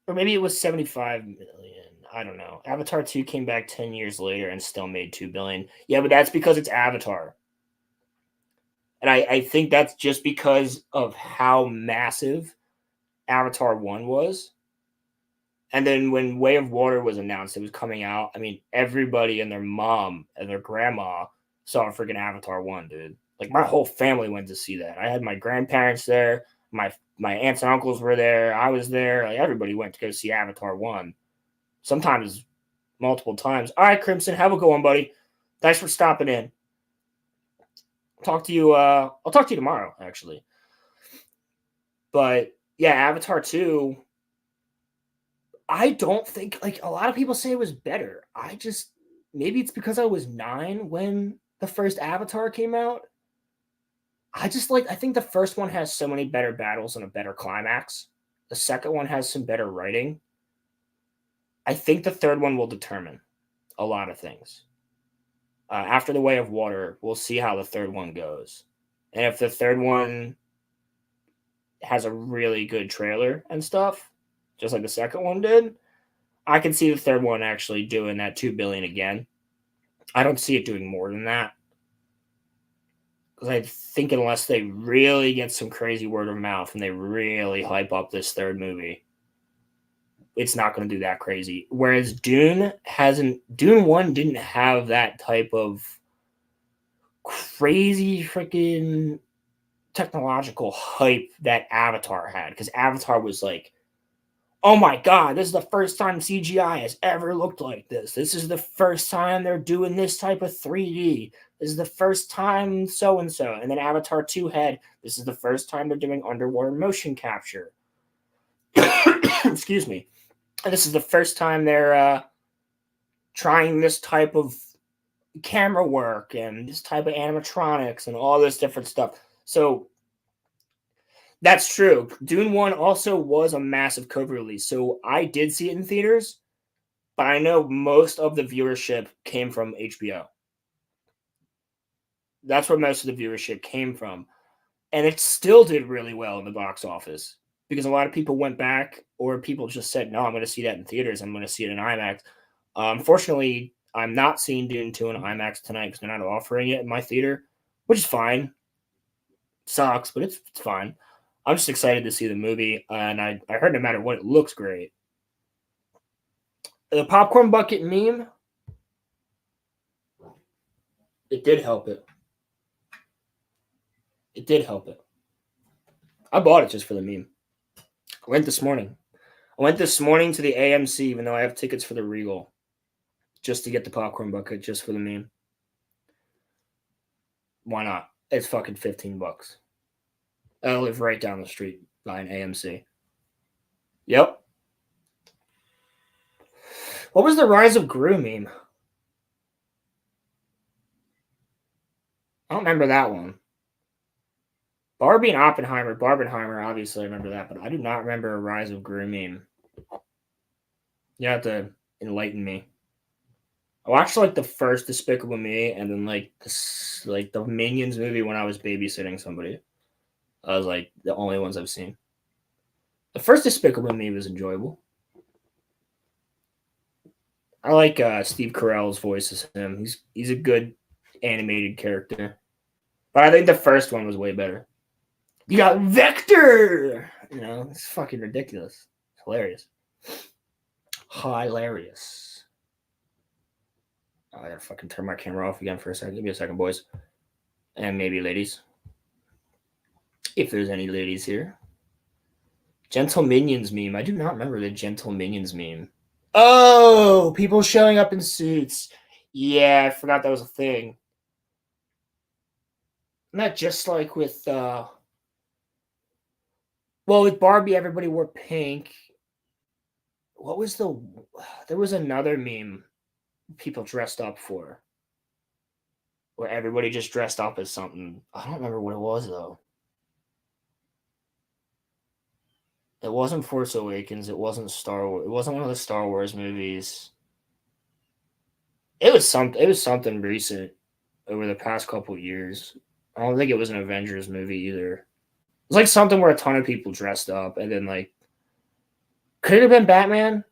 Or maybe it was 75 million. I don't know. Avatar 2 came back 10 years later and still made $2 billion. Yeah, but that's because it's Avatar. And I think that's just because of how massive Avatar 1 was. And then when Way of Water was announced, it was coming out. I mean, everybody and their mom and their grandma saw freaking Avatar 1, dude. Like, my whole family went to see that. I had my grandparents there. My aunts and uncles were there. I was there. Like, everybody went to go see Avatar 1. Sometimes multiple times. All right, Crimson, have a good one, buddy. Thanks for stopping in. I'll talk to you tomorrow, actually. But yeah, Avatar 2, I don't think, like, a lot of people say it was better. Maybe it's because I was 9 when the first Avatar came out. I think the first one has so many better battles and a better climax. The second one has some better writing. I think the third one will determine a lot of things. After The Way of Water, we'll see how the third one goes. And if the third one has a really good trailer and stuff, just like the second one did, I can see the third one actually doing that $2 billion again. I don't see it doing more than that. Because I think unless they really get some crazy word of mouth and they really hype up this third movie, it's not going to do that crazy. Whereas Dune 1 didn't have that type of crazy freaking technological hype that Avatar had. Because Avatar was like, oh my God, this is the first time CGI has ever looked like this. This is the first time they're doing this type of 3D. This is the first time so-and-so. And then Avatar 2 had, this is the first time they're doing underwater motion capture. Excuse me. And this is the first time they're trying this type of camera work and this type of animatronics and all this different stuff. So that's true. Dune 1 also was a massive COVID release. So I did see it in theaters, but I know most of the viewership came from HBO. That's where most of the viewership came from. And it still did really well in the box office because a lot of people went back, or people just said, no, I'm going to see that in theaters. I'm going to see it in IMAX. Unfortunately, I'm not seeing Dune 2 in IMAX tonight because they're not offering it in my theater, which is fine. Sucks, but it's fine. I'm just excited to see the movie, and I heard no matter what, it looks great. The popcorn bucket meme, it did help it. It did help it. I bought it just for the meme. I went this morning to the AMC, even though I have tickets for the Regal, just to get the popcorn bucket, just for the meme. Why not? It's fucking $15. I live right down the street by an AMC. Yep. What was the Rise of Gru meme? I don't remember that one. Barbie and Oppenheimer. Barbenheimer, obviously I remember that, but I do not remember a Rise of Gru meme. You have to enlighten me. I watched like the first Despicable Me and then like the Minions movie when I was babysitting somebody. I was like the only ones I've seen. The first Despicable Me was enjoyable. I like Steve Carell's voice as him. He's a good animated character. But I think the first one was way better. You got Vector! You know, it's fucking ridiculous. It's hilarious. Hilarious. Oh, I gotta fucking turn my camera off again for a second. Give me a second, boys. And maybe ladies. If there's any ladies here. Gentle Minions meme. I do not remember the Gentle Minions meme. Oh, people showing up in suits. Yeah, I forgot that was a thing. Not just like with with Barbie, everybody wore pink. There was another meme people dressed up for, where everybody just dressed up as something. I don't remember what it was though. It wasn't Force Awakens. It wasn't Star Wars. It wasn't one of the Star Wars movies. It was something recent over the past couple of years. I don't think it was an Avengers movie either. It was like something where a ton of people dressed up, and then like, could it have been Batman?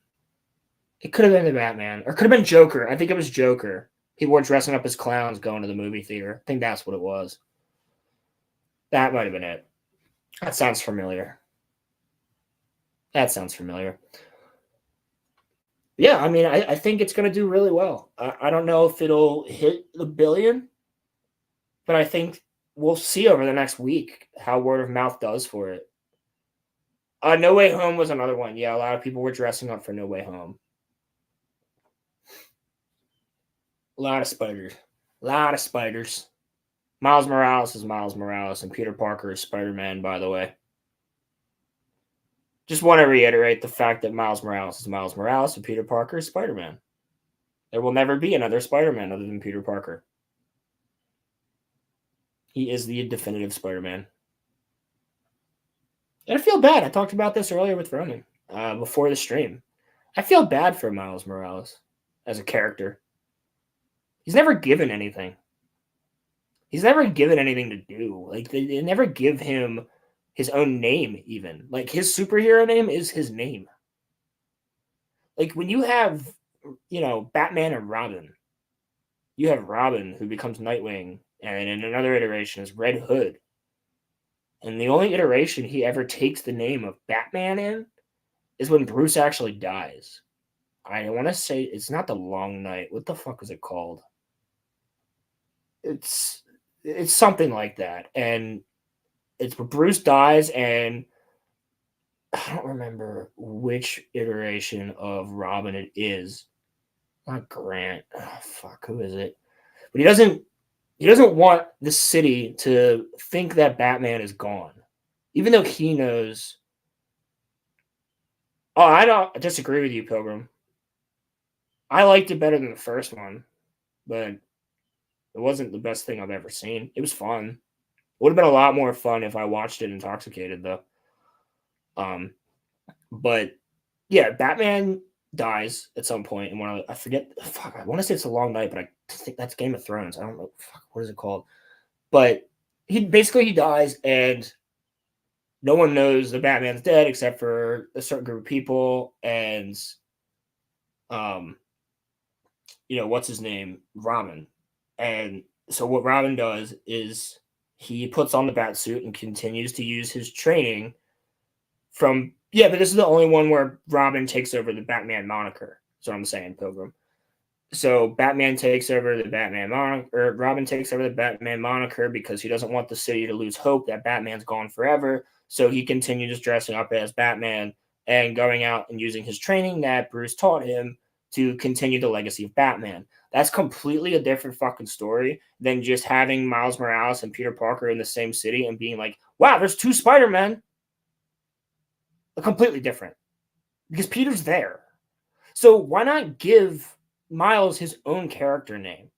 It could have been the Batman, or could have been Joker. I think it was Joker. People were dressing up as clowns going to the movie theater. I think that's what it was. That might have been it. That sounds familiar. Yeah, I mean, I think it's going to do really well. I don't know if it'll hit the billion, but I think we'll see over the next week how word of mouth does for it. No Way Home was another one. Yeah, a lot of people were dressing up for No Way Home. A lot of spiders. Miles Morales is Miles Morales, and Peter Parker is Spider-Man, by the way. Just want to reiterate the fact that Miles Morales is Miles Morales and Peter Parker is Spider-Man. There will never be another Spider-Man other than Peter Parker. He is the definitive Spider-Man. And I feel bad. I talked about this earlier with Ronan before the stream. I feel bad for Miles Morales as a character. He's never given anything. He's never given anything to do. Like, they never give him his own name, even. Like, his superhero name is his name. Like, when you have, Batman and Robin, you have Robin, who becomes Nightwing, and in another iteration is Red Hood. And the only iteration he ever takes the name of Batman in is when Bruce actually dies. I want to say it's not The Long Night. What the fuck is it called? It's something like that. And it's where Bruce dies, and I don't remember which iteration of Robin it is. Not Grant. Oh, fuck, who is it? But he doesn't want the city to think that Batman is gone, even though he knows. Oh, I don't disagree with you, Pilgrim. I liked it better than the first one, but it wasn't the best thing I've ever seen. It was fun. It would have been a lot more fun if I watched it intoxicated, though. But yeah, Batman dies at some point in I forget. Fuck, I want to say it's A Long Night, but I think that's Game of Thrones. I don't know. Fuck, what is it called? But he dies, and no one knows the Batman's dead except for a certain group of people, and what's his name? Robin. And so what Robin does is he puts on the bat suit and continues to use his training but this is the only one where Robin takes over the Batman moniker. That's what I'm saying, Pilgrim. So Batman takes over the Batman moniker, or Robin takes over the Batman moniker because he doesn't want the city to lose hope that Batman's gone forever. So he continues dressing up as Batman and going out and using his training that Bruce taught him to continue the legacy of Batman. That's completely a different fucking story than just having Miles Morales and Peter Parker in the same city and being like, wow, there's two Spider-Men. Completely different. Because Peter's there. So why not give Miles his own character name?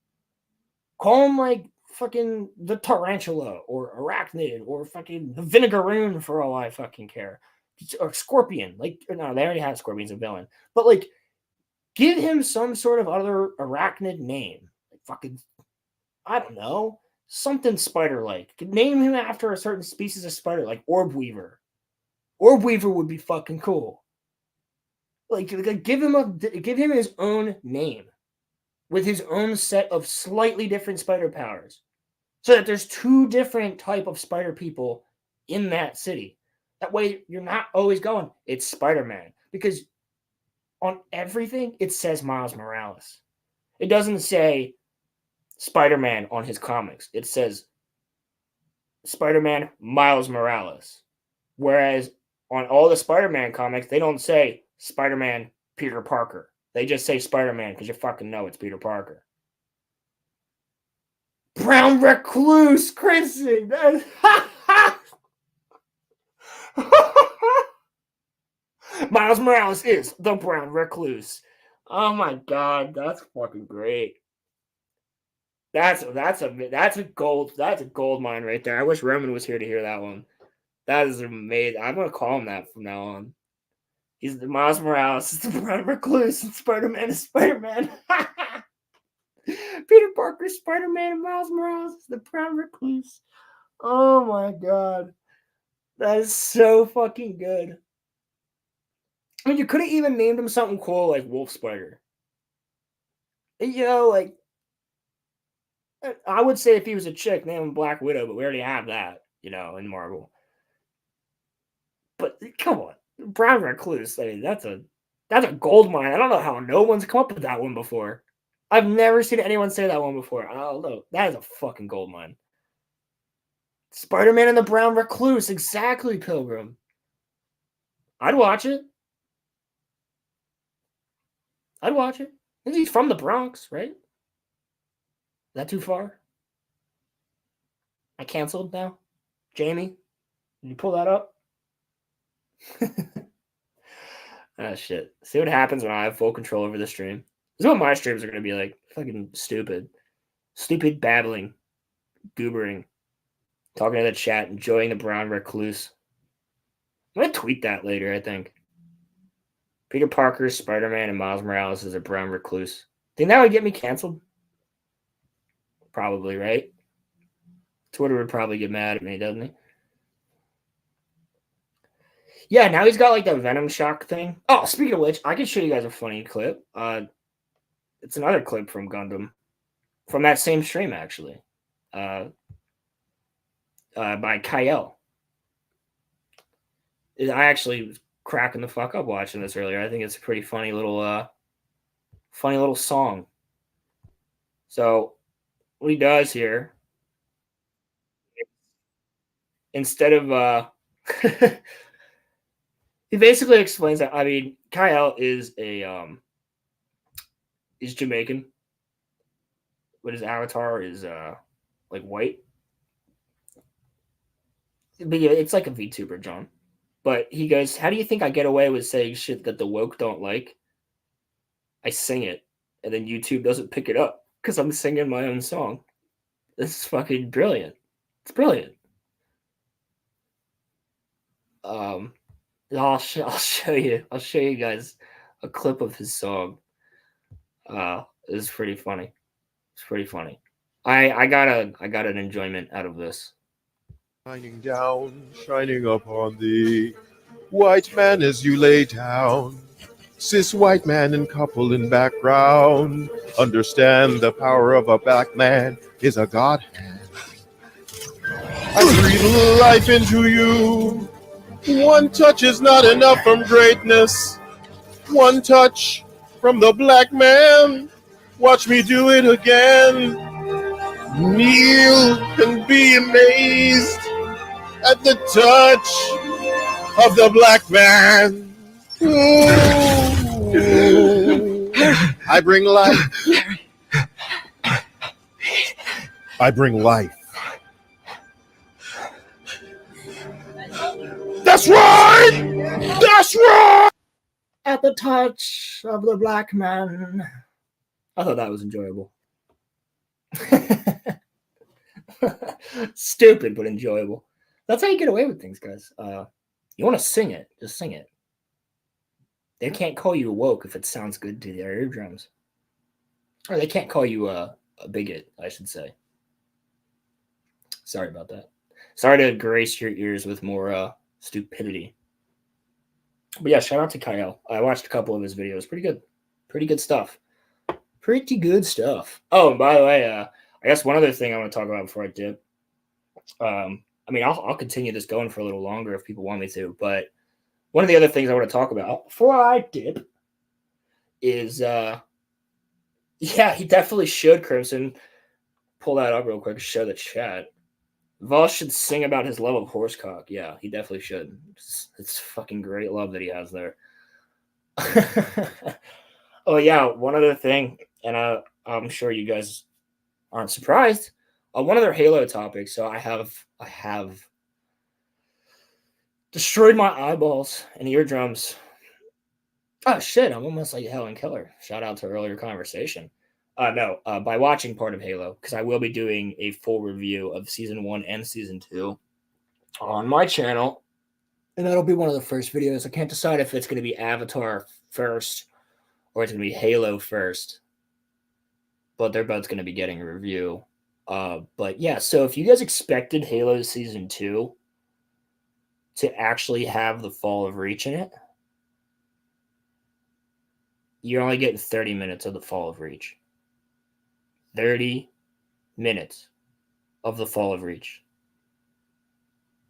Call him like fucking the Tarantula or Arachnid or fucking the Vinegaroon for all I fucking care. Or Scorpion. Like, no, they already have Scorpion's a villain. But like, give him some sort of other arachnid name. Like fucking, I don't know, something spider-like. Name him after a certain species of spider, like Orb Weaver. Orb Weaver would be fucking cool. Like give him his own name with his own set of slightly different spider powers, so that there's two different type of spider people in that city. That way, you're not always going, it's Spider-Man, because on everything it says Miles Morales. It doesn't say Spider-Man on his comics. It says Spider-Man Miles Morales. Whereas on all the Spider-Man comics, they don't say Spider-Man Peter Parker. They just say Spider-Man because you fucking know it's Peter Parker. Brown Recluse, Chrissy. Miles Morales is the Brown Recluse. Oh my god, that's fucking great. That's a gold mine right there. I wish Roman was here to hear that one. That is amazing. I'm gonna call him that from now on. He's the Miles Morales, is the Brown Recluse, and Spider-Man is Spider-Man. Peter Parker, Spider-Man, and Miles Morales is the Brown Recluse. Oh my god. That is so fucking good. I mean, you could have even named him something cool like Wolf Spider. Like, I would say if he was a chick, name him Black Widow, but we already have that. in Marvel. But come on, Brown Recluse. I mean, that's a gold mine. I don't know how no one's come up with that one before. I've never seen anyone say that one before. I don't know. That is a fucking gold mine. Spider-Man and the Brown Recluse. Exactly, Pilgrim. I'd watch it. I'd watch it. He's from the Bronx, right? Is that too far? I canceled now? Jamie? Did you pull that up? Ah, shit. See what happens when I have full control over the stream. This is what my streams are going to be like. Fucking stupid. Stupid babbling. Goobering. Talking to the chat. Enjoying the Brown Recluse. I'm going to tweet that later, I think. Peter Parker, Spider-Man, and Miles Morales is a Brown Recluse. Think that would get me canceled? Probably, right? Twitter would probably get mad at me, doesn't he? Yeah, now he's got like the Venom shock thing. Oh, speaking of which, I can show you guys a funny clip. It's another clip from Gundam. From that same stream, actually. By Kyle. I actually was cracking the fuck up watching this earlier. I think it's a pretty funny little song. So what he does here, instead of he basically explains that, I mean, Kyle is is Jamaican, but his avatar is like white. But yeah, it's like a VTuber, John. But he goes, how do you think I get away with saying shit that the woke don't like? I sing it, and then YouTube doesn't pick it up because I'm singing my own song. This is fucking brilliant. It's brilliant. I'll show you guys a clip of his song. It's pretty funny. It's pretty funny. I got an enjoyment out of this. Shining down, shining upon thee, white man as you lay down, cis white man and couple in background, understand the power of a black man is a god hand. I breathe life into you, one touch is not enough from greatness, one touch from the black man, watch me do it again, kneel and be amazed at the touch of the black man. Ooh. I bring life. I bring life. That's right! That's right! At the touch of the black man. I thought that was enjoyable. Stupid, but enjoyable. That's how you get away with things, guys. You want to sing it, just sing it. They can't call you woke if it sounds good to their eardrums. Or they can't call you a bigot, I should say. Sorry about that. Sorry to grace your ears with more stupidity. But yeah, shout out to Kyle. I watched a couple of his videos. Pretty good. Pretty good stuff. Pretty good stuff. Oh, and by the way, I guess one other thing I want to talk about before I dip. I mean, I'll continue this going for a little longer if people want me to. But one of the other things I want to talk about before I dip is, yeah, he definitely should, Crimson. Pull that up real quick. Show the chat. Voss should sing about his love of horsecock. Yeah, he definitely should. It's fucking great love that he has there. Oh, yeah, one other thing, and I'm sure you guys aren't surprised. One of their Halo topics. So I have destroyed my eyeballs and eardrums. Oh shit! I'm almost like Helen Keller. Shout out to earlier conversation. By watching part of Halo, because I will be doing a full review of season 1 and season 2 on my channel, and that'll be one of the first videos. I can't decide if it's going to be Avatar first or it's going to be Halo first, but they're both going to be getting a review. But yeah, so if you guys expected Halo season 2 to actually have the Fall of Reach in it, you're only getting 30 minutes of the Fall of Reach. 30 minutes of the Fall of Reach.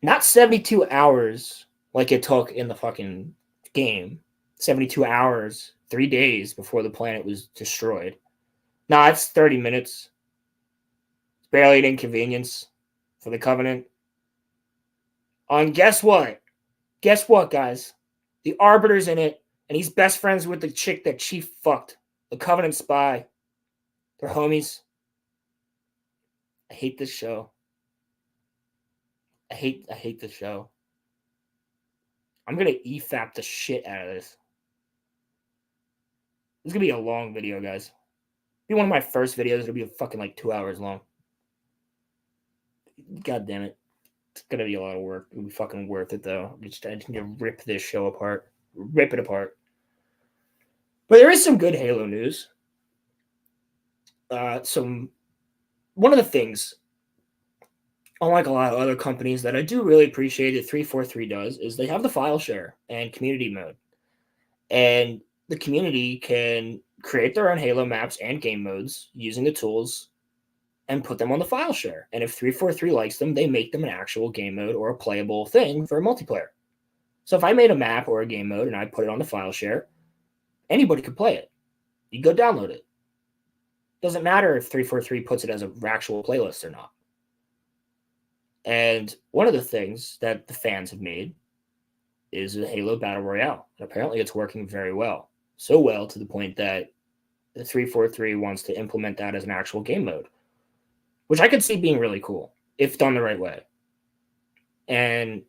Not 72 hours like it took in the fucking game. 72 hours, 3 days before the planet was destroyed. Nah, it's 30 minutes. It's barely an inconvenience for the Covenant. And guess what? Guess what, guys? The Arbiter's in it, and he's best friends with the chick that Chief fucked. The Covenant spy. They're homies. I hate this show. I hate this show. I'm gonna EFAP the shit out of this. This is gonna be a long video, guys. It'll be one of my first videos. It'll be fucking like 2 hours long. God damn it. It's gonna be a lot of work. It'll be fucking worth it though. I just need to rip this show apart. Rip it apart. But there is some good Halo news. One of the things, unlike a lot of other companies that I do really appreciate that 343 does, is they have the file share and community mode. And the community can create their own Halo maps and game modes using the tools and put them on the file share. And if 343 likes them, they make them an actual game mode or a playable thing for a multiplayer. So if I made a map or a game mode and I put it on the file share, anybody could play it. You go download it. Doesn't matter if 343 puts it as an actual playlist or not. And one of the things that the fans have made is a Halo Battle Royale. And apparently it's working very well. So well to the point that the 343 wants to implement that as an actual game mode, which I could see being really cool if done the right way. And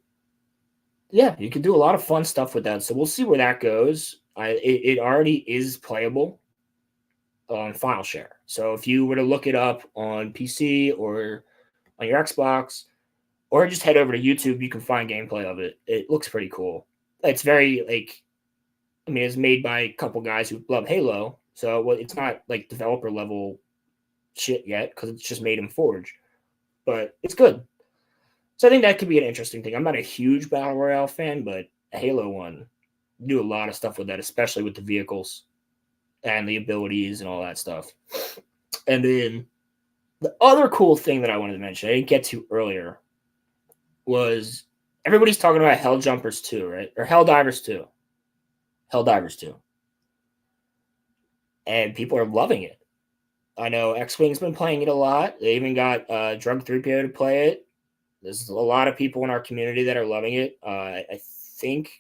yeah, you can do a lot of fun stuff with that. So we'll see where that goes. It already is playable on file share. So if you were to look it up on PC or on your Xbox, or just head over to YouTube, you can find gameplay of it. It looks pretty cool. It's very it's made by a couple guys who love Halo, so it's not like developer level shit yet because it's just made in Forge, but it's good. So I think that could be an interesting thing. I'm not a huge Battle Royale fan, but Halo 1 do a lot of stuff with that, especially with the vehicles and the abilities and all that stuff. And then the other cool thing that I wanted to mention, I didn't get to earlier, was everybody's talking about Hell Jumpers 2, right? Or Hell Divers 2. Hell Divers 2. And people are loving it. I know X-Wing's been playing it a lot. They even got Drug 3PO to play it. There's a lot of people in our community that are loving it. I think,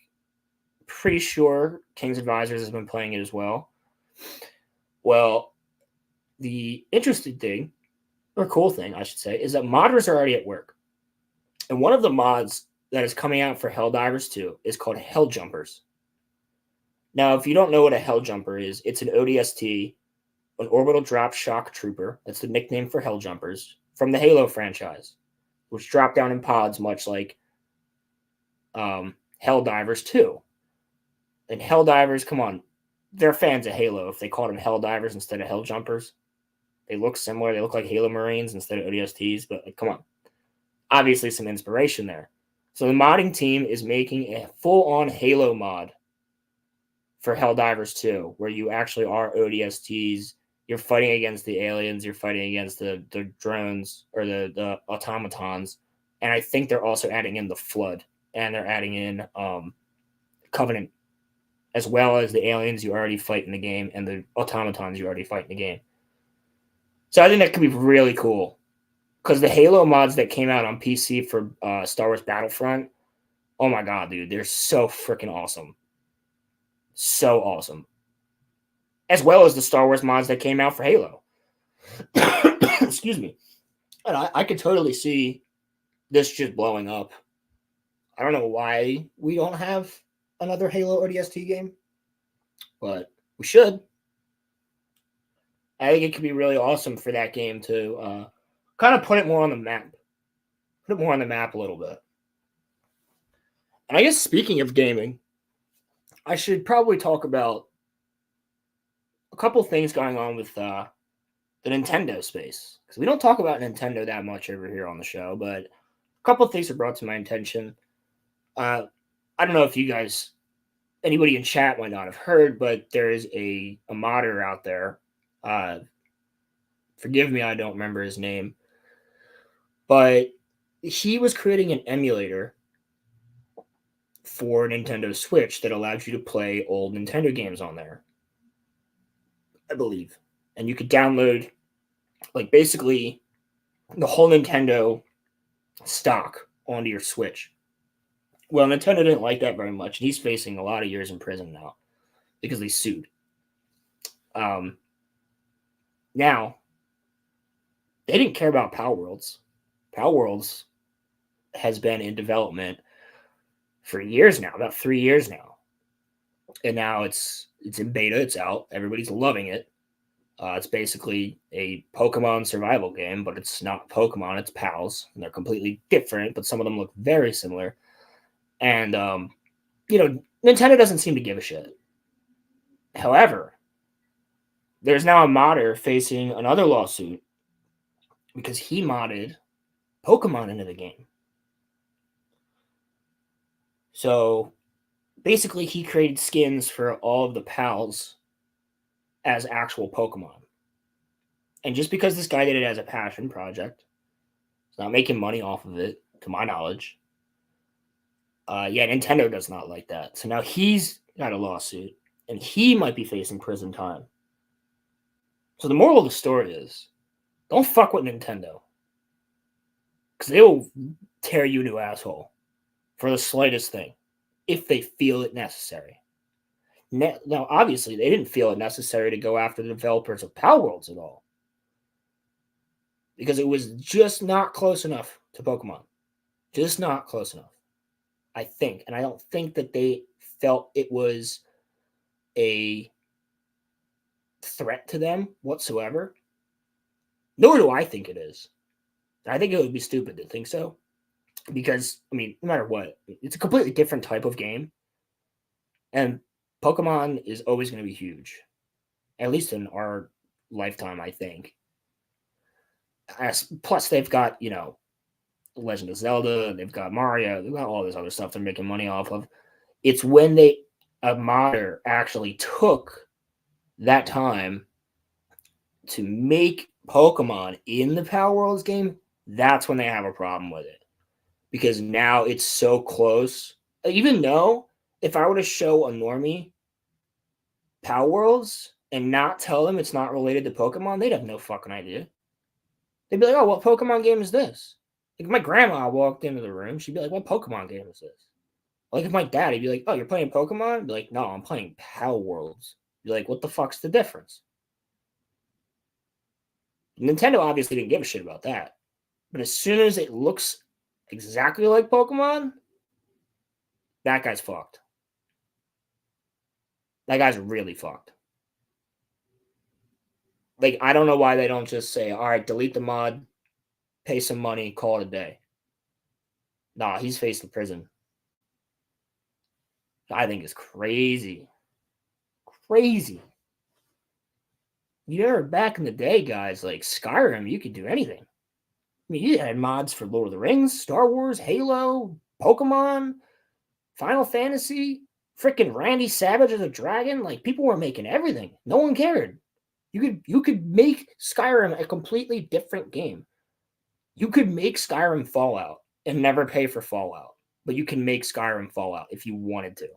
pretty sure King's Advisors has been playing it as well. Well, the interesting thing, or cool thing, I should say, is that modders are already at work. And one of the mods that is coming out for Helldivers 2 is called Hell Jumpers. Now, if you don't know what a Hell Jumper is, it's an ODST, an orbital drop shock trooper. That's the nickname for Hell Jumpers from the Halo franchise, which drop down in pods, much like Helldivers 2. And Helldivers, come on, they're fans of Halo if they called them Helldivers instead of Hell Jumpers. They look similar. They look like Halo Marines instead of ODSTs, but come on. Obviously some inspiration there. So the modding team is making a full-on Halo mod for Helldivers 2, where you actually are ODSTs. You're fighting against the aliens. You're fighting against the drones or the automatons. And I think they're also adding in the Flood. And they're adding in Covenant, as well as the aliens you already fight in the game and the automatons you already fight in the game. So I think that could be really cool. Because the Halo mods that came out on PC for Star Wars Battlefront, oh my god, dude, they're so freaking awesome. So awesome. As well as the Star Wars mods that came out for Halo. Excuse me. And I could totally see this just blowing up. I don't know why we don't have another Halo ODST game, but we should. I think it could be really awesome for that game to kind of put it more on the map. Put it more on the map a little bit. And I guess speaking of gaming, I should probably talk about a couple things going on with the Nintendo space. Because we don't talk about Nintendo that much over here on the show, but a couple of things are brought to my attention. I don't know if you guys, anybody in chat might not have heard, but there is a modder out there. Forgive me, I don't remember his name. But he was creating an emulator for Nintendo Switch that allowed you to play old Nintendo games on there, I believe. And you could download, like, basically the whole Nintendo stock onto your Switch. Well, Nintendo didn't like that very much, and he's facing a lot of years in prison now because they sued. Now, they didn't care about Power Worlds. Power Worlds has been in development for years now, about 3 years now. And now it's in beta, it's out. Everybody's loving it. It's basically a Pokemon survival game, but it's not Pokemon, it's pals. And they're completely different, but some of them look very similar. And, Nintendo doesn't seem to give a shit. However, there's now a modder facing another lawsuit because he modded Pokemon into the game. So basically, he created skins for all of the pals as actual Pokemon. And just because this guy did it as a passion project, he's not making money off of it, to my knowledge. Nintendo does not like that. So now he's got a lawsuit, and he might be facing prison time. So the moral of the story is, don't fuck with Nintendo. Because they will tear you to asshole for the slightest thing, if they feel it necessary. Now, obviously, they didn't feel it necessary to go after the developers of Power Worlds at all. Because it was just not close enough to Pokemon. Just not close enough, I think. And I don't think that they felt it was a threat to them whatsoever. Nor do I think it is. I think it would be stupid to think so. Because, no matter what, it's a completely different type of game. And Pokemon is always going to be huge. At least in our lifetime, I think. Plus, they've got, Legend of Zelda, they've got Mario, they've got all this other stuff they're making money off of. It's when a modder actually took that time to make Pokemon in the Power Worlds game, that's when they have a problem with it. Because now it's so close. Even though if I were to show a normie Power Worlds and not tell them it's not related to Pokemon, they'd have no fucking idea. They'd be like, oh, what Pokemon game is this? Like, if my grandma walked into the room, she'd be like, what Pokemon game is this? Like, if my dad, he'd be like, oh, you're playing Pokemon? I'd be like, no, I'm playing Power Worlds. Be like, what the fuck's the difference? Nintendo obviously didn't give a shit about that. But as soon as it looks exactly like Pokemon, that guy's fucked. That guy's really fucked. Like, I don't know why they don't just say, all right, delete the mod, pay some money, call it a day. Nah, he's facing prison. I think it's crazy. Crazy. You remember back in the day, guys, like Skyrim, you could do anything. You had mods for Lord of the Rings, Star Wars, Halo, Pokemon, Final Fantasy, freaking Randy Savage as a dragon. Like, people were making everything. No one cared. You could make Skyrim a completely different game. You could make Skyrim Fallout and never pay for Fallout. But you can make Skyrim Fallout if you wanted to.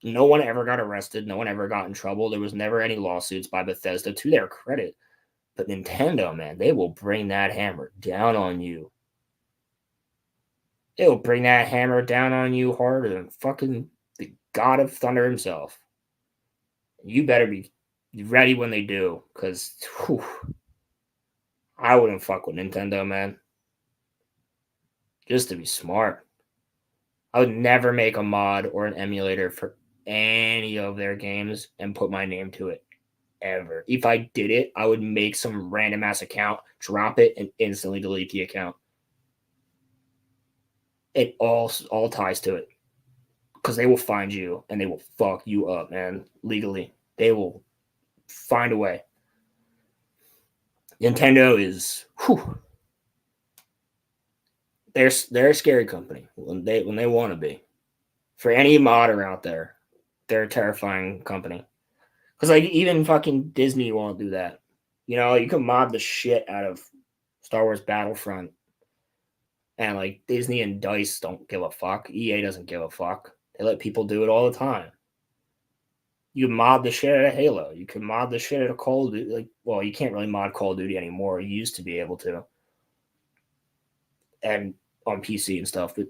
No one ever got arrested. No one ever got in trouble. There was never any lawsuits by Bethesda, to their credit. But Nintendo, man, they will bring that hammer down on you. They will bring that hammer down on you harder than fucking the God of Thunder himself. You better be ready when they do, because I wouldn't fuck with Nintendo, man. Just to be smart. I would never make a mod or an emulator for any of their games and put my name to it. Ever. If I did it, I would make some random ass account, drop it, and instantly delete the account. It all ties to it. Because they will find you and they will fuck you up, man. Legally. They will find a way. Nintendo is they're a scary company when they want to be. For any modder out there, they're a terrifying company. Because, like, even fucking Disney won't do that. You can mod the shit out of Star Wars Battlefront And like Disney and DICE don't give a fuck. EA doesn't give a fuck. They let people do it all the time. You mod the shit out of Halo. You can mod the shit out of Call of Duty. Like, well, you can't really mod Call of Duty anymore. You used to be able to. And on PC and stuff, but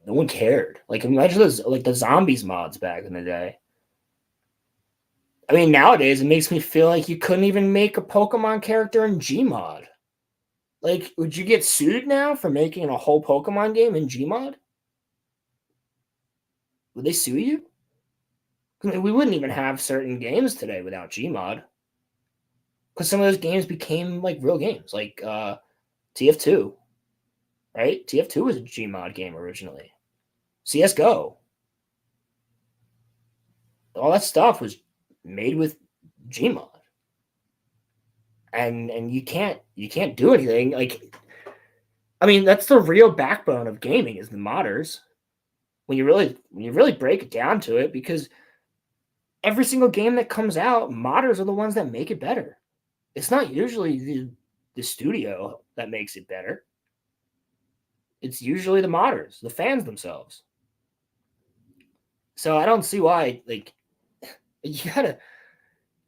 no one cared. Like, imagine those, like the zombies mods back in the day. I mean, nowadays it makes me feel like you couldn't even make a Pokemon character in Gmod. Like, would you get sued now for making a whole Pokemon game in Gmod? Would they sue you? I mean, we wouldn't even have certain games today without Gmod. Because some of those games became like real games, like TF2. Right? TF2 was a Gmod game originally. CSGO. All that stuff was made with Gmod. And you can't do anything. Like, I mean, that's the real backbone of gaming is the modders. When you really break it down to it, because every single game that comes out, modders are the ones that make it better. It's not usually the studio that makes it better. It's usually the modders, the fans themselves. So I don't see why, like, you gotta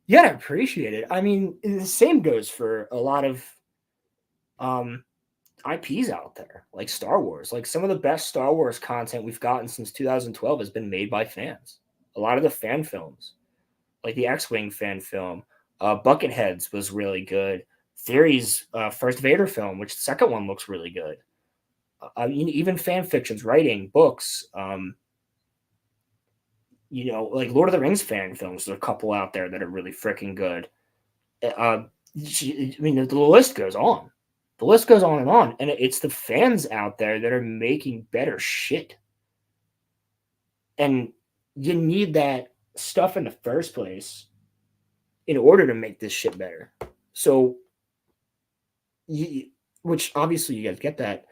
appreciate it. I mean, the same goes for a lot of IPs out there, like Star Wars. Like, some of the best Star Wars content we've gotten since 2012 has been made by fans. A lot of the fan films, like the X-Wing fan film, Bucketheads was really good. Theory's first Vader film, which the second one looks really good. I mean, even fan fictions, writing, books, like Lord of the Rings fan films. There's a couple out there that are really freaking good. I mean, the list goes on. The list goes on, and it's the fans out there that are making better shit. And you need that stuff in the first place in order to make this shit better. So, which obviously you guys get that.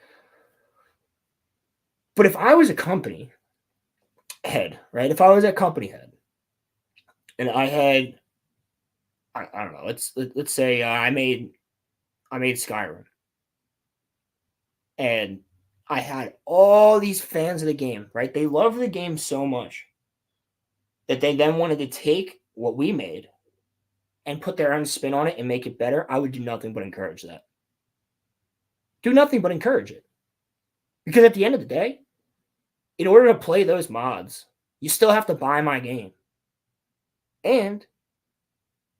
But if I was a company head, right? If I was a company head and I had, I don't know, let's say I made Skyrim and I had all these fans of the game, right? They love the game so much that they then wanted to take what we made and put their own spin on it and make it better. I would do nothing but encourage that. Do nothing but encourage it. Because at the end of the day, in order to play those mods, you still have to buy my game. And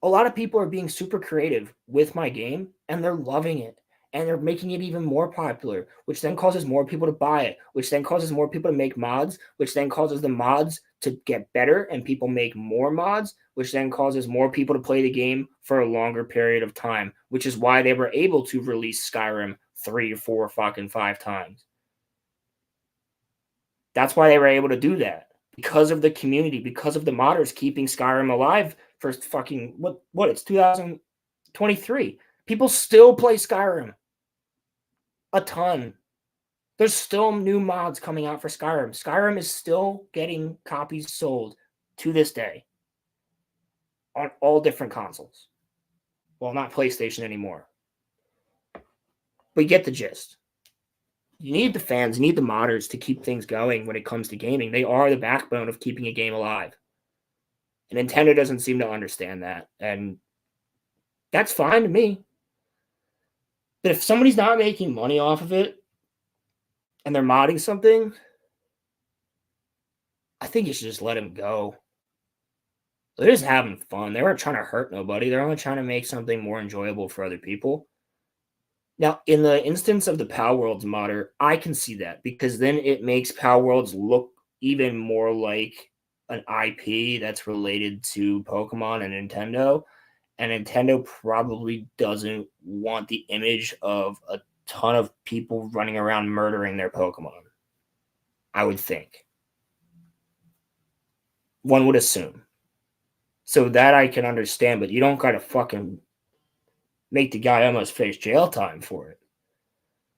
a lot of people are being super creative with my game, and they're loving it. And they're making it even more popular, which then causes more people to buy it, which then causes more people to make mods, which then causes the mods to get better, and people make more mods, which then causes more people to play the game for a longer period of time, which is why they were able to release Skyrim 3 or 4 fucking 5 times. That's why they were able to do that. Because of the community, because of the modders keeping Skyrim alive for fucking, what it's 2023. People still play Skyrim. A ton. There's still new mods coming out for Skyrim. Skyrim is still getting copies sold to this day on all different consoles. Well, not PlayStation anymore. But you get the gist. You need the fans, you need the modders to keep things going when it comes to gaming. They are the backbone of keeping a game alive. And Nintendo doesn't seem to understand that. And that's fine to me. But if somebody's not making money off of it and they're modding something, I think you should just let them go. They're just having fun. They weren't trying to hurt nobody. They're only trying to make something more enjoyable for other people. Now, in the instance of the Power Worlds modder, I can see that because then it makes Power Worlds look even more like an IP that's related to Pokemon and Nintendo. And Nintendo probably doesn't want the image of a ton of people running around murdering their Pokemon. I would think. One would assume. So that I can understand, but you don't gotta fucking make the guy almost face jail time for it.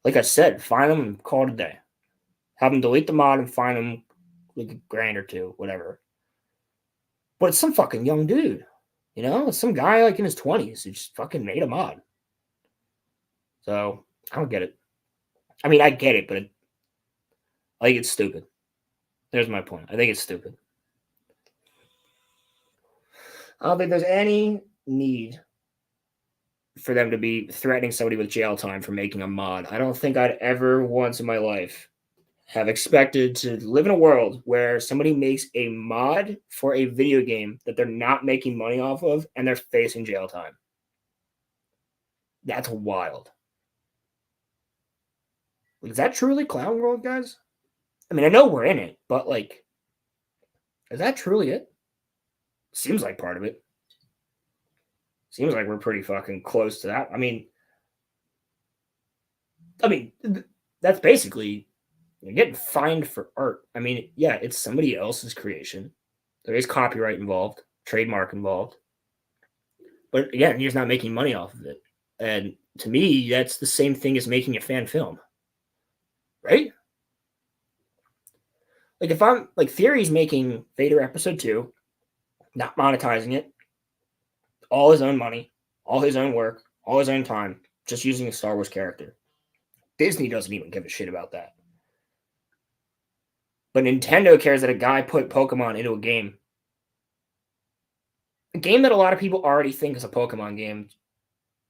Like I said, fine him and call it a day. Have him delete the mod and fine him like $1,000 or $2,000, whatever. But it's some fucking young dude. You know, it's some guy like in his 20s who just fucking made a mod. So I don't get it. I mean, I get it, but I think it's stupid. There's my point. I think it's stupid. I don't think there's any need for them to be threatening somebody with jail time for making a mod. I don't think I'd ever once in my life have expected to live in a world where somebody makes a mod for a video game that they're not making money off of and they're facing jail time. That's wild. Is that truly Clown World, guys? I mean, I know we're in it, but like, is that truly it? Seems like part of it. Seems like we're pretty fucking close to that. I mean, that's basically you're getting fined for art. I mean, yeah, it's somebody else's creation. There is copyright involved, trademark involved. But again, you're just not making money off of it. And to me, that's the same thing as making a fan film. Right? Like if I'm like Theory's making Vader Episode 2, not monetizing it, all his own money, all his own work, all his own time, just using a Star Wars character. Disney doesn't even give a shit about that. But Nintendo cares that a guy put Pokemon into a game. A game that a lot of people already think is a Pokemon game,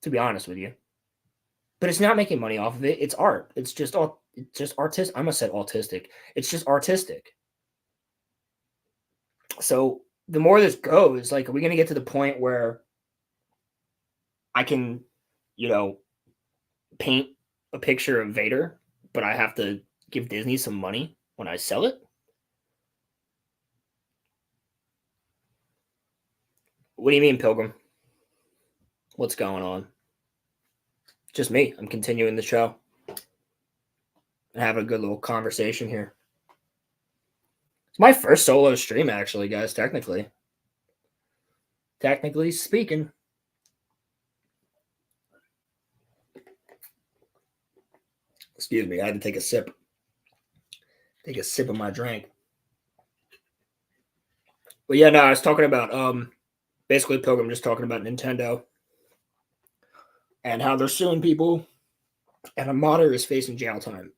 to be honest with you. But it's not making money off of it. It's art. It's just artistic. I must say autistic. It's just artistic. So the more this goes, like, are we going to get to the point where I can, paint a picture of Vader, but I have to give Disney some money when I sell it? What do you mean, Pilgrim? What's going on? Just me. I'm continuing the show. And have a good little conversation here. It's my first solo stream, actually, guys, technically. Technically speaking. Excuse me, I had to take a sip. Take a sip of my drink. But yeah, no, I was talking about basically Pilgrim just talking about Nintendo and how they're suing people, and a modder is facing jail time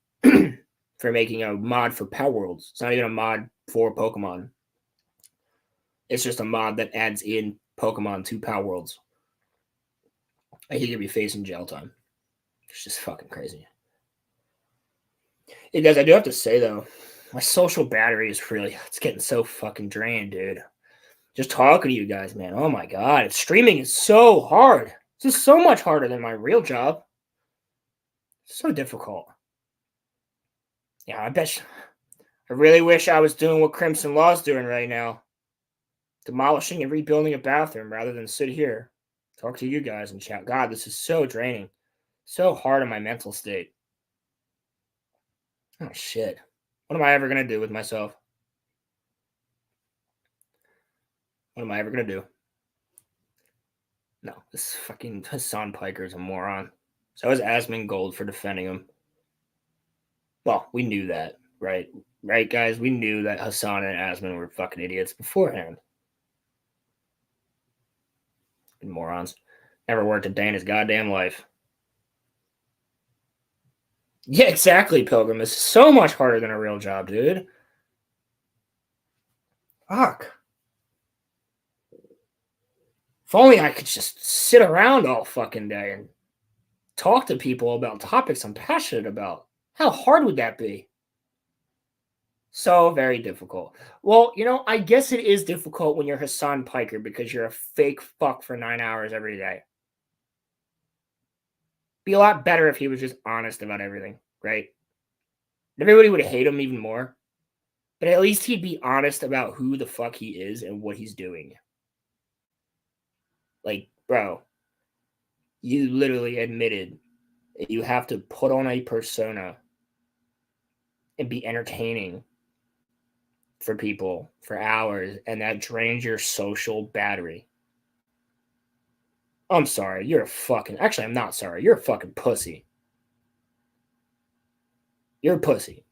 for making a mod for Power Worlds. It's not even a mod for Pokemon. It's just a mod that adds in Pokemon to Power Worlds. And he could be facing jail time. It's just fucking crazy. Hey guys, I do have to say though, my social battery is really, it's getting so fucking drained, dude. Just talking to you guys, man. Oh my God. Streaming is so hard. This is so much harder than my real job. So difficult. Yeah, I really wish I was doing what Crimson Law's doing right now. Demolishing and rebuilding a bathroom rather than sit here, talk to you guys and chat. God, this is so draining. So hard on my mental state. Oh, shit. What am I ever going to do with myself? What am I ever going to do? No, this fucking Hassan Piker is a moron. So is Asmongold for defending him. Well, we knew that, right? Right, guys? We knew that Hassan and Asmon were fucking idiots beforehand. Morons. Never worked a day in his goddamn life. Yeah, exactly, Pilgrim. This is so much harder than a real job, dude. Fuck. If only I could just sit around all fucking day and talk to people about topics I'm passionate about. How hard would that be? So very difficult. Well, I guess it is difficult when you're Hassan Piker because you're a fake fuck for 9 hours every day. Be a lot better if he was just honest about everything, right? Everybody would hate him even more. But at least he'd be honest about who the fuck he is and what he's doing. Like, bro, you literally admitted that you have to put on a persona and be entertaining for people for hours, and that drains your social battery. I'm sorry, you're a fucking... Actually, I'm not sorry. You're a fucking pussy. You're a pussy.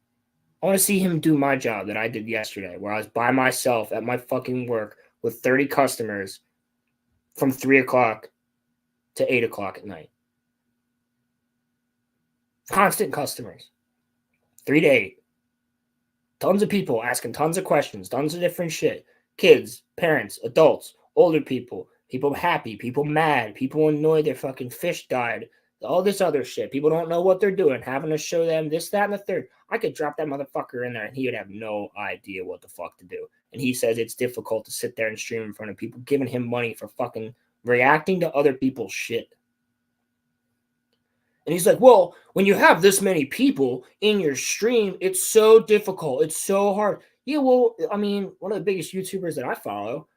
I want to see him do my job that I did yesterday, where I was by myself at my fucking work with 30 customers from 3 o'clock to 8 o'clock at night. Constant customers. 3 to 8. Tons of people asking tons of questions, tons of different shit. Kids, parents, adults, older people happy, people mad, people annoyed their fucking fish died, all this other shit. People don't know what they're doing, having to show them this, that, and the third. I could drop that motherfucker in there and he would have no idea what the fuck to do. And he says it's difficult to sit there and stream in front of people, giving him money for fucking reacting to other people's shit. And he's like, well, when you have this many people in your stream, it's so difficult. It's so hard. Yeah, well, I mean, one of the biggest YouTubers that I follow,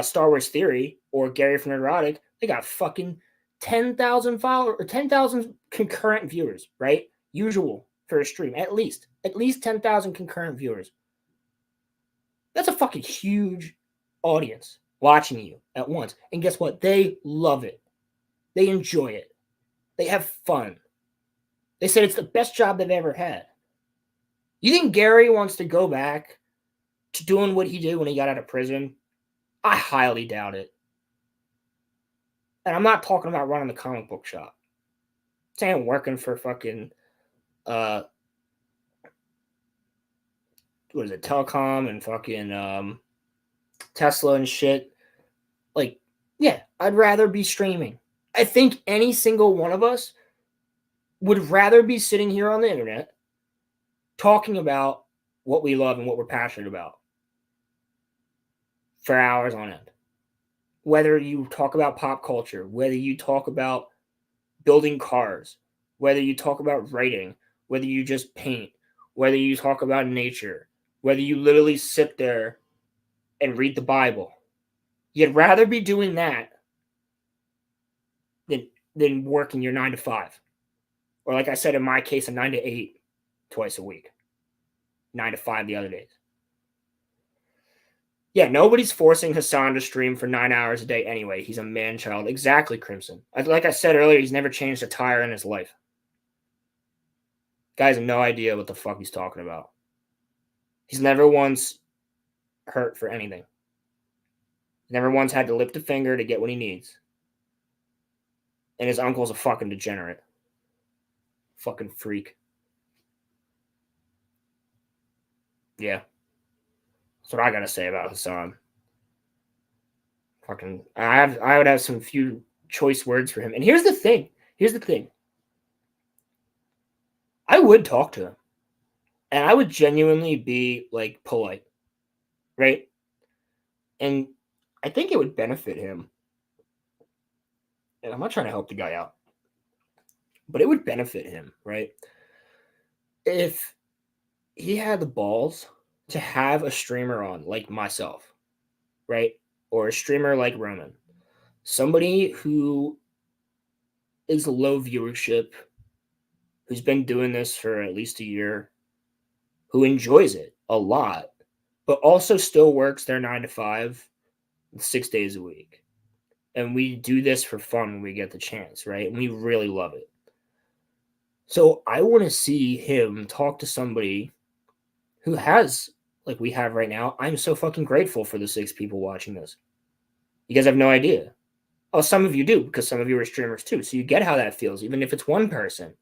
Star Wars Theory or Gary from Neurotic, they got fucking 10,000 followers or 10,000 concurrent viewers, right? Usual for a stream, at least 10,000 concurrent viewers. That's a fucking huge audience watching you at once. And guess what? They love it. They enjoy it. They have fun. They said it's the best job they've ever had. You think Gary wants to go back to doing what he did when he got out of prison? I highly doubt it. And I'm not talking about running the comic book shop. I'm saying working for fucking what is it, telecom and fucking Tesla and shit. Like, yeah, I'd rather be streaming. I think any single one of us would rather be sitting here on the internet talking about what we love and what we're passionate about for hours on end. Whether you talk about pop culture, whether you talk about building cars, whether you talk about writing, whether you just paint, whether you talk about nature, whether you literally sit there and read the Bible. You'd rather be doing that than working your 9 to 5. Or like I said, in my case, a 9 to 8 twice a week. 9 to 5 the other days. Yeah, nobody's forcing Hassan to stream for 9 hours a day anyway. He's a man-child. Exactly, Crimson. Like I said earlier, he's never changed a tire in his life. Guy has no idea what the fuck he's talking about. He's never once hurt for anything. Never once had to lift a finger to get what he needs. And his uncle's a fucking degenerate. Fucking freak. Yeah. That's what I gotta say about Hassan. Fucking, I would have some few choice words for him. And here's the thing. I would talk to him. And I would genuinely be, like, polite. Right? And I think it would benefit him. And I'm not trying to help the guy out. But it would benefit him, right? If he had the balls to have a streamer on like myself, right? Or a streamer like Roman. Somebody who is low viewership, who's been doing this for at least a year, who enjoys it a lot, but also still works their 9 to 5 6 days a week. And we do this for fun when we get the chance, right? And we really love it. So I want to see him talk to somebody who has, like we have right now. I'm so fucking grateful for the 6 people watching this. You guys have no idea. Oh, some of you do, because some of you are streamers too. So you get how that feels, even if it's one person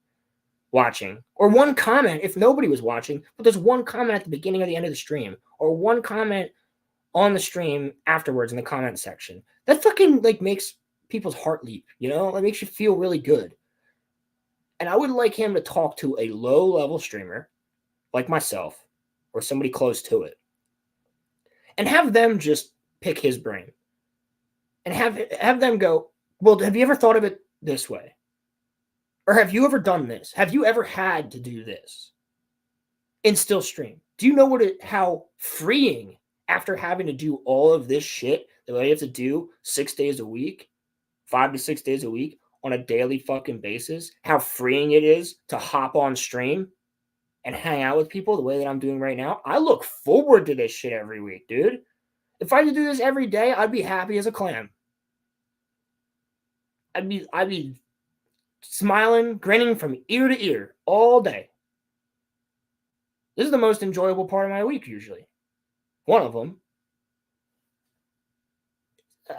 watching, or one comment if nobody was watching, but there's one comment at the beginning or the end of the stream, or one comment on the stream afterwards in the comment section. That fucking like makes people's heart leap, you know? It makes you feel really good. And I would like him to talk to a low-level streamer like myself or somebody close to it and have them just pick his brain and have them go, well, have you ever thought of it this way? Or have you ever done this? Have you ever had to do this and still stream? Do you know how freeing after having to do all of this shit that you have to do 6 days a week, 5 to 6 days a week on a daily fucking basis, how freeing it is to hop on stream and hang out with people the way that I'm doing right now? I look forward to this shit every week, dude. If I could do this every day, I'd be happy as a clam. I'd be smiling, grinning from ear to ear all day. This is the most enjoyable part of my week, usually. One of them.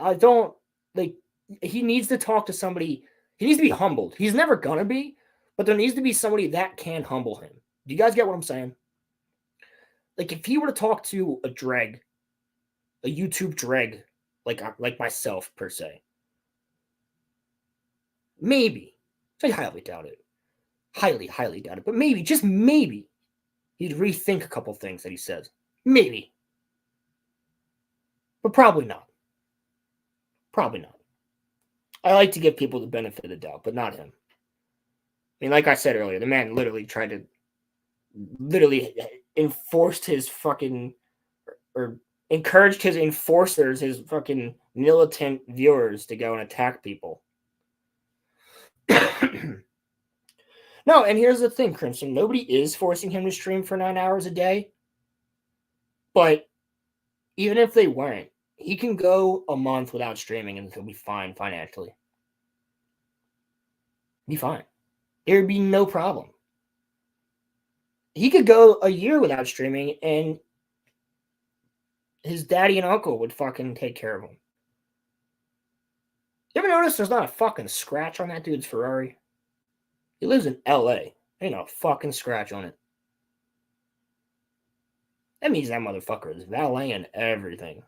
I don't, like, he needs to talk to somebody. He needs to be humbled. He's never going to be, but there needs to be somebody that can humble him. Do you guys get what I'm saying? Like if he were to talk to a YouTube dreg, like myself per se, maybe, I highly doubt it, highly doubt it, but maybe, just maybe, he'd rethink a couple things that he says, maybe, but probably not. Probably not. I like to give people the benefit of the doubt, but not him. I mean, like I said earlier, the man literally enforced his fucking, or encouraged his enforcers, his fucking militant viewers to go and attack people. No, and here's the thing, Crimson. Nobody is forcing him to stream for 9 hours a day. But even if they weren't, he can go a month without streaming and he'll be fine financially. Be fine. There'd be no problem. He could go a year without streaming and his daddy and uncle would fucking take care of him. You ever notice there's not a fucking scratch on that dude's Ferrari? He lives in LA. Ain't no fucking scratch on it. That means that motherfucker is valeting everything.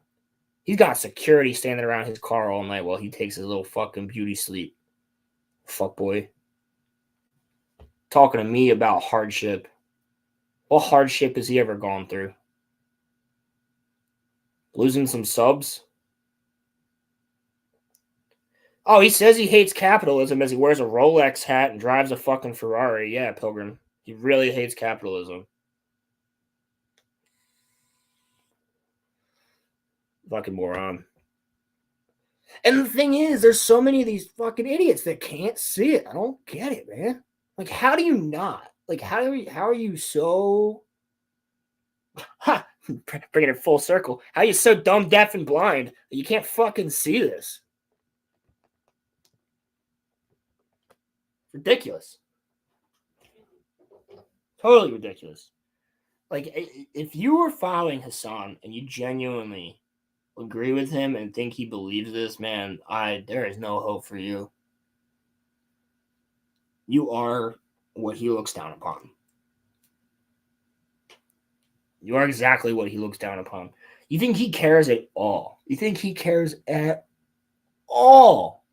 He's got security standing around his car all night while he takes his little fucking beauty sleep. Fuck boy. Talking to me about hardship. What hardship has he ever gone through? Losing some subs? Oh, he says he hates capitalism as he wears a Rolex hat and drives a fucking Ferrari. Yeah, Pilgrim. He really hates capitalism. Fucking moron. And the thing is, there's so many of these fucking idiots that can't see it. I don't get it, man. Like, how do you not? Like, how are you so... Ha! Bringing it full circle. How are you so dumb, deaf, and blind that you can't fucking see this? Ridiculous. Totally ridiculous. Like, if you were following Hassan and you genuinely agree with him and think he believes this, man, there is no hope for you. You are what he looks down upon. You are exactly what he looks down upon. You think he cares at all? You think he cares at all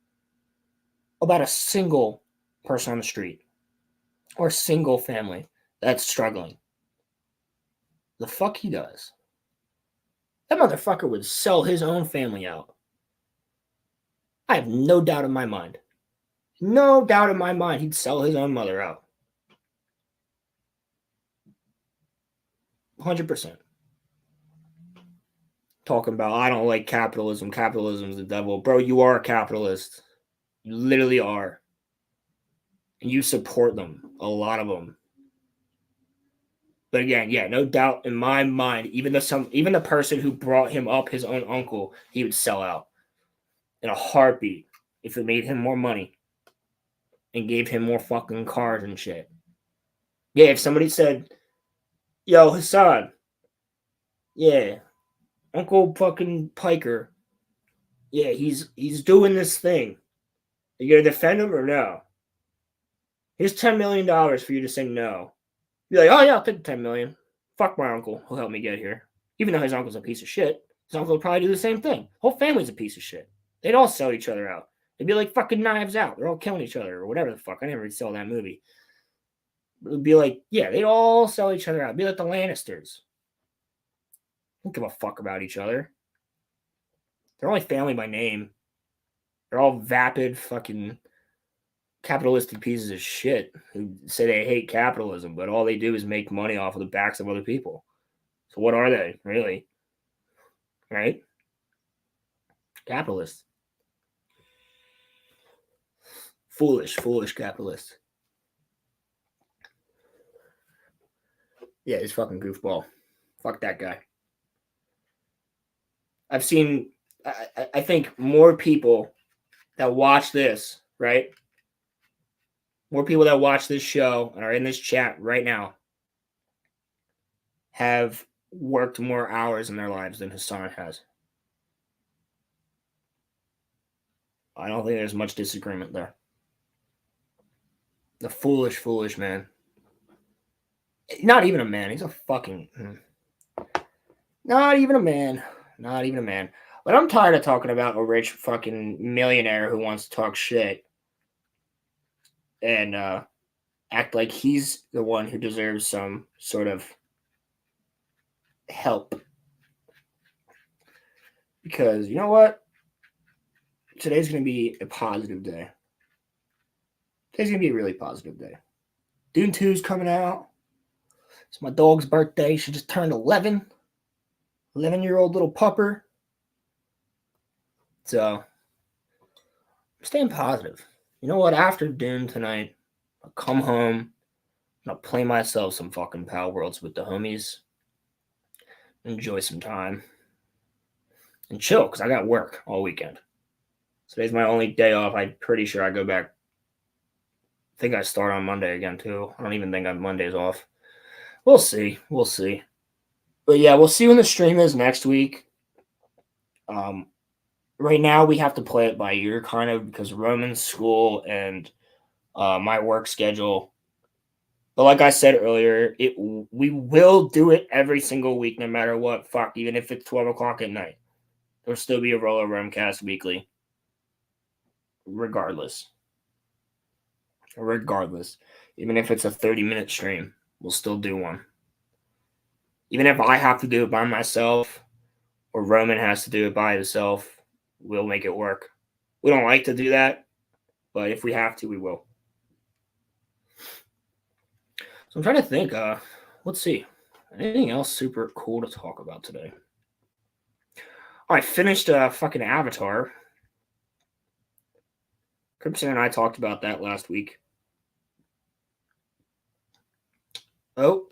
about a single person on the street or a single family that's struggling? The fuck he does. That motherfucker would sell his own family out. I have no doubt in my mind. No doubt in my mind he'd sell his own mother out. 100%. Talking about, I don't like capitalism. Capitalism's the devil. Bro, you are a capitalist. You literally are. And you support them. A lot of them. But again, yeah, no doubt in my mind, even the person who brought him up, his own uncle, he would sell out in a heartbeat if it made him more money and gave him more fucking cars and shit. Yeah, if somebody said, yo, Hassan, yeah, Uncle fucking Piker, yeah, he's doing this thing. Are you gonna defend him or no? Here's $10 million for you to say no. You're like, oh yeah, I'll take the $10 million. Fuck my uncle. He'll help me get here. Even though his uncle's a piece of shit, his uncle would probably do the same thing. Whole family's a piece of shit. They'd all sell each other out. It'd be like fucking Knives Out. They're all killing each other or whatever the fuck. I never saw that movie. It would be like, yeah, they'd all sell each other out. It'd be like the Lannisters. Don't give a fuck about each other. They're only family by name. They're all vapid fucking capitalistic pieces of shit who say they hate capitalism, but all they do is make money off of the backs of other people. So what are they, really? Right? Capitalists. Foolish capitalists. Yeah, he's fucking goofball. Fuck that guy. I've seen, I think more people that watch this, right? More people that watch this show and are in this chat right now have worked more hours in their lives than Hassan has. I don't think there's much disagreement there. The foolish man. Not even a man. He's a fucking... Not even a man. Not even a man. But I'm tired of talking about a rich fucking millionaire who wants to talk shit and act like he's the one who deserves some sort of help. Because you know what? Today's going to be a positive day. Today's going to be a really positive day. Dune 2 is coming out. It's my dog's birthday. She just turned 11. 11-year-old little pupper. So, I'm staying positive. You know what? After Dune tonight, I'll come home and I'll play myself some fucking Pal Worlds with the homies. Enjoy some time. And chill, because I got work all weekend. Today's my only day off. I'm pretty sure I go back. I think I start on Monday again, too. I don't even think I have Mondays off. We'll see. We'll see. But yeah, we'll see when the stream is next week. Right now, we have to play it by ear, kind of, because Roman's school and my work schedule. But like I said earlier, we will do it every single week, no matter what. Fuck, even if it's 12 o'clock at night. There'll still be a RoloRome cast weekly. Regardless. Even if it's a 30-minute stream, we'll still do one. Even if I have to do it by myself or Roman has to do it by himself, we'll make it work. We don't like to do that, but if we have to, we will. So I'm trying to think. Let's see. Anything else super cool to talk about today? I finished fucking Avatar. Crimson and I talked about that last week. Oh.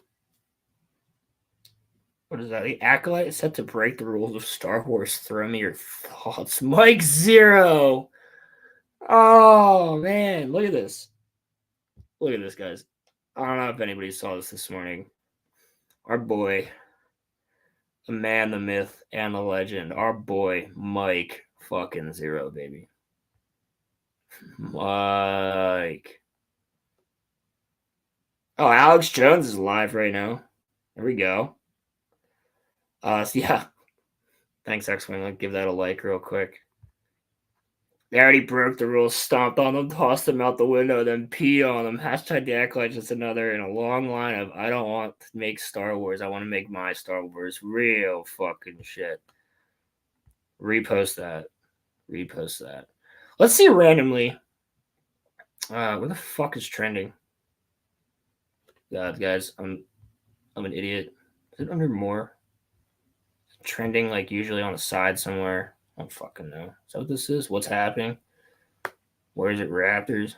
What is that? The Acolyte is set to break the rules of Star Wars. Throw me your thoughts. Mike Zero. Oh, man. Look at this. Look at this, guys. I don't know if anybody saw this morning. Our boy, the man, the myth, and the legend. Our boy, Mike fucking Zero, baby. Mike. Oh, Alex Jones is live right now. There we go. So yeah. Thanks, X-Wing. I'll give that a like real quick. They already broke the rules, stomped on them, tossed them out the window, then pee on them. Hashtag the Acolyte, just another in a long line of I don't want to make Star Wars. I want to make my Star Wars. Real fucking shit. Repost that. Let's see randomly. Where the fuck is trending? God, guys, I'm an idiot. Is it under more? Trending like usually on the side somewhere. I don't fucking know. Is that what this is? What's happening? Where is it? Raptors?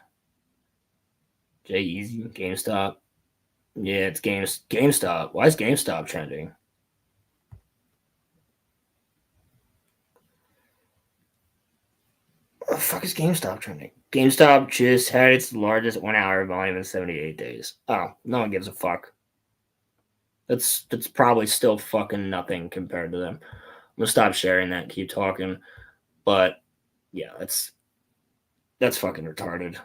Jay Easy? GameStop? Yeah, it's GameStop. Why is GameStop trending? What the fuck is GameStop trending? GameStop just had its largest 1 hour volume in 78 days. Oh, no one gives a fuck. That's probably still fucking nothing compared to them. I'm gonna stop sharing that and keep talking. But yeah, that's fucking retarded.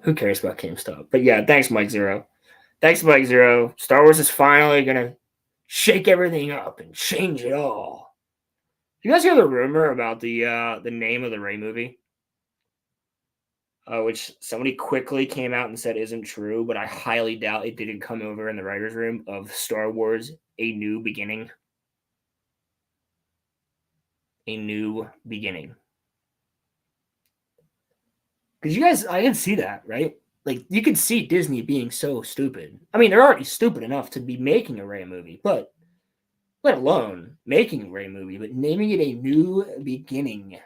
Who cares about GameStop? But yeah, thanks, Mike Zero. Star Wars is finally gonna shake everything up and change it all. You guys hear the rumor about the name of the Rey movie? Which somebody quickly came out and said isn't true, but I highly doubt it didn't come over in the writer's room of Star Wars: A New Beginning. A New Beginning. Because you guys, I can see that, right? Like, you could see Disney being so stupid. I mean, they're already stupid enough to be making a Rey movie, but let alone making a Rey movie, but naming it A New Beginning.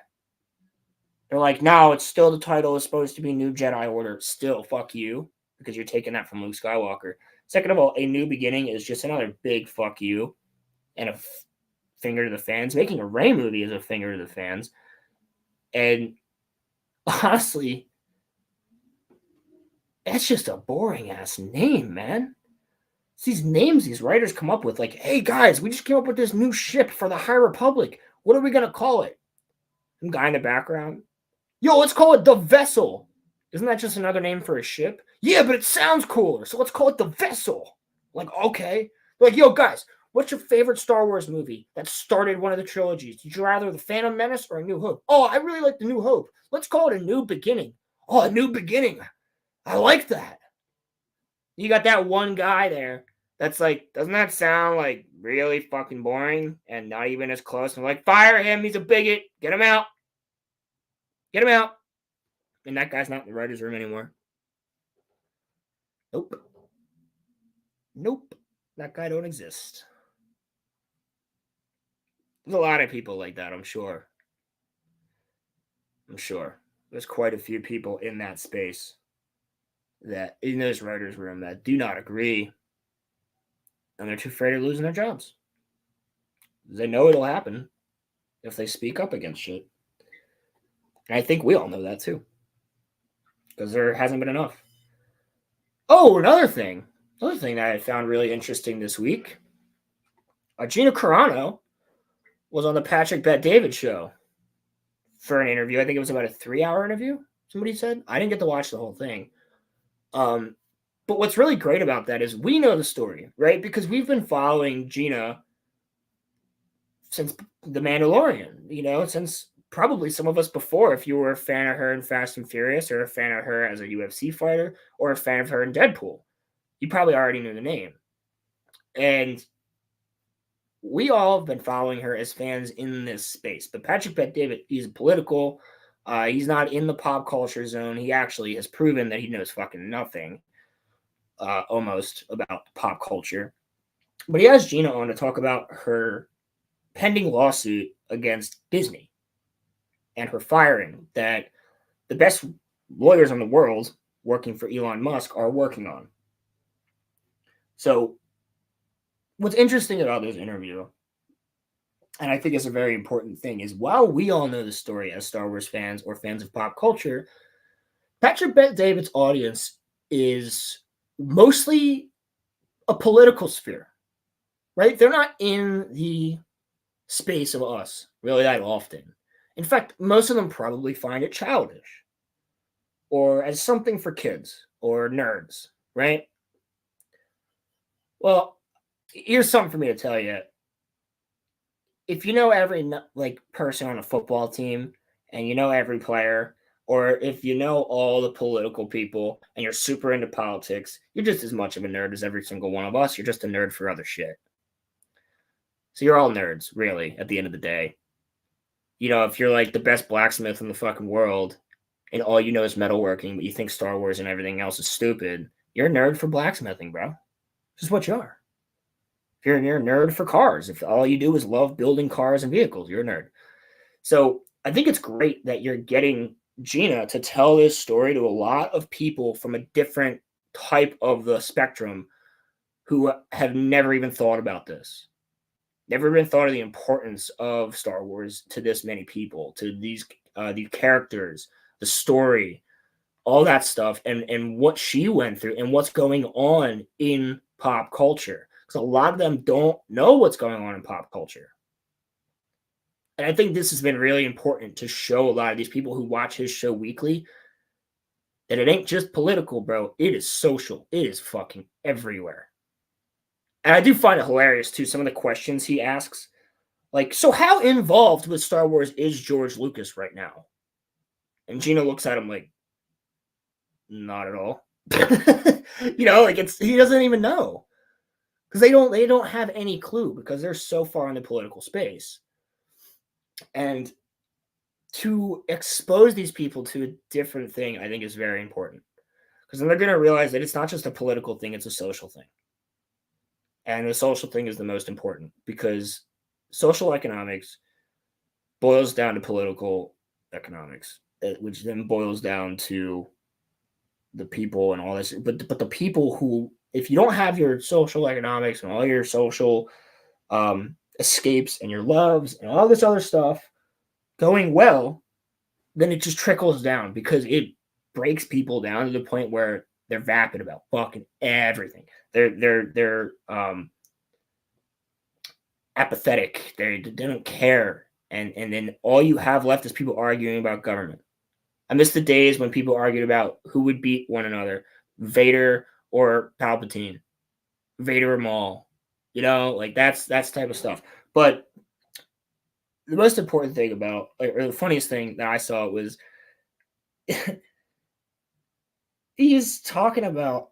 They're like, no, it's still the title is supposed to be New Jedi Order. Still, fuck you, because you're taking that from Luke Skywalker. Second of all, A New Beginning is just another big fuck you and a finger to the fans. Making a Rey movie is a finger to the fans. And honestly, that's just a boring ass name, man. It's these names these writers come up with, like, hey guys, we just came up with this new ship for the High Republic. What are we gonna call it? Some guy in the background. Yo, let's call it the Vessel. Isn't that just another name for a ship? Yeah, but it sounds cooler, so let's call it the Vessel. Like, okay. Like, yo, guys, What's your favorite Star Wars movie that started one of the trilogies? Did you rather The Phantom Menace or A New Hope? Oh, I really like The New Hope. Let's call it A New Beginning. Oh, A New Beginning. I like that. You got that one guy there that's like, doesn't that sound like really fucking boring and not even as close? I'm like, fire him. He's a bigot. Get him out. Get him out. And that guy's not in the writer's room anymore. Nope. Nope. That guy don't exist. There's a lot of people like that, I'm sure. There's quite a few people in that space that in this writer's room that do not agree, and they're too afraid of losing their jobs. They know it'll happen if they speak up against shit. And I think we all know that too, because there hasn't been enough. Oh, another thing that I found really interesting this week. Gina Carano was on the Patrick Bet-David show for an interview. I think it was about a 3-hour interview, somebody said. I didn't get to watch the whole thing. But what's really great about that is we know the story, right? Because we've been following Gina since The Mandalorian, since probably some of us before, if you were a fan of her in Fast and Furious or a fan of her as a UFC fighter or a fan of her in Deadpool, you probably already knew the name. And we all have been following her as fans in this space. But Patrick Bet-David, he's political. He's not in the pop culture zone. He actually has proven that he knows fucking nothing almost about pop culture. But he has Gina on to talk about her pending lawsuit against Disney and her firing that the best lawyers in the world working for Elon Musk are working on. So what's interesting about this interview, and I think it's a very important thing, is while we all know the story as Star Wars fans or fans of pop culture, Patrick Bet-David's audience is mostly a political sphere, right? They're not in the space of us really that often. In fact, most of them probably find it childish or as something for kids or nerds, right? Well, here's something for me to tell you. If you know every person on a football team and you know every player, or if you know all the political people and you're super into politics, you're just as much of a nerd as every single one of us. You're just a nerd for other shit. So you're all nerds, really, at the end of the day. If you're like the best blacksmith in the fucking world and all you know is metalworking, but you think Star Wars and everything else is stupid, you're a nerd for blacksmithing, bro. This is what you are. If you're a nerd for cars, if all you do is love building cars and vehicles, you're a nerd. So I think it's great that you're getting Gina to tell this story to a lot of people from a different type of the spectrum who have never even thought about this. Never even thought of the importance of Star Wars to this many people, to these characters, the story, all that stuff, and what she went through and what's going on in pop culture. Because a lot of them don't know what's going on in pop culture. And I think this has been really important to show a lot of these people who watch his show weekly that it ain't just political, bro. It is social. It is fucking everywhere. And I do find it hilarious, too, some of the questions he asks. Like, so how involved with Star Wars is George Lucas right now? And Gina looks at him like, not at all. He doesn't even know. Because they don't have any clue because they're so far in the political space. And to expose these people to a different thing, I think is very important. Because then they're going to realize that it's not just a political thing, it's a social thing. And the social thing is the most important because social economics boils down to political economics, which then boils down to the people and all this. But the people who, if you don't have your social economics and all your social escapes and your loves and all this other stuff going well, then it just trickles down because it breaks people down to the point where they're vapid about fucking everything. They're apathetic. They don't care. And then all you have left is people arguing about government. I miss the days when people argued about who would beat one another, Vader or Palpatine, Vader or Maul. You know, like that's type of stuff. But the most important thing about, or the funniest thing that I saw was he's talking about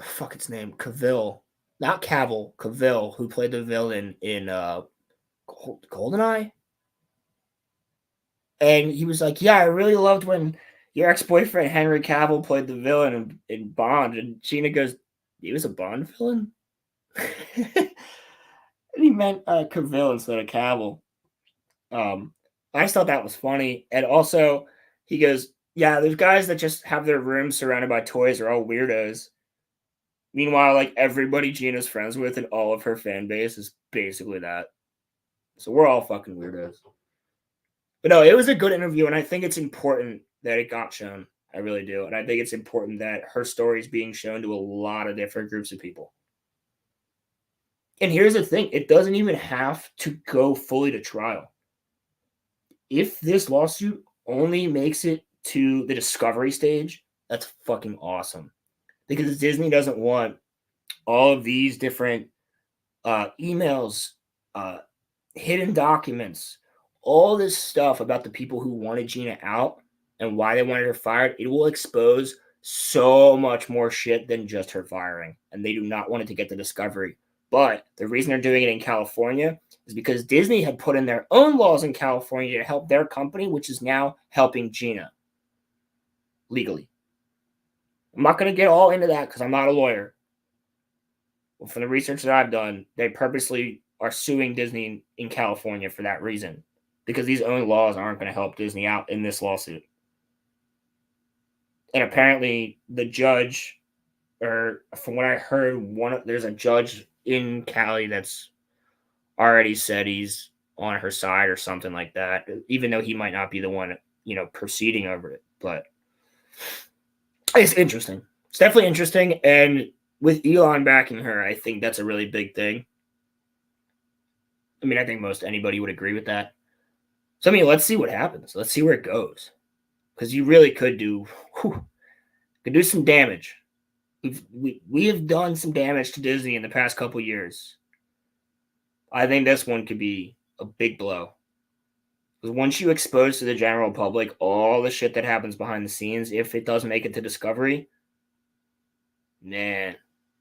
fuck its name, Cavill, not Cavill, Cavill, who played the villain in GoldenEye. And he was like, "Yeah, I really loved when your ex-boyfriend Henry Cavill played the villain in Bond." And Gina goes, "He was a Bond villain?" And he meant Cavill instead of Cavill. I just thought that was funny. And also, he goes, "Yeah, there's guys that just have their rooms surrounded by toys are all weirdos." Meanwhile, like everybody Gina's friends with and all of her fan base is basically that. So we're all fucking weirdos. But no, it was a good interview, and I think it's important that it got shown. I really do. And I think it's important that her story is being shown to a lot of different groups of people. And here's the thing, it doesn't even have to go fully to trial. If this lawsuit only makes it to the discovery stage, that's fucking awesome. Because Disney doesn't want all of these different emails, hidden documents, all this stuff about the people who wanted Gina out and why they wanted her fired. It will expose so much more shit than just her firing. And they do not want it to get to discovery. But the reason they're doing it in California is because Disney had put in their own laws in California to help their company, which is now helping Gina legally. I'm not going to get all into that because I'm not a lawyer. Well, from the research that I've done, they purposely are suing Disney in California for that reason, because these own laws aren't going to help Disney out in this lawsuit. And apparently the judge, or from what I heard, there's a judge in Cali that's already said he's on her side or something like that, even though he might not be the one, proceeding over it. But it's interesting. It's definitely interesting. And with Elon backing her, I think that's a really big thing. I mean, I think most anybody would agree with that. So, I mean, let's see what happens. Let's see where it goes. Because you really could do some damage. We have done some damage to Disney in the past couple years. I think this one could be a big blow. Because once you expose to the general public all the shit that happens behind the scenes, if it does make it to discovery, man,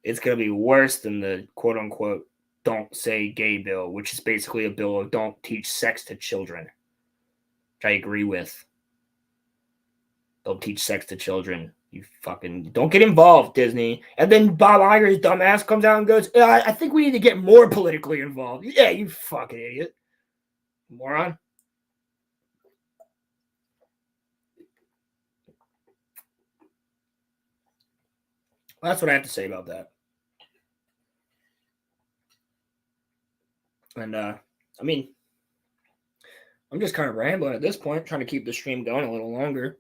it's going to be worse than the quote-unquote don't say gay bill, which is basically a bill of don't teach sex to children, which I agree with. Don't teach sex to children. You fucking don't get involved, Disney. And then Bob Iger's dumbass comes out and goes, I think we need to get more politically involved. Yeah, you fucking idiot. Moron. Well, that's what I have to say about that. And, I mean, I'm just kind of rambling at this point, trying to keep the stream going a little longer.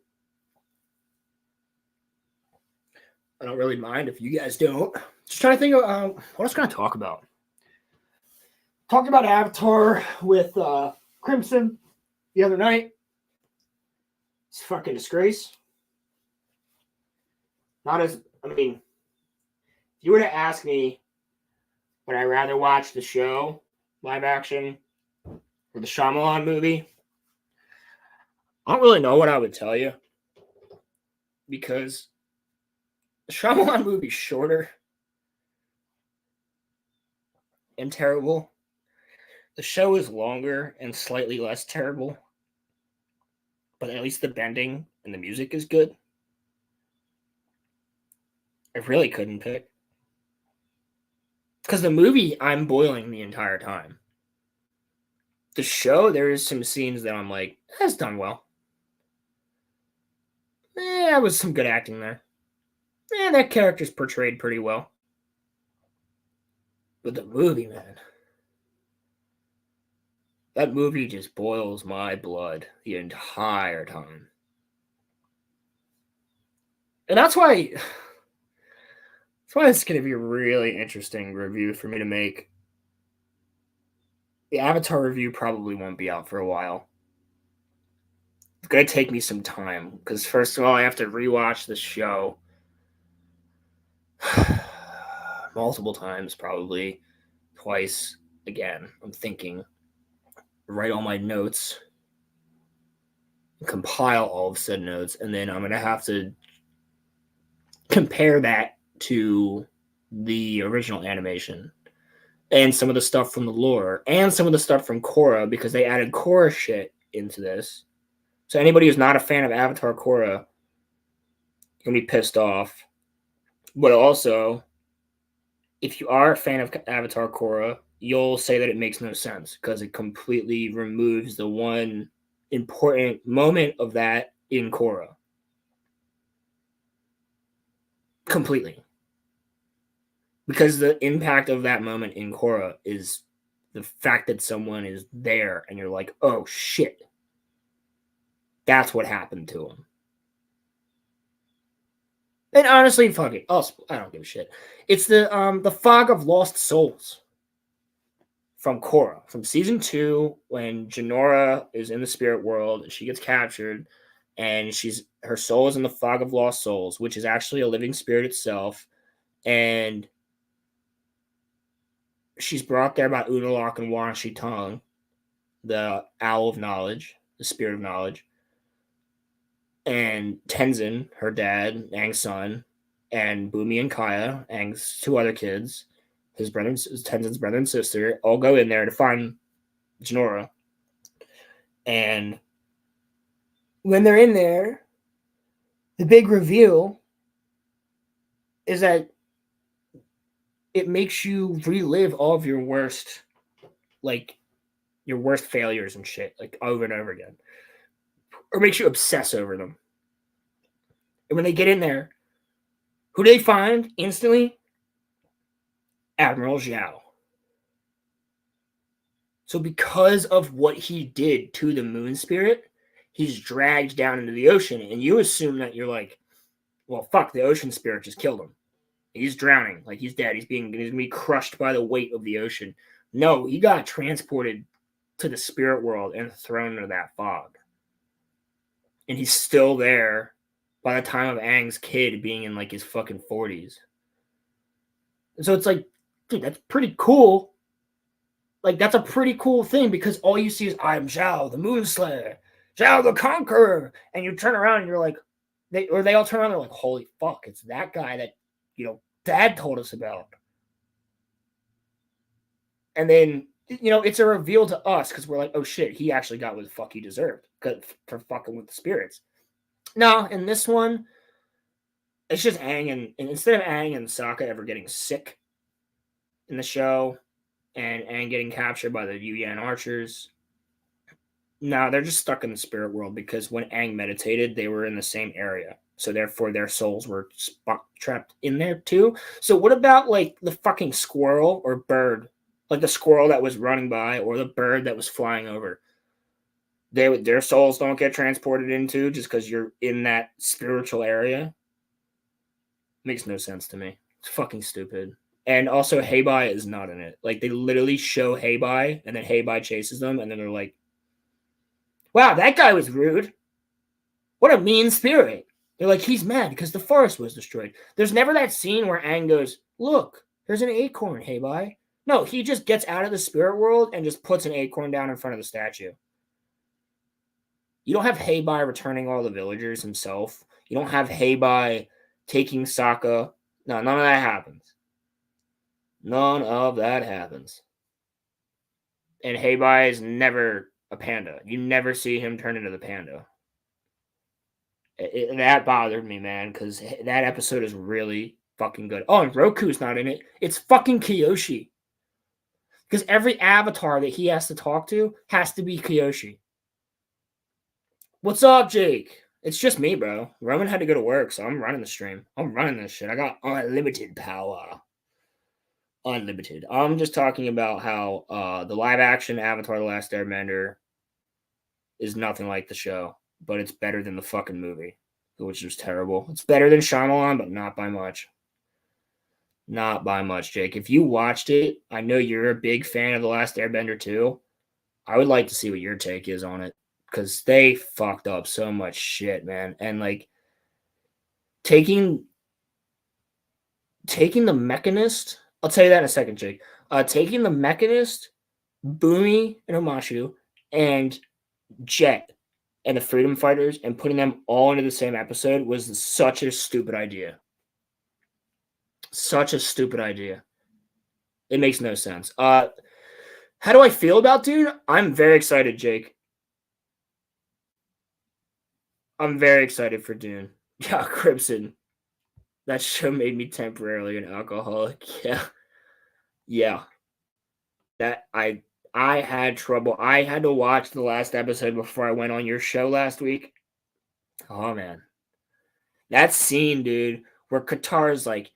I don't really mind if you guys don't. Just trying to think of what else can I talk about? Talked about Avatar with Crimson the other night. It's a fucking disgrace. If you were to ask me, would I rather watch the show, live action, or the Shyamalan movie? I don't really know what I would tell you, because the Shyamalan movie is shorter and terrible. The show is longer and slightly less terrible, but at least the bending and the music is good. I really couldn't pick. Because the movie, I'm boiling the entire time. The show, there is some scenes that I'm like, that's done well. That was some good acting there. That character's portrayed pretty well. But the movie, man. That movie just boils my blood the entire time. And that's why it's going to be a really interesting review for me to make. The Avatar review probably won't be out for a while. It's going to take me some time, because first of all, I have to rewatch the show. multiple times, probably twice. Again, I'm thinking, write all my notes, compile all of said notes, and then I'm going to have to compare that to the original animation and some of the stuff from the lore and some of the stuff from Korra, because they added Korra shit into this. So anybody who's not a fan of Avatar Korra can be pissed off. But also, if you are a fan of Avatar Korra, you'll say that it makes no sense because it completely removes the one important moment of that in Korra. Completely. Because the impact of that moment in Korra is the fact that someone is there and you're like, oh shit. That's what happened to him. And honestly, fuck it. I don't give a shit. It's the Fog of Lost Souls from Korra, from season 2, when Jinora is in the spirit world and she gets captured, and her soul is in the Fog of Lost Souls, which is actually a living spirit itself, and she's brought there by Unalaq and Wanashi Tong, the Owl of Knowledge, the Spirit of Knowledge, and Tenzin, her dad, Aang's son, and Bumi and Kaya, Aang's 2 other kids, Tenzin's brother and sister, all go in there to find Jinora. And when they're in there, the big reveal is that it makes you relive all of your worst failures and shit, like over and over again. Or makes you obsess over them. And when they get in there, who do they find instantly? Admiral Zhao. So because of what he did to the moon spirit, he's dragged down into the ocean, and you assume that you're like, well, fuck, the ocean spirit just killed him. He's drowning, like he's dead. He's going to be crushed by the weight of the ocean. No, he got transported to the spirit world and thrown into that fog. And he's still there by the time of Aang's kid being in like his fucking 40s. So it's like, dude, that's pretty cool. Like, that's a pretty cool thing, because all you see is, I'm Zhao, the Moon Slayer, Zhao the Conqueror. And you turn around and you're like, they all turn around and they're like, holy fuck, it's that guy that, Dad told us about. And then, it's a reveal to us because we're like, oh shit, he actually got what the fuck he deserved for fucking with the spirits. No, in this one, it's just Aang, and instead of Aang and Sokka ever getting sick in the show, and Aang getting captured by the Yu-Yan archers, no, they're just stuck in the spirit world, because when Aang meditated, they were in the same area. So therefore, their souls were trapped in there too. So what about like the fucking squirrel or bird, like the squirrel that was running by, or the bird that was flying over? Their souls don't get transported into just because you're in that spiritual area. Makes no sense to me. It's fucking stupid. And also, Heibai is not in it. Like, they literally show Heibai, and then Heibai chases them, and then they're like, wow, that guy was rude. What a mean spirit. They're like, he's mad because the forest was destroyed. There's never that scene where Aang goes, look, there's an acorn, Heibai. No, he just gets out of the spirit world and just puts an acorn down in front of the statue. You don't have Heibai returning all the villagers himself. You don't have Heibai taking Sokka. No, none of that happens. None of that happens. And Heibai is never a panda. You never see him turn into the panda. That bothered me, man, because that episode is really fucking good. Oh, and Roku's not in it. It's fucking Kyoshi. Because every avatar that he has to talk to has to be Kyoshi. What's up, Jake? It's just me, bro. Roman had to go to work, so I'm running the stream. I'm running this shit. I got unlimited power. Unlimited. I'm just talking about how the live-action Avatar The Last Airbender is nothing like the show, but it's better than the fucking movie, which was terrible. It's better than Shyamalan, but not by much. Not by much, Jake. If you watched it, I know you're a big fan of The Last Airbender too. I would like to see what your take is on it, because they fucked up so much shit, man. And like taking the Mechanist I'll tell you that in a second, Jake. Taking the Mechanist, Boomy and Omashu, and Jet and the Freedom Fighters and putting them all into the same episode was such a stupid idea. Such a stupid idea. It makes no sense. How do I feel about Dune? I'm very excited, Jake. I'm very excited for Dune. Yeah, Crimson. That show made me temporarily an alcoholic. Yeah. Yeah. That I had trouble. I had to watch the last episode before I went on your show last week. Oh man. That scene, dude, where Qatar's like,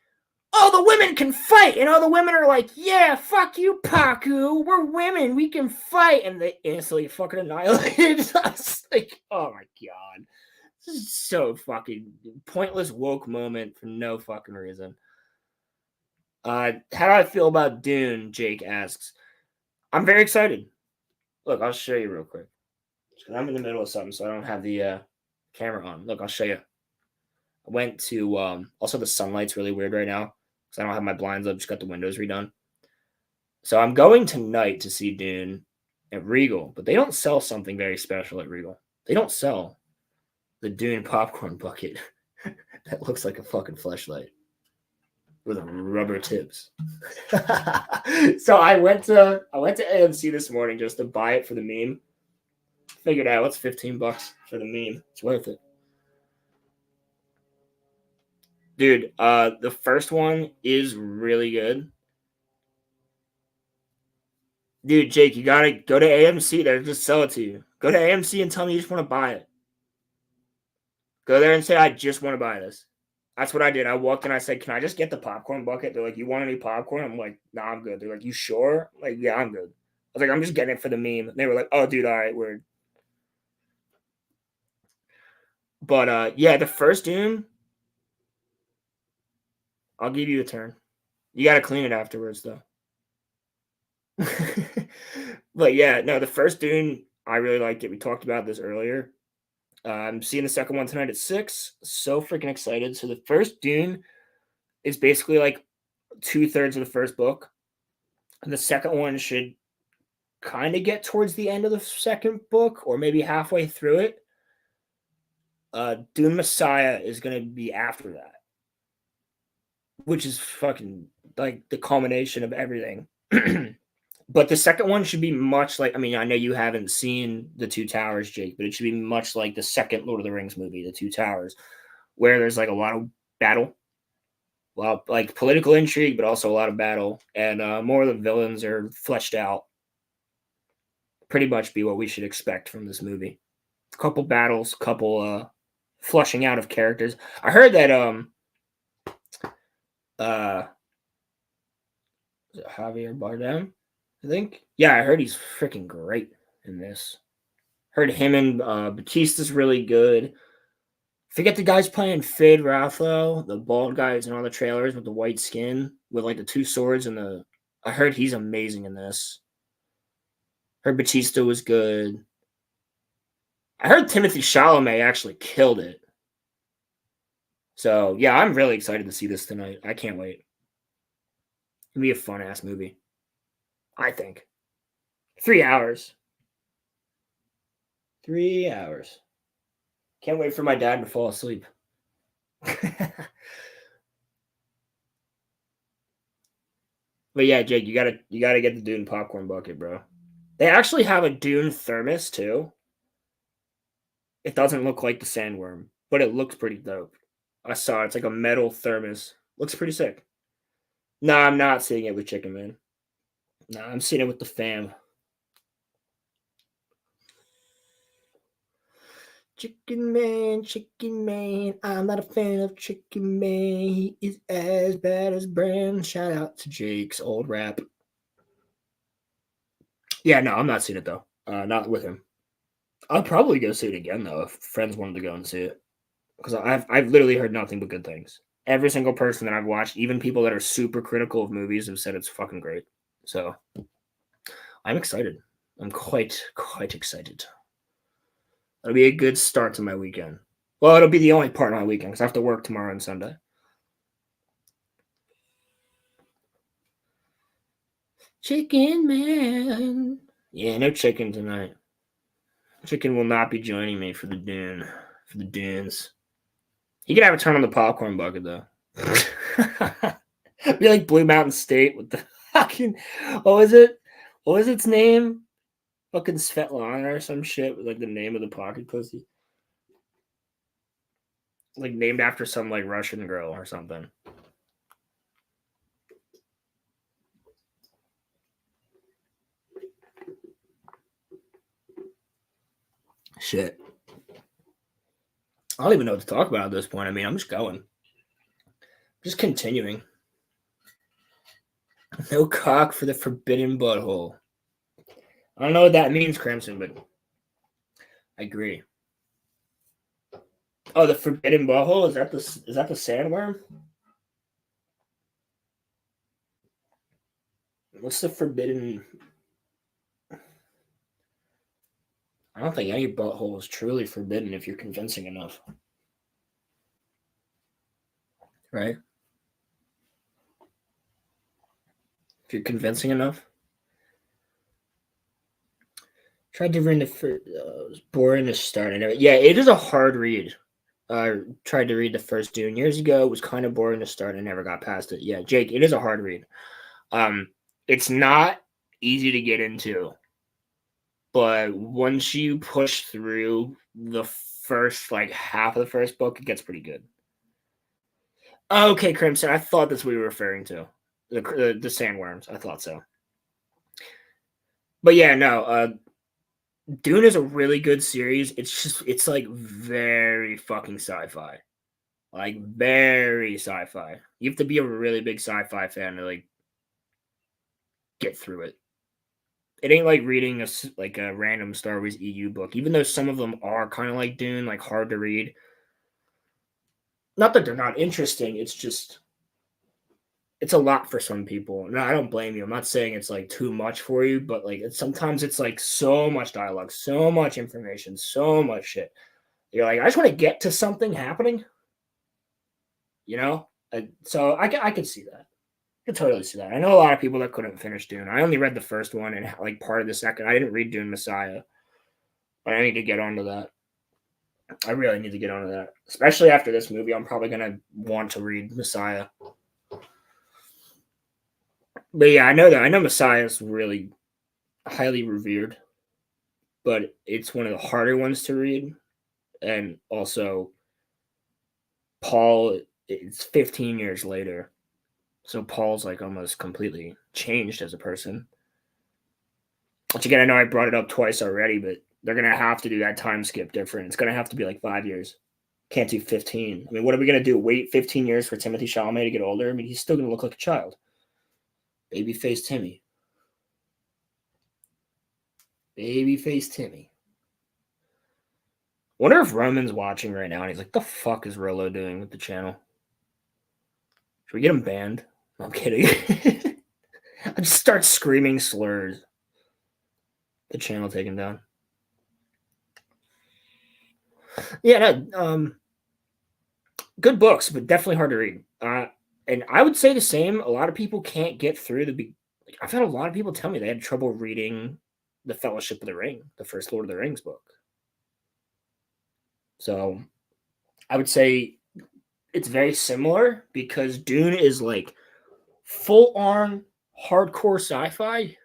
oh, the women can fight. And all the women are like, yeah, fuck you, Paku. We're women. We can fight. And they instantly fucking annihilated us. Like, oh my God. This is so fucking pointless woke moment for no fucking reason. How do I feel about Dune? Jake asks. I'm very excited. Look, I'll show you real quick. I'm in the middle of something, so I don't have the camera on. Look, I'll show you. I went to also the sunlight's really weird right now because I don't have my blinds up. Just got the windows redone. So I'm going tonight to see Dune at Regal, but they don't sell something very special at Regal. They don't sell the Dune popcorn bucket that looks like a fucking fleshlight with rubber tips. So I went to AMC this morning just to buy it for the meme. Figured out what's $15 for the meme. It's worth it. Dude, the first one is really good. Dude, Jake, you gotta go to AMC. They'll just sell it to you. Go to AMC and tell me you just want to buy it. Go there and say, I just want to buy this. That's what I did. I walked in, I said, can I just get the popcorn bucket? They're like, you want any popcorn? I'm like, nah, I'm good. They're like, you sure? I'm like, yeah, I'm good. I was like, I'm just getting it for the meme. And they were like, oh, dude, all right, word. But yeah, the first Dune, I'll give you a turn. You got to clean it afterwards, though. But yeah, no, the first Dune, I really liked it. We talked about this earlier. I'm seeing the second one tonight at 6. So freaking excited. So the first Dune is basically like 2/3 of the first book. And the second one should kind of get towards the end of the second book or maybe halfway through it. Dune Messiah is going to be after that, which is fucking like the culmination of everything. But the second one should be much like, I mean, I know you haven't seen The Two Towers, Jake, but it should be much like the second Lord of the Rings movie, The Two Towers, where there's like a lot of battle, well, like political intrigue, but also a lot of battle, and more of the villains are fleshed out. Pretty much be what we should expect from this movie. A couple battles, couple flushing out of characters. I heard that is it Javier Bardem, I think. Yeah, I heard he's freaking great in this. Heard him and Batista's really good. Forget the guys playing Fade Rathlo, the bald guys in all the trailers with the white skin, with like the two swords and the. I heard he's amazing in this. Heard Batista was good. I heard Timothy Chalamet actually killed it. So yeah, I'm really excited to see this tonight. I can't wait. It'll be a fun ass movie. I think. 3 hours. 3 hours. Can't wait for my dad to fall asleep. But yeah, Jake, you gotta get the Dune popcorn bucket, bro. They actually have a Dune thermos too. It doesn't look like the sandworm, but it looks pretty dope. I saw it. It's like a metal thermos. Looks pretty sick. No, I'm not seeing it with Chicken Man. No, I'm seeing it with the fam. Chicken Man. I'm not a fan of Chicken Man. He is as bad as Bran. Shout out to Jake's old rap. Yeah, no, I'm not seeing it though. Not with him. I'll probably go see it again though if friends wanted to go and see it, because I've literally heard nothing but good things. Every single person that I've watched, even people that are super critical of movies, have said it's fucking great. So I'm excited. I'm quite excited. It'll be a good start to my weekend. Well, it'll be the only part of my weekend because I have to work tomorrow and Sunday. Chicken man. Yeah, no chicken tonight. Chicken will not be joining me for the Dune. For the Dunes. He could have a turn on the popcorn bucket though. Be like Blue Mountain State with the fucking what was it? What was its name? Fucking Svetlana or some shit with like the name of the pocket pussy. Like named after some like Russian girl or something. Shit. I don't even know what to talk about at this point. I mean, I'm just going. Just continuing. No cock for the forbidden butthole. I don't know what that means, Crimson, but I agree. Oh, the forbidden butthole? Is that the sandworm? What's the forbidden? I don't think any butthole is truly forbidden if you're convincing enough. Right? If you're convincing enough. Tried to read the first. It was boring to start. Yeah, it is a hard read. I tried to read the first Dune years ago. It was kind of boring to start. I never got past it. Yeah, Jake, it is a hard read. It's not easy to get into, but once you push through the first like half of the first book, it gets pretty good. Okay, Crimson, I thought that's what we were referring to. The sandworms. I thought so. But yeah, no. Dune is a really good series. It's like very fucking sci-fi. Like very sci-fi. You have to be a really big sci-fi fan to like get through it. It ain't like reading a random Star Wars EU book, even though some of them are kind of like Dune, like hard to read. Not that they're not interesting, it's a lot for some people. No, I don't blame you. I'm not saying it's like too much for you, but like sometimes it's like so much dialogue, so much information, so much shit. You're like, I just want to get to something happening, you know? So I could see that. I could totally see that. I know a lot of people that couldn't finish Dune. I only read the first one and like part of the second. I didn't read Dune Messiah, but I need to get onto that. I really need to get onto that, especially after this movie. I'm probably gonna want to read Messiah. But yeah, I know that. I know Messiah is really highly revered, but it's one of the harder ones to read. And also, Paul, it's 15 years later. So Paul's like almost completely changed as a person. Which again, I know I brought it up twice already, but they're going to have to do that time skip different. It's going to have to be like 5 years. Can't do 15. I mean, what are we going to do? Wait 15 years for Timothée Chalamet to get older? I mean, he's still going to look like a child. Babyface Timmy. Babyface Timmy. Wonder if Roman's watching right now and he's like, the fuck is Rolo doing with the channel? Should we get him banned? No, I'm kidding. I just start screaming slurs. The channel taken down. Yeah, no, good books, but definitely hard to read. And I would say the same. A lot of people can't get through I've had a lot of people tell me they had trouble reading The Fellowship of the Ring, the first Lord of the Rings book. So I would say it's very similar because Dune is like full-on hardcore sci-fi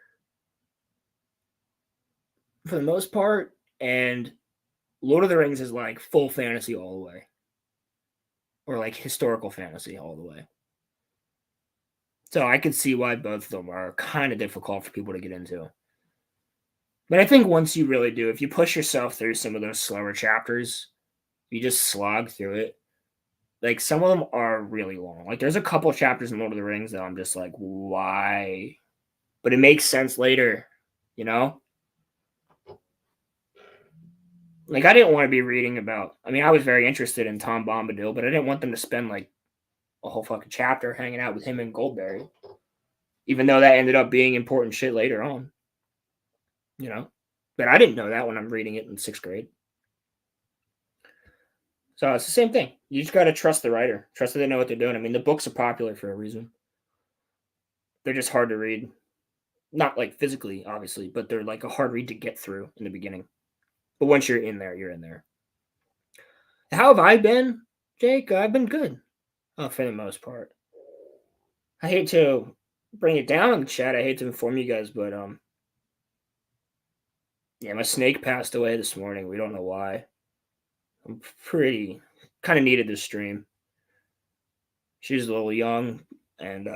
for the most part, and Lord of the Rings is like full fantasy all the way, or like historical fantasy all the way. So I could see why both of them are kind of difficult for people to get into. But I think once you really do, if you push yourself through some of those slower chapters, you just slog through it. Like some of them are really long. Like there's a couple of chapters in Lord of the Rings that I'm just like, why? But it makes sense later, you know? Like I didn't want to be reading about, I mean, I was very interested in Tom Bombadil, but I didn't want them to spend like a whole fucking chapter hanging out with him and Goldberry. Even though that ended up being important shit later on. You know? But I didn't know that when I'm reading it in 6th grade. So it's the same thing. You just got to trust the writer. Trust that they know what they're doing. I mean, the books are popular for a reason. They're just hard to read. Not like physically, obviously, but they're like a hard read to get through in the beginning. But once you're in there, you're in there. How have I been, Jake? I've been good, for the most part. I hate to bring it down in the chat. I hate to inform you guys, but yeah, my snake passed away this morning. We don't know why. I'm pretty kind of needed this stream. She's a little young, and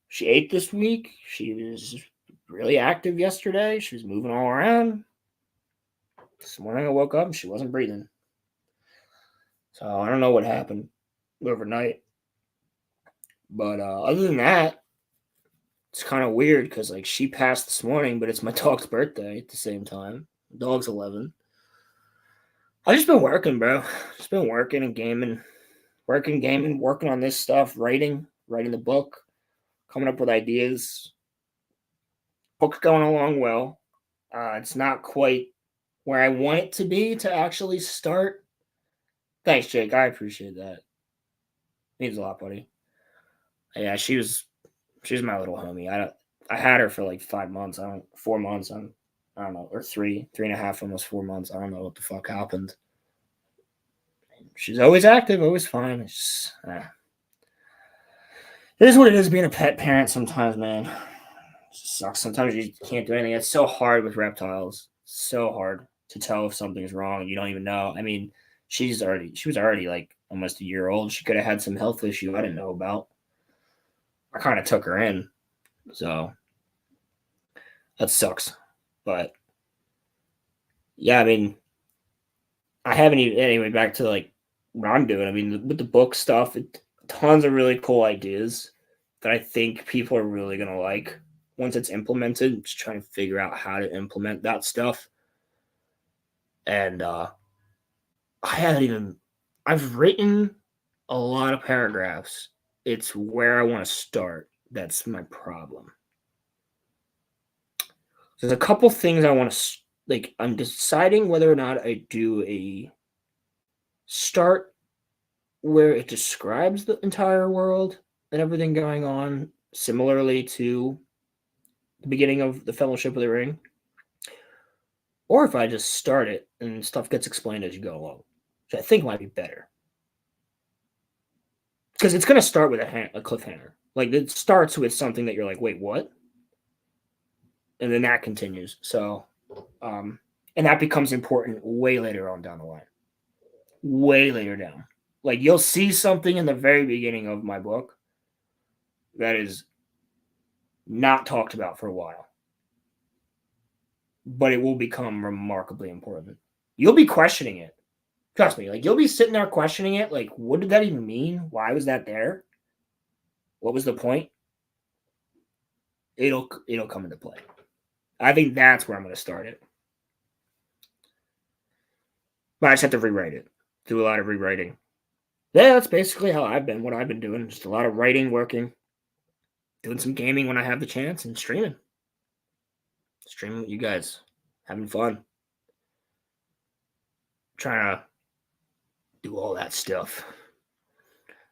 she ate this week. She was really active yesterday. She was moving all around. This morning I woke up and she wasn't breathing. So I don't know what happened overnight. But other than that, it's kind of weird because like she passed this morning, but it's my dog's birthday at the same time. The dog's 11. I've just been working, bro. Just been working and gaming. Working on this stuff, writing the book, coming up with ideas. Book's going along well. It's not quite where I want it to be to actually start. Thanks, Jake. I appreciate that. Means a lot, buddy. Yeah, she's my little homie. I had her for like 4 months. I don't know, or 3.5, almost 4 months. I don't know what the fuck happened. She's always active, always fine. It's just, it is what it is being a pet parent sometimes, man. It just sucks. Sometimes you can't do anything. It's so hard with reptiles. So hard to tell if something's wrong. You don't even know. I mean, she was already like almost a year old. She could have had some health issue I didn't know about. I kind of took her in. So that sucks. But yeah, I mean, I haven't even, anyway, back to like what I'm doing. I mean, with the book stuff, tons of really cool ideas that I think people are really going to like once it's implemented. Just trying to figure out how to implement that stuff. And I've written a lot of paragraphs. It's where I want to start. That's my problem. There's a couple things I want to, like, I'm deciding whether or not I do a start where it describes the entire world and everything going on, similarly to the beginning of the Fellowship of the Ring, or if I just start it and stuff gets explained as you go along, which I think might be better. Because it's going to start with a cliffhanger. Like, it starts with something that you're like, wait, what? And then that continues. So, and that becomes important way later on down the line. Way later down. Like, you'll see something in the very beginning of my book that is not talked about for a while. But it will become remarkably important. You'll be questioning it. Trust me, like, you'll be sitting there questioning it. Like, what did that even mean? Why was that there? What was the point? It'll come into play. I think that's where I'm going to start it. But I just have to rewrite it. Do a lot of rewriting. Yeah, that's basically what I've been doing. Just a lot of writing, working, doing some gaming when I have the chance, and streaming. Streaming with you guys. Having fun. Trying to do all that stuff.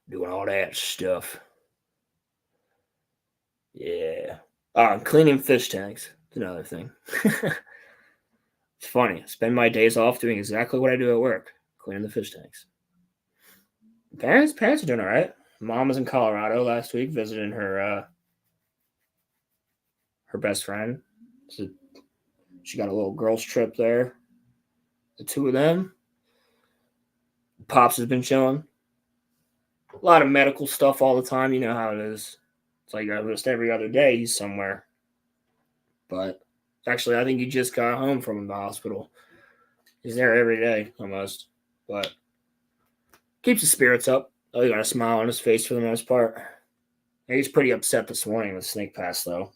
Doing all that stuff. Yeah. Cleaning fish tanks. It's another thing. It's funny. I spend my days off doing exactly what I do at work. Cleaning the fish tanks. Parents are doing all right. Mom was in Colorado last week visiting her best friend. So she got a little girls trip there. The two of them. Pops has been chilling. A lot of medical stuff all the time. You know how it is. It's like almost every other day he's somewhere. But actually, I think he just got home from the hospital. He's there every day almost. But keeps his spirits up. Oh, he got a smile on his face for the most part. He's pretty upset this morning with Snake Pass, though.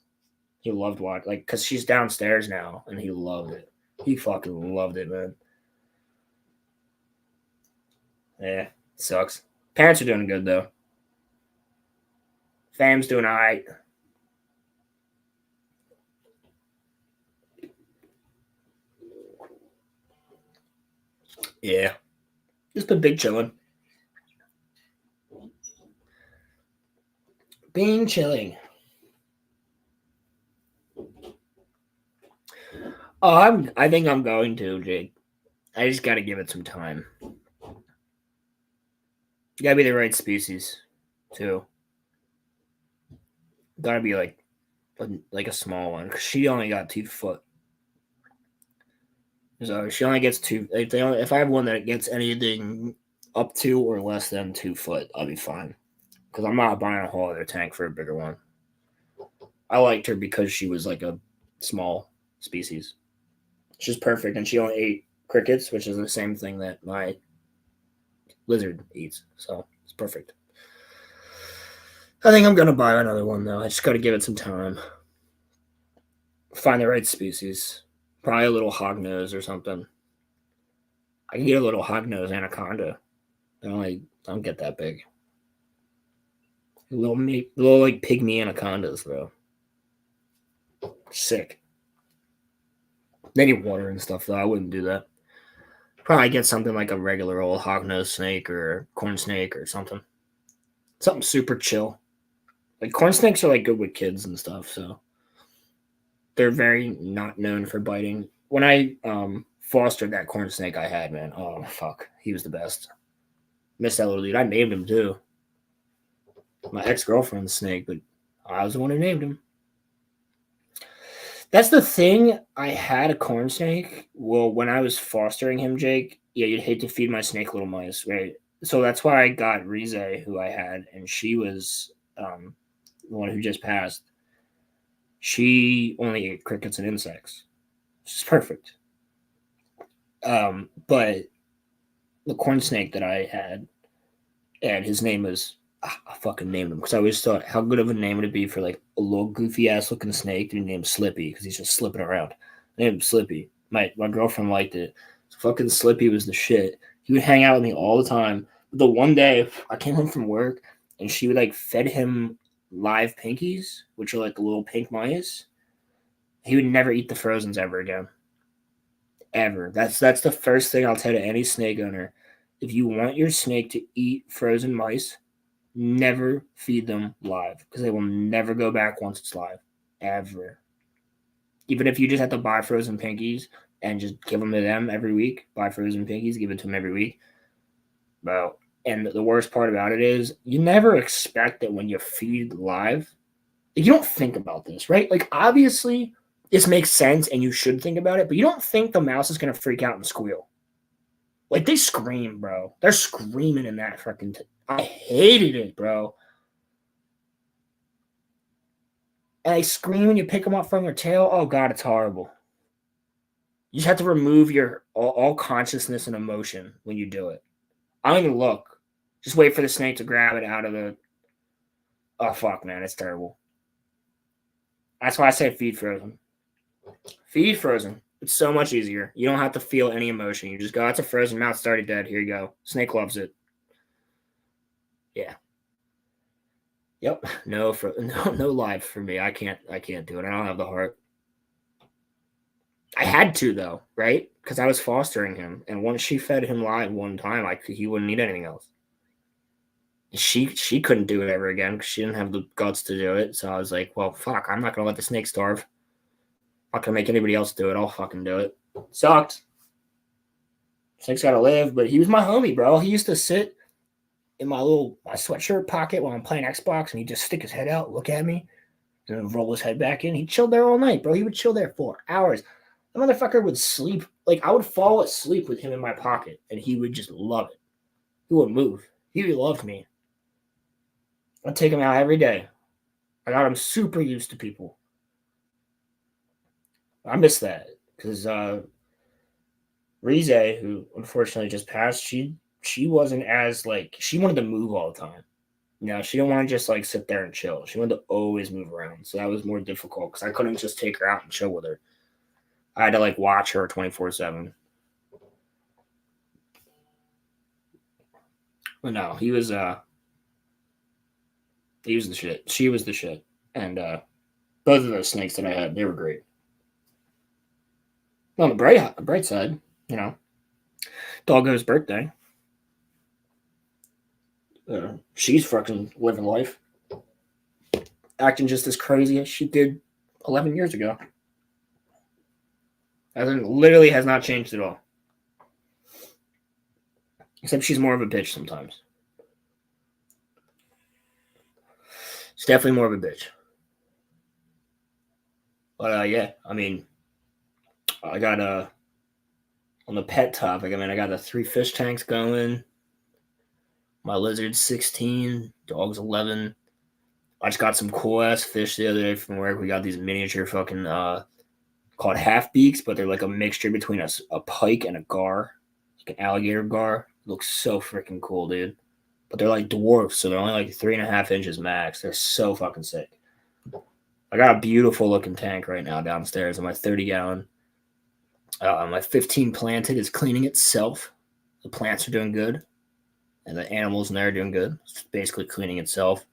He loved watching, like, because she's downstairs now, and he loved it. He fucking loved it, man. Yeah, sucks. Parents are doing good, though. Fam's doing all right. Yeah. Just been big chilling. Being chilling. Oh, I think I'm going to, Jake. I just got to give it some time. Gotta be the right species, too. Gotta be like a small one, because she only got 2 foot. So she only gets 2. If I have one that gets anything up to or less than 2 foot, I'll be fine. Because I'm not buying a whole other tank for a bigger one. I liked her because she was like a small species. She's perfect, and she only ate crickets, which is the same thing that my lizard eats. So it's perfect. I think I'm gonna buy another one though. I just gotta give it some time. Find the right species. Probably a little hognose or something. I can get a little hognose anaconda. I don't get that big. Little like pygmy anacondas though. Sick. They need water and stuff though. I wouldn't do that. Probably get something like a regular old hognose snake or corn snake or something. Something super chill. Like corn snakes are like good with kids and stuff, so they're very not known for biting. When I fostered that corn snake I had, man, oh fuck, he was the best. Missed that little dude. I named him too. My ex-girlfriend's snake, but I was the one who named him. That's the thing. I had a corn snake. Well, when I was fostering him, Jake, yeah, you'd hate to feed my snake little mice, right? So that's why I got Rize, who I had, and she was the one who just passed. She only ate crickets and insects. It's perfect. But the corn snake that I had, and his name was, I fucking named him because I always thought, how good of a name would it be for like a little goofy ass looking snake to be named Slippy because he's just slipping around. I named him Slippy. My girlfriend liked it. So fucking Slippy was the shit. He would hang out with me all the time. But the one day I came home from work and she would like fed him live pinkies, which are like the little pink mice. He would never eat the frozens ever again. Ever. That's the first thing I'll tell to any snake owner. If you want your snake to eat frozen mice, never feed them live because they will never go back once it's live. Ever. Even if you just have to buy frozen pinkies and just give them to them every week, buy frozen pinkies, give it to them every week. Well, and the worst part about it is you never expect that when you feed live, you don't think about this, right? Like, obviously, this makes sense and you should think about it, but you don't think the mouse is going to freak out and squeal. Like, they scream, bro. They're screaming in that freaking... I hated it, bro. And they scream when you pick them up from their tail. Oh, God, it's horrible. You just have to remove your all consciousness and emotion when you do it. I don't even look. Just wait for the snake to grab it out of the... Oh, fuck, man. It's terrible. That's why I say feed frozen. Feed frozen. It's so much easier. You don't have to feel any emotion. You just go, that's a frozen mouse. It's already dead. Here you go. Snake loves it. Yeah. Yep. No live for me. I can't do it. I don't have the heart. I had to though, right? Because I was fostering him, and once she fed him live one time, he wouldn't need anything else. She couldn't do it ever again because she didn't have the guts to do it. So I was like, well, fuck, I'm not gonna let the snake starve. I'm not gonna make anybody else do it. I'll fucking do it. Sucked. Snake's gotta live, but he was my homie, bro. He used to sit in my sweatshirt pocket while I'm playing Xbox, and he'd just stick his head out, look at me, and then roll his head back in. He chilled there all night, bro. He would chill there for hours. The motherfucker would sleep. Like, I would fall asleep with him in my pocket, and he would just love it. He wouldn't move. He loved me. I'd take him out every day. I got him super used to people. I miss that because Rize, who unfortunately just passed, she wasn't as like, she wanted to move all the time. You know, she didn't want to just like sit there and chill. She wanted to always move around. So that was more difficult because I couldn't just take her out and chill with her. I had to like watch her 24/7. But no, he was the shit. She was the shit. And both of those snakes that I had, they were great. On the bright side, you know, Doggo's birthday. She's fucking living life. Acting just as crazy as she did 11 years ago. Literally has not changed at all. Except she's more of a bitch sometimes. She's definitely more of a bitch. But yeah, I mean, I got on the pet topic. I mean, I got the 3 fish tanks going. My lizard's 16, dog's 11. I just got some cool ass fish the other day from work. We got these miniature fucking called half beaks, but they're like a mixture between a pike and a gar, like an alligator gar. Looks so freaking cool, dude. But they're like dwarfs, so they're only like 3.5 inches max. They're so fucking sick. I got a beautiful looking tank right now downstairs in my 30-gallon. My 15 planted is cleaning itself. The plants are doing good, and the animals in there are doing good. It's basically cleaning itself.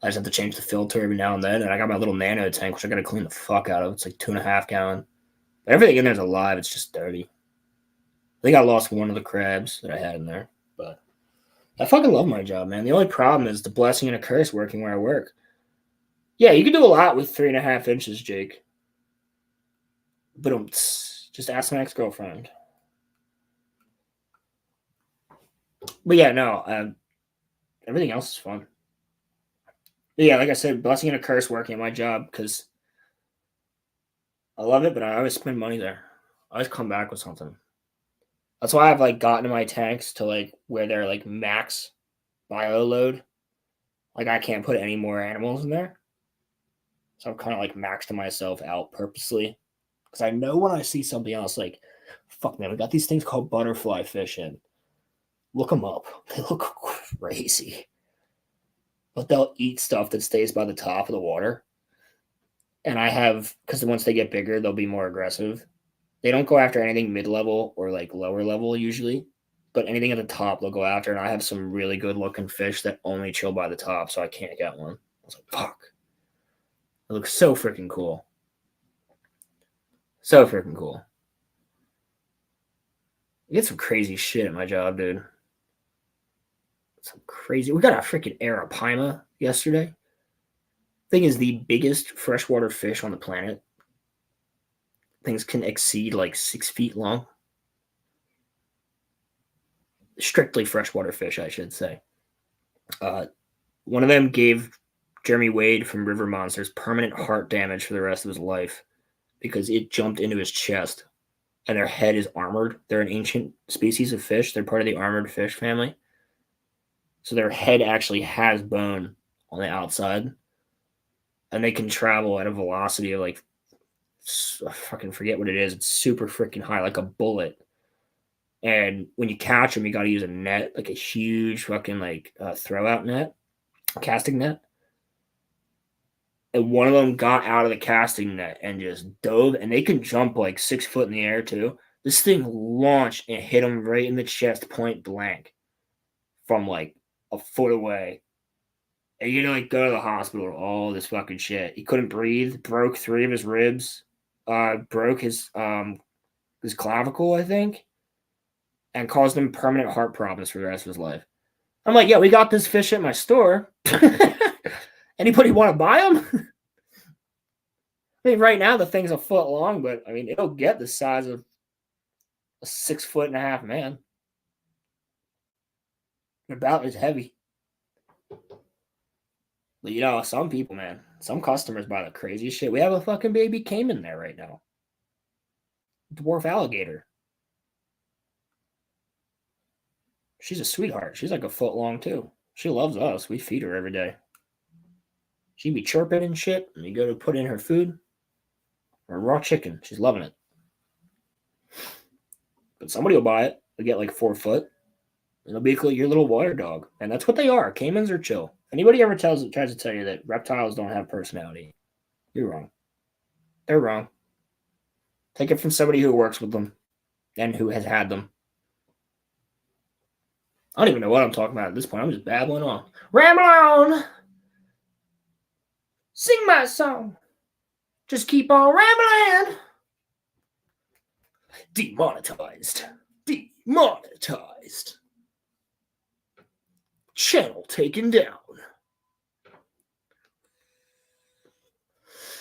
I just have to change the filter every now and then, and I got my little nano tank, which I got to clean the fuck out of. It's like 2.5 gallon. But everything in there is alive. It's just dirty. I think I lost one of the crabs that I had in there, but I fucking love my job, man. The only problem is the blessing and a curse working where I work. Yeah, you can do a lot with 3.5 inches, Jake. But just ask my ex-girlfriend. But yeah, no, everything else is fun. But yeah, like I said, blessing and a curse working at my job because I love it, but I always spend money there. I always come back with something. That's why I've like gotten my tanks to like where they're like max bio load. Like I can't put any more animals in there. So I've kind of like maxed myself out purposely. Because I know when I see something else, like, fuck man, we got these things called butterfly fish in. Look them up. They look crazy. But they'll eat stuff that stays by the top of the water. And I have, because once they get bigger, they'll be more aggressive. They don't go after anything mid-level or like lower level usually. But anything at the top, they'll go after. And I have some really good looking fish that only chill by the top, so I can't get one. I was like, fuck. It looks so freaking cool. So freaking cool. We get some crazy shit at my job, dude. Some crazy. We got a freaking arapaima yesterday. Thing is the biggest freshwater fish on the planet. Things can exceed like 6 feet long. Strictly freshwater fish, I should say. One of them gave Jeremy Wade from River Monsters permanent heart damage for the rest of his life because it jumped into his chest. And their head is armored. They're an ancient species of fish. They're part of the armored fish family. So their head actually has bone on the outside. And they can travel at a velocity of like, I fucking forget what it is. It's super freaking high, like a bullet. And when you catch them, you got to use a net, like a huge fucking like throw out net, casting net. And one of them got out of the casting net and just dove, and they can jump like 6 foot in the air too. This thing launched and hit him right in the chest, point blank, from like a foot away. And you like go to the hospital, all this fucking shit. He couldn't breathe, broke 3 of his ribs, broke his clavicle, I think, and caused him permanent heart problems for the rest of his life. I'm like, yeah, we got this fish at my store. Anybody want to buy them? I mean, right now the thing's a foot long, but I mean, it'll get the size of a 6.5 foot man. About as heavy. But you know, some people, man, some customers buy the craziest shit. We have a fucking baby caiman there right now. Dwarf alligator. She's a sweetheart. She's like a foot long too. She loves us. We feed her every day. She'd be chirping and shit, and you go to put in her food or raw chicken. She's loving it. But somebody will buy it. They'll get like 4 foot. It'll be your little water dog. And that's what they are. Caimans are chill. Anybody ever tries to tell you that reptiles don't have personality, you're wrong. They're wrong. Take it from somebody who works with them and who has had them. I don't even know what I'm talking about at this point. I'm just babbling on. Ramble on! Sing my song. Just keep on rambling. Demonetized. Demonetized. Channel taken down.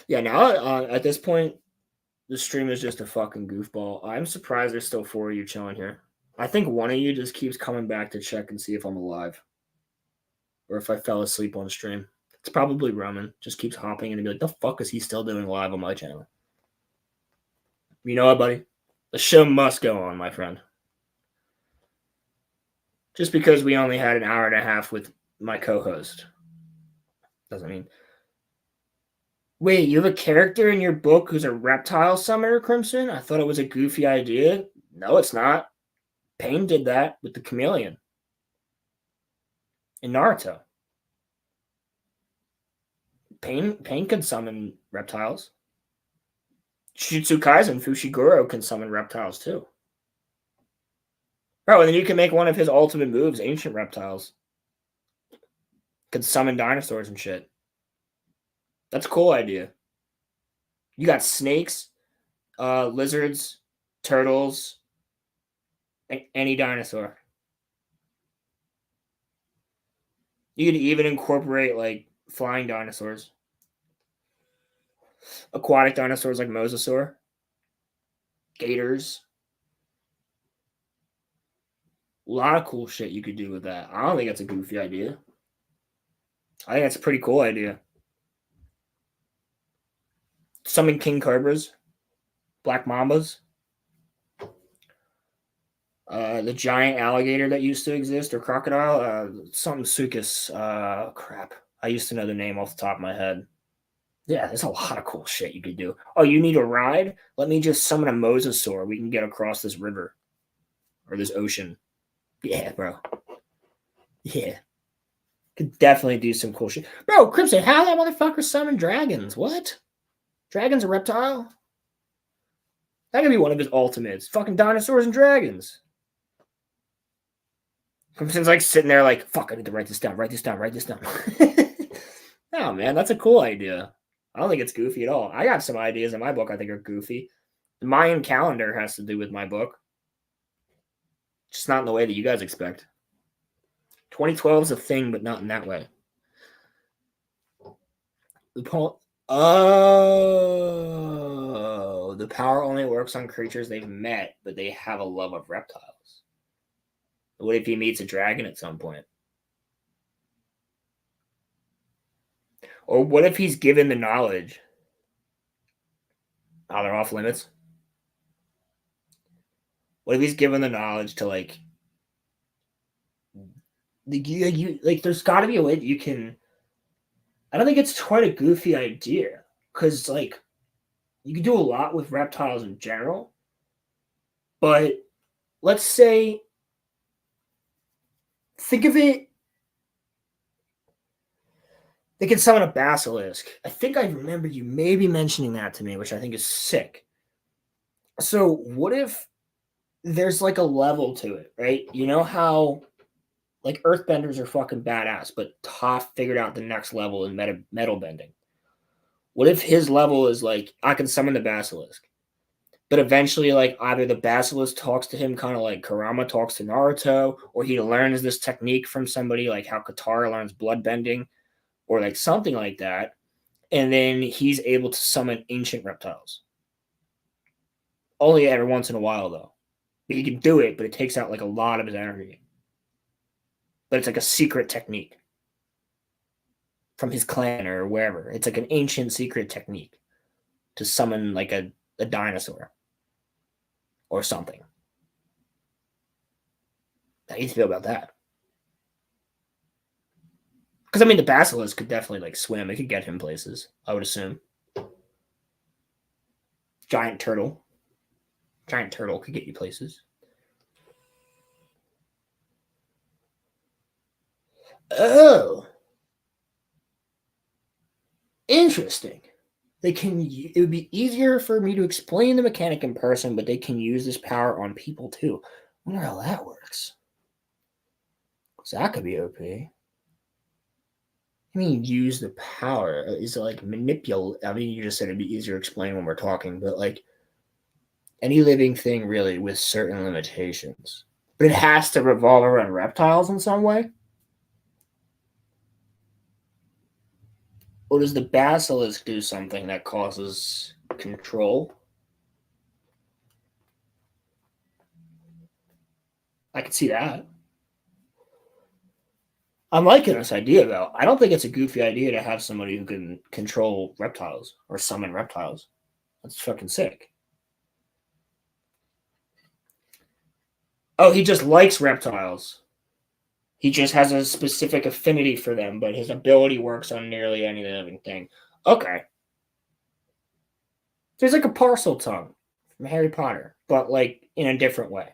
Yeah, now at this point, The stream is just a fucking goofball. I'm surprised there's still 4 of you chilling here. I think one of you just keeps coming back to check and see if I'm alive. Or if I fell asleep on stream. It's probably Roman. Just keeps hopping in and be like, the fuck is he still doing live on my channel? You know what, buddy? The show must go on, my friend. Just because we only had an hour and a half with my co-host doesn't mean. Wait, you have a character in your book who's a reptile summoner, Crimson? I thought it was a goofy idea. No, it's not. Pain did that with the chameleon in Naruto. Pain can summon reptiles. Jujutsu Kaisen Fushiguro can summon reptiles too. Bro, and then you can make one of his ultimate moves, ancient reptiles. Could summon dinosaurs and shit. That's a cool idea. You got snakes, lizards, turtles, any dinosaur. You could even incorporate like flying dinosaurs. Aquatic dinosaurs like mosasaur. Gators. A lot of cool shit you could do with that. I don't think that's a goofy idea. I think that's a pretty cool idea. Summon king cobras, black mambas, the giant alligator that used to exist, or crocodile, something sucus. Crap. I used to know the name off the top of my head. Yeah, there's a lot of cool shit you could do. Oh, you need a ride? Let me just summon a mosasaur. We can get across this river or this ocean. Yeah, bro. Yeah. Could definitely do some cool shit. Bro, Crimson, how that motherfucker summon dragons? What? Dragon's a reptile? That could be one of his ultimates. Fucking dinosaurs and dragons. Crimson's like sitting there like, fuck, I need to write this down. Oh, man, that's a cool idea. I don't think it's goofy at all. I got some ideas in my book I think are goofy. The Mayan calendar has to do with my book. Just not in the way that you guys expect. 2012 is a thing, but not in that way. The power only works on creatures they've met, but they have a love of reptiles. What if he meets a dragon at some point? Or what if he's given the knowledge? Oh, they're off limits. What if he's given the knowledge to like there's got to be a way that you can. I don't think it's quite a goofy idea because like you can do a lot with reptiles in general, but let's say think of it. They can summon a basilisk. I think I remember you maybe mentioning that to me, which I think is sick. So what if there's like a level to it, right? You know how like earthbenders are fucking badass, but Toph figured out the next level in metal bending. What if his level is like, I can summon the basilisk, but eventually like either the basilisk talks to him kind of like Kurama talks to Naruto, or he learns this technique from somebody like how Katara learns blood bending, or like something like that, and then he's able to summon ancient reptiles. Only every once in a while though. But he can do it, but it takes out like a lot of his energy. But it's like a secret technique from his clan or wherever. It's like an ancient secret technique to summon like a dinosaur or something. How do you feel about that? Because I mean, the basilisk could definitely like swim. It could get him places, I would assume. Giant turtle could get you places. Oh, interesting. It would be easier for me to explain the mechanic in person, but they can use this power on people too. I wonder how that works. Because that could be OP. I mean, use the power. Is it like manipulate? I mean, you just said it'd be easier to explain when we're talking, but like any living thing really with certain limitations. But it has to revolve around reptiles in some way? Or does the basilisk do something that causes control? I could see that. I'm liking this idea, though. I don't think it's a goofy idea to have somebody who can control reptiles or summon reptiles. That's fucking sick. Oh, he just likes reptiles. He just has a specific affinity for them, but his ability works on nearly any living thing. Okay. There's like a parcel tongue from Harry Potter, but like in a different way.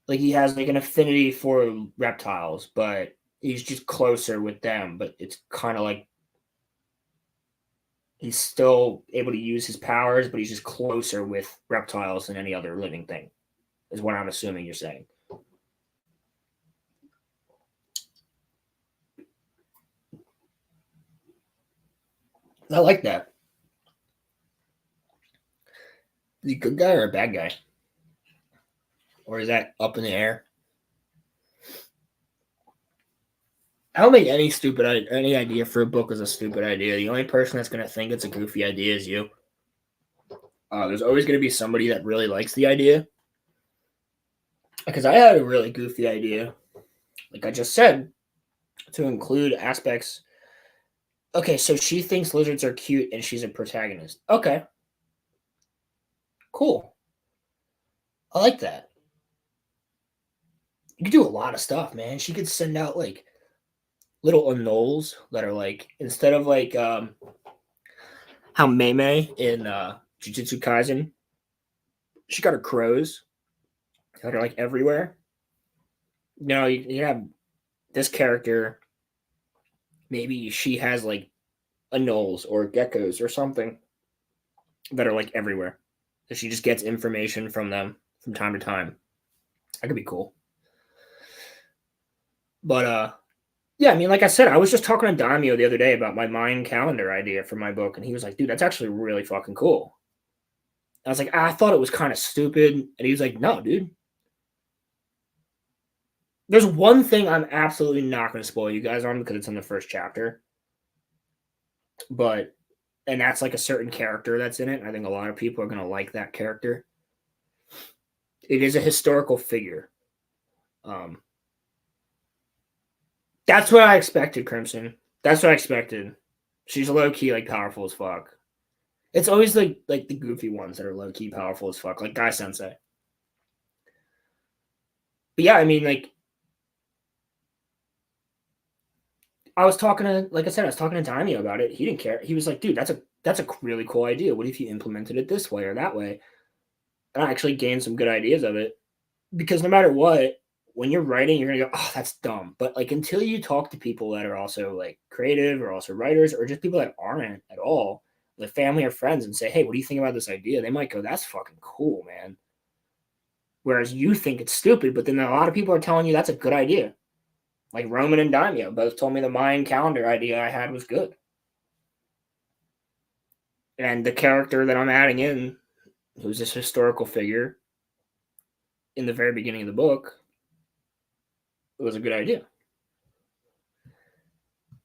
Like he has like an affinity for reptiles, but he's just closer with them. But it's kind of like he's still able to use his powers, but he's just closer with reptiles than any other living thing, is what I'm assuming you're saying. I like that. Is he a good guy or a bad guy? Or is that up in the air? I don't think any idea for a book is a stupid idea. The only person that's going to think it's a goofy idea is you. There's always going to be somebody that really likes the idea. Because I had a really goofy idea, like I just said, to include aspects. Okay, so she thinks lizards are cute and she's a protagonist. Okay. Cool. I like that. You could do a lot of stuff, man. She could send out like little anoles that are like, instead of like how Mei in Jujutsu Kaisen, she got her crows that are like everywhere. No, you have this character. Maybe she has like anoles or geckos or something that are like everywhere. So she just gets information from them from time to time. That could be cool. But yeah, I mean, like I said, I was just talking to Daimyo the other day about my mind calendar idea for my book, and he was like, dude, that's actually really fucking cool. I was like, I thought it was kind of stupid. And he was like, no, dude. There's one thing I'm absolutely not going to spoil you guys on because it's in the first chapter. And that's like a certain character that's in it. I think a lot of people are going to like that character. It is a historical figure. That's what I expected, Crimson. That's what I expected. She's low-key, like, powerful as fuck. It's always like the goofy ones that are low-key powerful as fuck, like Guy Sensei. But yeah, I mean, like, I was talking to Daimyo about it. He didn't care. He was like, dude, that's a really cool idea. What if you implemented it this way or that way? And I actually gained some good ideas of it. Because no matter what, when you're writing, you're going to go, oh, that's dumb. But like until you talk to people that are also like creative or also writers or just people that aren't at all, like family or friends, and say, hey, what do you think about this idea? They might go, that's fucking cool, man. Whereas you think it's stupid, but then a lot of people are telling you that's a good idea. Like Roman and Daimyo both told me the Mayan calendar idea I had was good. And the character that I'm adding in, who's this historical figure in the very beginning of the book, it was a good idea.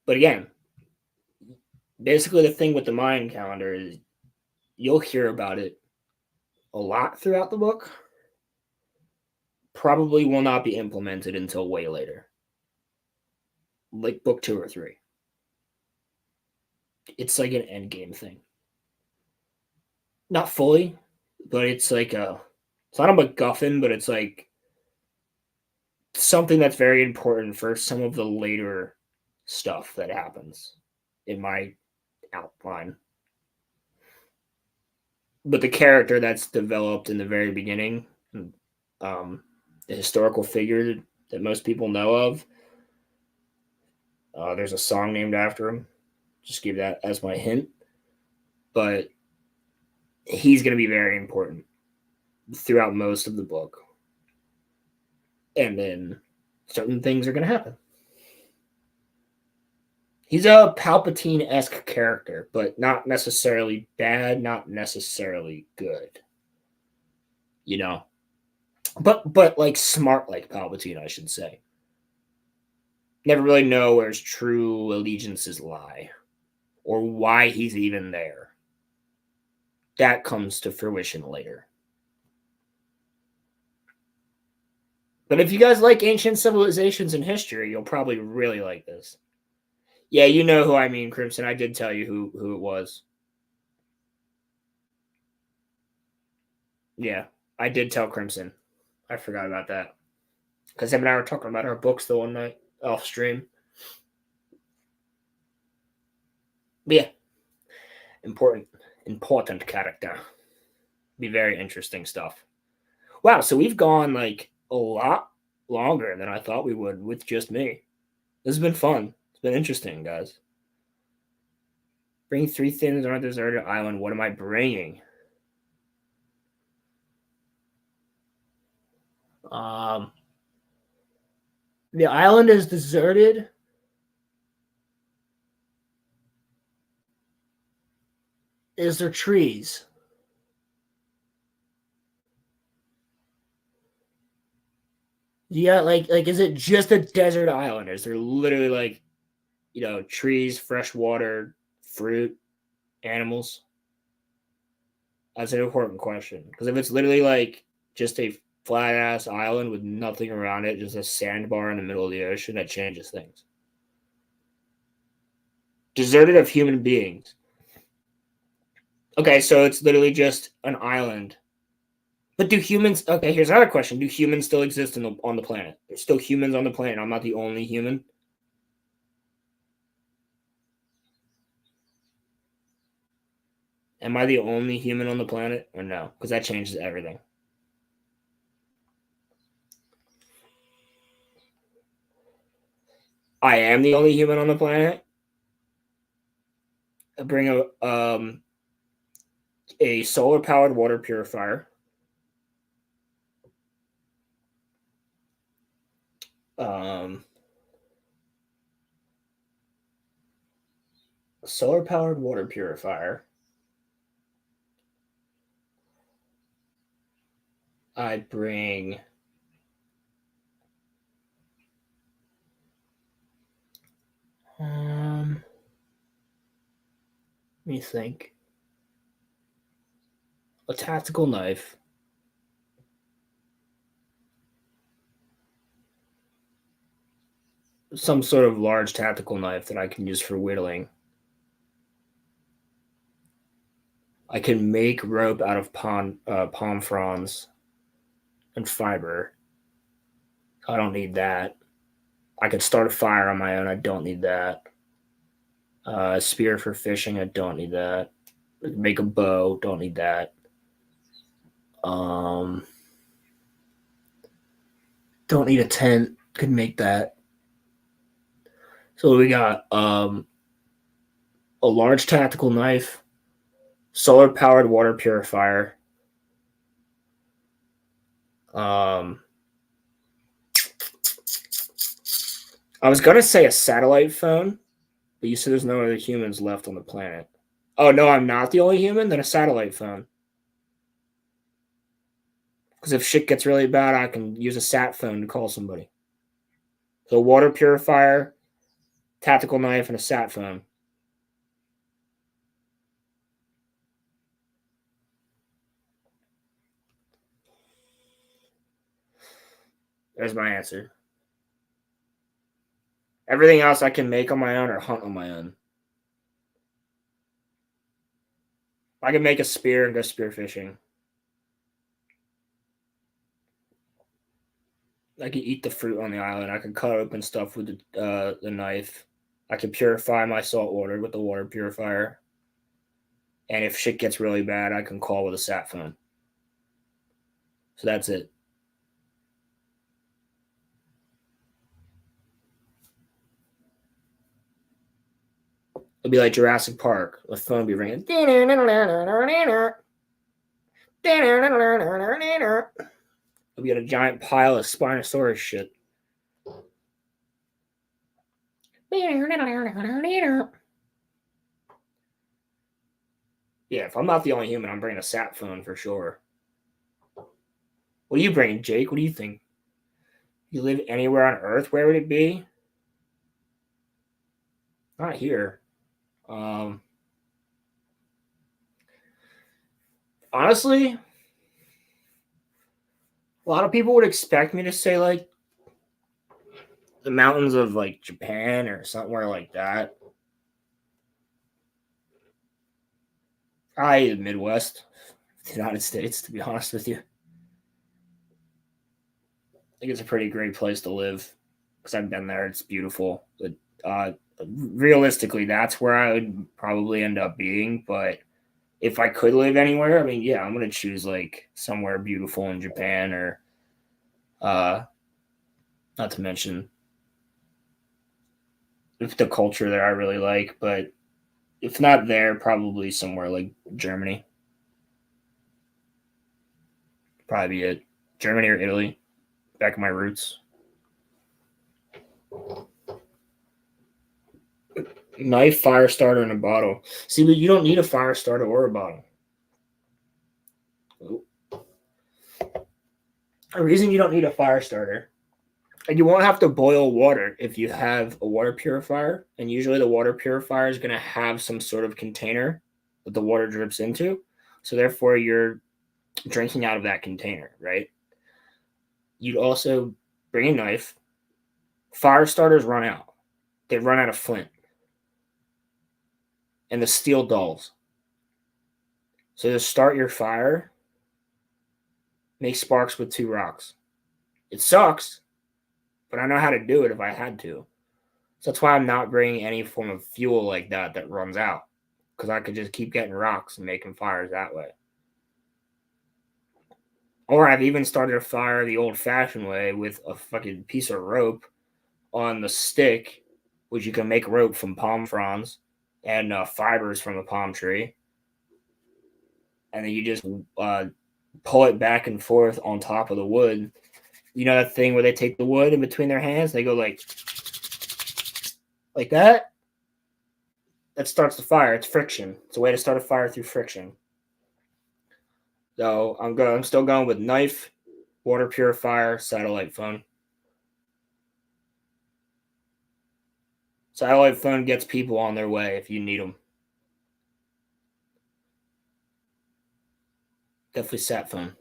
But again, basically the thing with the Mayan calendar is you'll hear about it a lot throughout the book. Probably will not be implemented until way later. Like book 2 or 3. It's like an endgame thing. Not fully, but it's like it's not a MacGuffin, but it's like something that's very important for some of the later stuff that happens in my outline. But the character that's developed in the very beginning, the historical figure that most people know of, there's a song named after him. Just give that as my hint. But he's going to be very important throughout most of the book. And then certain things are going to happen. He's a Palpatine-esque character, but not necessarily bad, not necessarily good. You know? But like smart like Palpatine, I should say. Never really know where his true allegiances lie. Or why he's even there. That comes to fruition later. But if you guys like ancient civilizations and history, you'll probably really like this. Yeah, you know who I mean, Crimson. I did tell you who it was. Yeah, I did tell Crimson. I forgot about that. Because him and I were talking about our books the one night off stream. But yeah. Important character. Be very interesting stuff. Wow, so we've gone like a lot longer than I thought we would with just me. This has been fun. It's been interesting, guys. Bring 3 things on a deserted island. What am I bringing? The island is deserted. Is there trees? Yeah, like is it just a desert island? Is there literally like, trees, fresh water, fruit, animals? That's an important question. Because if it's literally like just a flat ass island with nothing around it, just a sandbar in the middle of the ocean, that changes things. Deserted of human beings. Okay, so it's literally just an island. But do humans? Okay, here's another question: do humans still exist on the planet? There's still humans on the planet. I'm not the only human. Am I the only human on the planet, or no? Because that changes everything. I am the only human on the planet. I bring a solar powered water purifier. Solar powered water purifier. I bring let me think. A tactical knife. Some sort of large tactical knife that I can use for whittling. I can make rope out of palm fronds and fiber. I don't need that. I could start a fire on my own. I don't need that. A spear for fishing. I don't need that. Make a bow. Don't need that. Don't need a tent. Could make that. So we got a large tactical knife, solar powered water purifier. I was gonna say a satellite phone, but you said there's no other humans left on the planet. Oh no, I'm not the only human. Then a satellite phone. Because if shit gets really bad, I can use a sat phone to call somebody. So water purifier, tactical knife, and a sat phone. There's my answer. Everything else I can make on my own or hunt on my own. I can make a spear and go spear fishing. I can eat the fruit on the island. I can cut open stuff with the knife. I can purify my salt water with the water purifier. And if shit gets really bad, I can call with a sat phone. So that's it. It'll be like Jurassic Park. The phone will be ringing. It'll be a giant pile of Spinosaurus shit. Yeah, if I'm not the only human, I'm bringing a sat phone for sure. What are you bringing, Jake? What do you think? You live anywhere on Earth? Where would it be? Not here. Honestly, A lot of people would expect me to say like the mountains of like Japan or somewhere like that. Probably the Midwest, the United States, to be honest with you. I think it's a pretty great place to live because I've been there. It's beautiful. But realistically, that's where I would probably end up being. But if I could live anywhere, I mean, yeah, I'm gonna choose like somewhere beautiful in Japan or, not to mention the culture there I really like. But if not there, probably somewhere like Germany. Probably be it. Germany or Italy. Back in my roots. Knife, fire starter, and a bottle. See, but you don't need a fire starter or a bottle. The reason you don't need a fire starter, and you won't have to boil water if you have a water purifier. And usually the water purifier is going to have some sort of container that the water drips into. So therefore you're drinking out of that container, right? You'd also bring a knife. Fire starters run out. They run out of flint. And the steel dulls. So to start your fire, make sparks with 2 rocks. It sucks, but I know how to do it if I had to. So that's why I'm not bringing any form of fuel like that runs out, because I could just keep getting rocks and making fires that way. Or I've even started a fire the old-fashioned way with a fucking piece of rope on the stick, which you can make rope from palm fronds and fibers from a palm tree. And then you just pull it back and forth on top of the wood. You know that thing where they take the wood in between their hands? They go like that? That starts the fire. It's friction. It's a way to start a fire through friction. So I'm still going with knife, water purifier, satellite phone. Satellite phone gets people on their way if you need them. Definitely sat phone.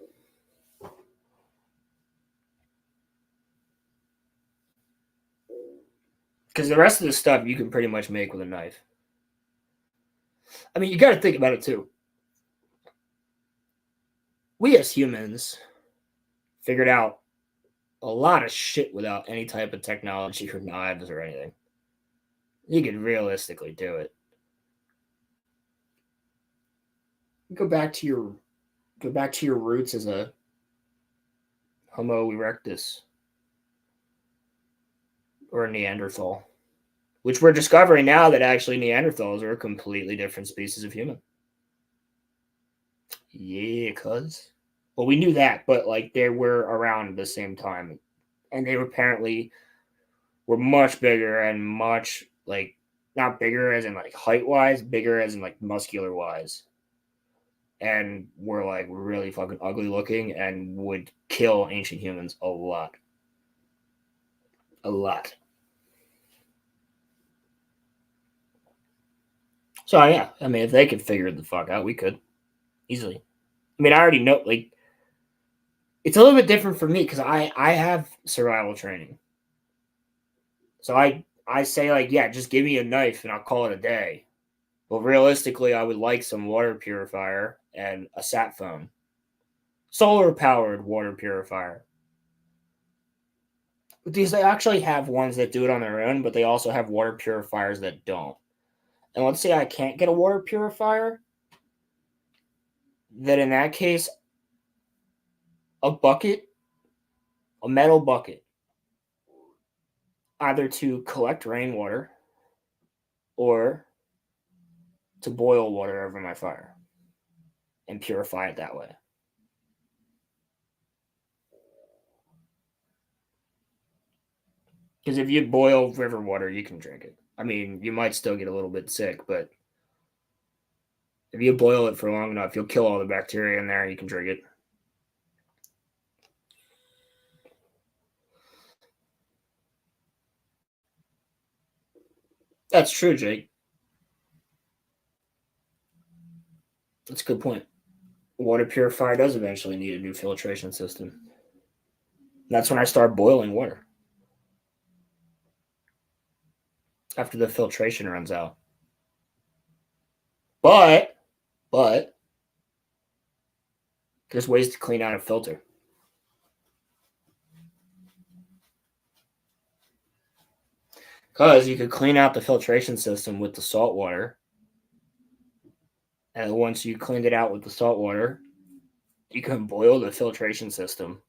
Because the rest of the stuff you can pretty much make with a knife. I mean, you got to think about it too. We as humans figured out a lot of shit without any type of technology or knives or anything. You could realistically do it. Go back to your roots as a Homo erectus or a Neanderthal, which we're discovering now that actually Neanderthals are a completely different species of human. Yeah, cuz. Well, we knew that, but like they were around at the same time, and they apparently were much bigger and much like not bigger as in like height wise, bigger as in like muscular wise, and were like really fucking ugly looking and would kill ancient humans a lot. A lot. So yeah, I mean, if they could figure it the fuck out, we could easily. I mean, I already know, like, it's a little bit different for me because I have survival training. So I say like, yeah, just give me a knife and I'll call it a day. But realistically, I would like some water purifier and a sat phone, solar powered water purifier. Because they actually have ones that do it on their own, but they also have water purifiers that don't. And let's say I can't get a water purifier, then in that case, a bucket, a metal bucket, either to collect rainwater or to boil water over my fire and purify it that way. Because if you boil river water, you can drink it. I mean, you might still get a little bit sick, but if you boil it for long enough, you'll kill all the bacteria in there and you can drink it. That's true, Jake. That's a good point. Water purifier does eventually need a new filtration system. That's when I start boiling water. After the filtration runs out. But there's ways to clean out a filter. Because you could clean out the filtration system with the salt water. And once you cleaned it out with the salt water, you can boil the filtration system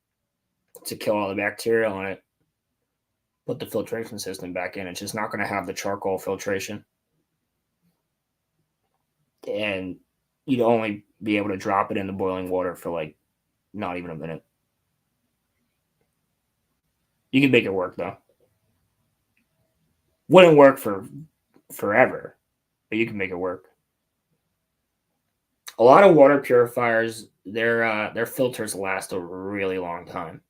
to kill all the bacteria on it. Put the filtration system back in. It's just not going to have the charcoal filtration. And you'd only be able to drop it in the boiling water for like not even a minute. You can make it work though. Wouldn't work for forever, but you can make it work. A lot of water purifiers, their filters last a really long time.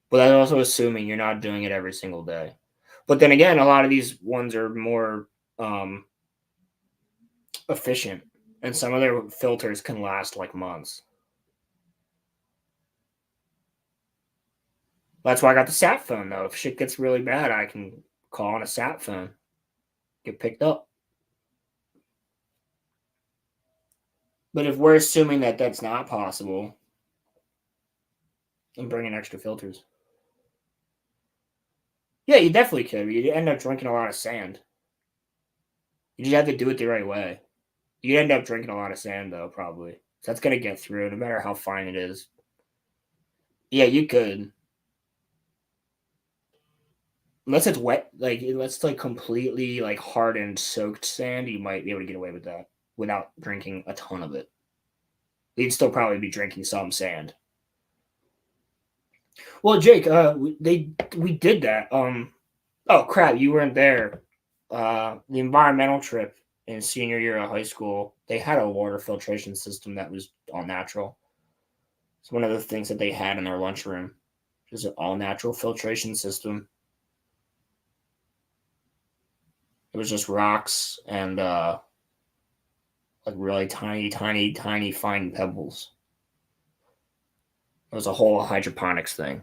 But that's also assuming you're not doing it every single day. But then again, a lot of these ones are more efficient, and some of their filters can last like months. That's why I got the sat phone, though. If shit gets really bad, I can call on a sat phone, get picked up. But if we're assuming that that's not possible, I'm bringing extra filters. Yeah, you definitely could. You'd end up drinking a lot of sand. You just have to do it the right way. You'd end up drinking a lot of sand, though, probably. So that's going to get through, no matter how fine it is. Yeah, you could. Unless it's wet, like, unless it's, like, completely, like, hardened, soaked sand, you might be able to get away with that without drinking a ton of it. You'd still probably be drinking some sand. Well, Jake, we did that. Oh, crap, you weren't there. The environmental trip in senior year of high school, they had a water filtration system that was all natural. It's one of the things that they had in their lunchroom. Just an all natural filtration system. It was just rocks and like really tiny fine pebbles. It was a whole hydroponics thing.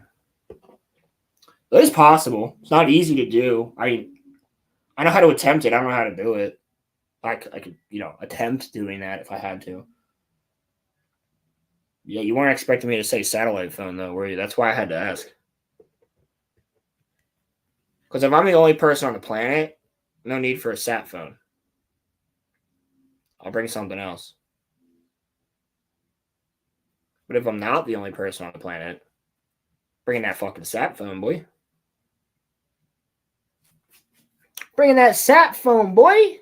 It is possible. It's not easy to do. I know how to attempt it. I don't know how to do it. I could, attempt doing that if I had to. Yeah, you weren't expecting me to say satellite phone, though, were you? That's why I had to ask. Because if I'm the only person on the planet, no need for a sat phone. I'll bring something else. But if I'm not the only person on the planet, bringing that fucking sat phone, boy. Bringing that sat phone, boy.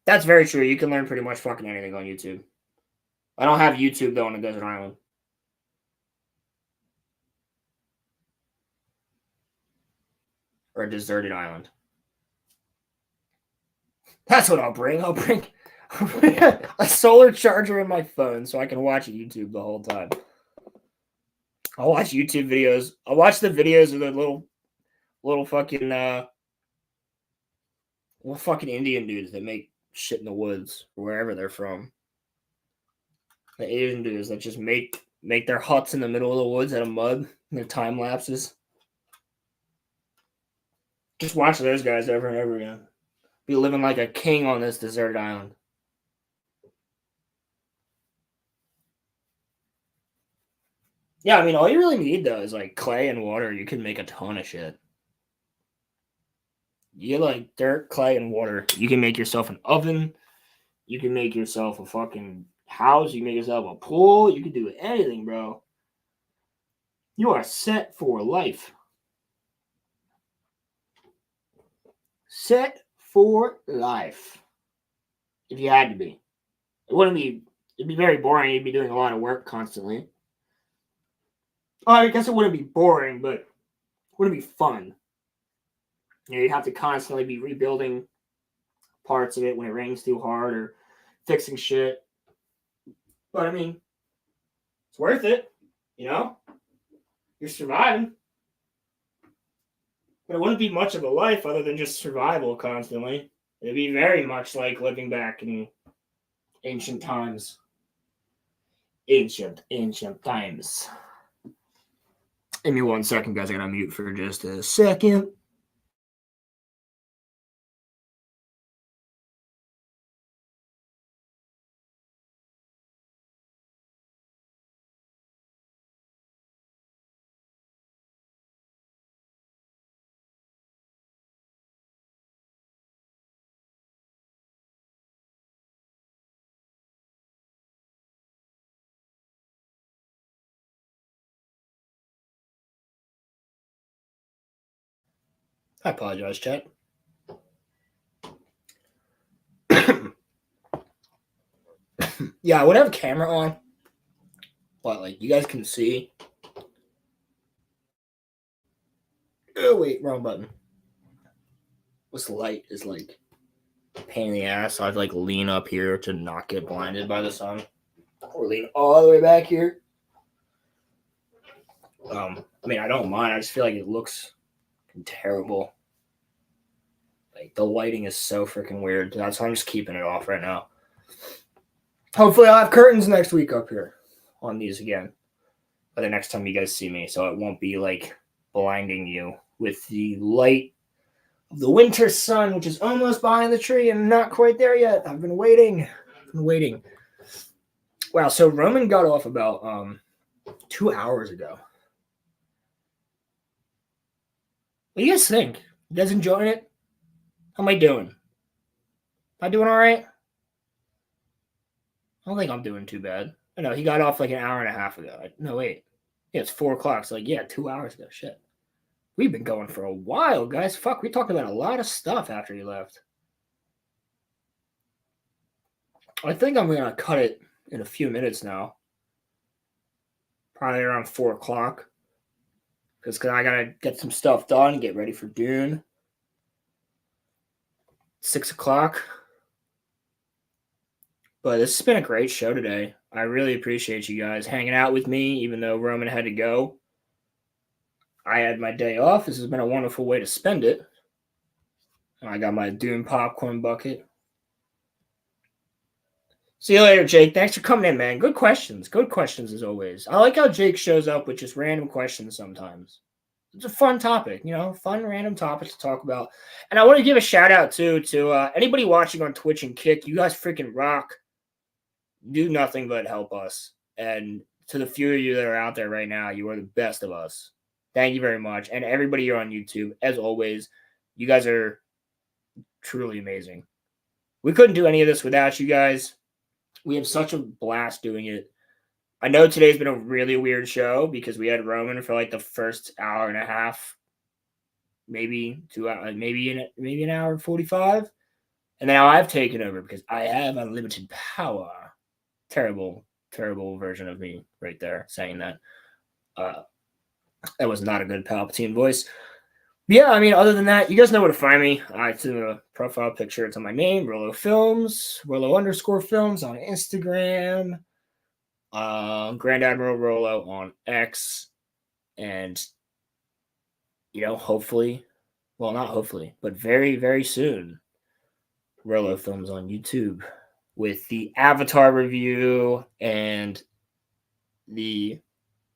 That's very true. You can learn pretty much fucking anything on YouTube. I don't have YouTube, though, on a desert island. Or a deserted island. That's what I'll bring. I'll bring a solar charger in my phone so I can watch YouTube the whole time. I'll watch YouTube videos. I'll watch the videos of the little fucking fucking Indian dudes that make shit in the woods or wherever they're from. The Asian dudes that just make their huts in the middle of the woods out of mud. Their time lapses. Just watch those guys over and over again. Be living like a king on this deserted island. Yeah, I mean, all you really need, though, is, like, clay and water. You can make a ton of shit. You like dirt, clay, and water. You can make yourself an oven. You can make yourself a fucking house. You can make yourself a pool. You can do anything, bro. You are set for life. Set for life. If you had to be. It'd be very boring. You'd be doing a lot of work constantly. Oh, I guess it wouldn't be boring, but it wouldn't be fun. You'd have to constantly be rebuilding parts of it when it rains too hard or fixing shit. But I mean, it's worth it, You're surviving. But it wouldn't be much of a life other than just survival constantly. It'd be very much like living back in ancient times. Ancient times. Give me 1 second, guys. I gotta mute for just a second. I apologize, chat. Yeah, I would have a camera on, but like you guys can see. Oh wait, wrong button. This light is like a pain in the ass. So I'd like lean up here to not get blinded by the sun, or lean all the way back here. I mean, I don't mind. I just feel like it looks terrible. Like the lighting is so freaking weird. That's why I'm just keeping it off right now. Hopefully, I'll have curtains next week up here on these again. By the next time you guys see me, so it won't be like blinding you with the light of the winter sun, which is almost behind the tree and not quite there yet. I've been waiting. Wow, so Roman got off about 2 hours ago. What do you guys think? You guys enjoying it? How am I doing? Am I doing all right? I don't think I'm doing too bad. I know he got off like an hour and a half ago. No, wait. Yeah, it's 4 o'clock. So like, yeah, 2 hours ago. Shit. We've been going for a while, guys. Fuck, we talked about a lot of stuff after he left. I think I'm going to cut it in a few minutes now. Probably around 4 o'clock. Because I got to get some stuff done, get ready for Dune. 6 o'clock. But this has been a great show today. I really appreciate you guys hanging out with me, even though Roman had to go. I had my day off. This has been a wonderful way to spend it. I got my Dune popcorn bucket. See you later, Jake. Thanks for coming in, man. Good questions. Good questions as always. I like how Jake shows up with just random questions sometimes. It's a fun topic, fun random topics to talk about. And I want to give a shout out too to anybody watching on Twitch and Kick. You guys freaking rock. Do nothing but help us. And to the few of you that are out there right now, you are the best of us. Thank you very much. And everybody here on YouTube, as always, you guys are truly amazing. We couldn't do any of this without you guys. We have such a blast doing it. I know today's been a really weird show because we had Roman for like the first hour and a half, maybe 2 hours, maybe an hour and 45. And now I've taken over because I have unlimited power. Terrible version of me right there saying that. That was not a good Palpatine voice. But yeah, I mean, other than that, you guys know where to find me. It's in the profile picture. It's on my name, Rolo Films, Rolo_films on Instagram, Grand Admiral Rolo on X, and, hopefully, well, not hopefully, but very, very soon, Rolo Films on YouTube with the Avatar review and the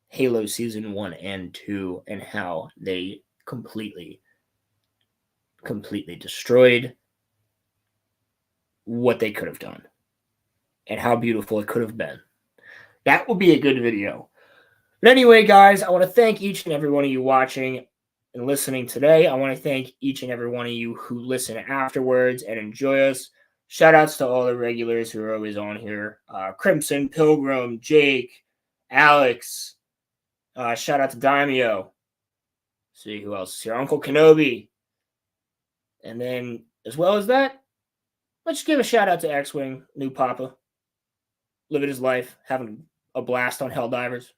Halo Season 1 and 2 and how they completely destroyed what they could have done and how beautiful it could have been. That would be a good video. But anyway, guys, I want to thank each and every one of you watching and listening today. I want to thank each and every one of you who listen afterwards and enjoy us. Shout outs to all the regulars who are always on here. Crimson, Pilgrim, Jake, Alex. Shout out to Daimyo. See who else is here. Uncle Kenobi. And then, as well as that, let's give a shout out to X-Wing, new Papa. Living his life, having a blast on Helldivers.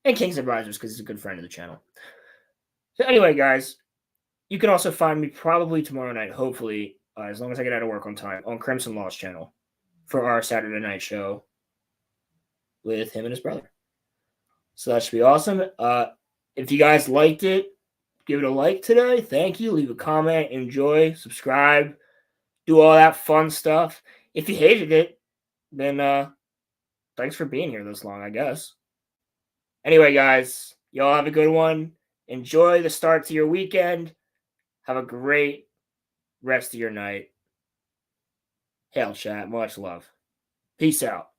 And King's Advisors, because he's a good friend of the channel. So anyway, guys, you can also find me probably tomorrow night, hopefully, as long as I get out of work on time, on Crimson Law's channel for our Saturday night show with him and his brother. So that should be awesome. If you guys liked it, give it a like today. Thank you. Leave a comment. Enjoy. Subscribe. Do all that fun stuff. If you hated it, then don't thanks for being here this long, I guess. Anyway, guys, y'all have a good one. Enjoy the start to your weekend. Have a great rest of your night. Hail, chat. Much love. Peace out.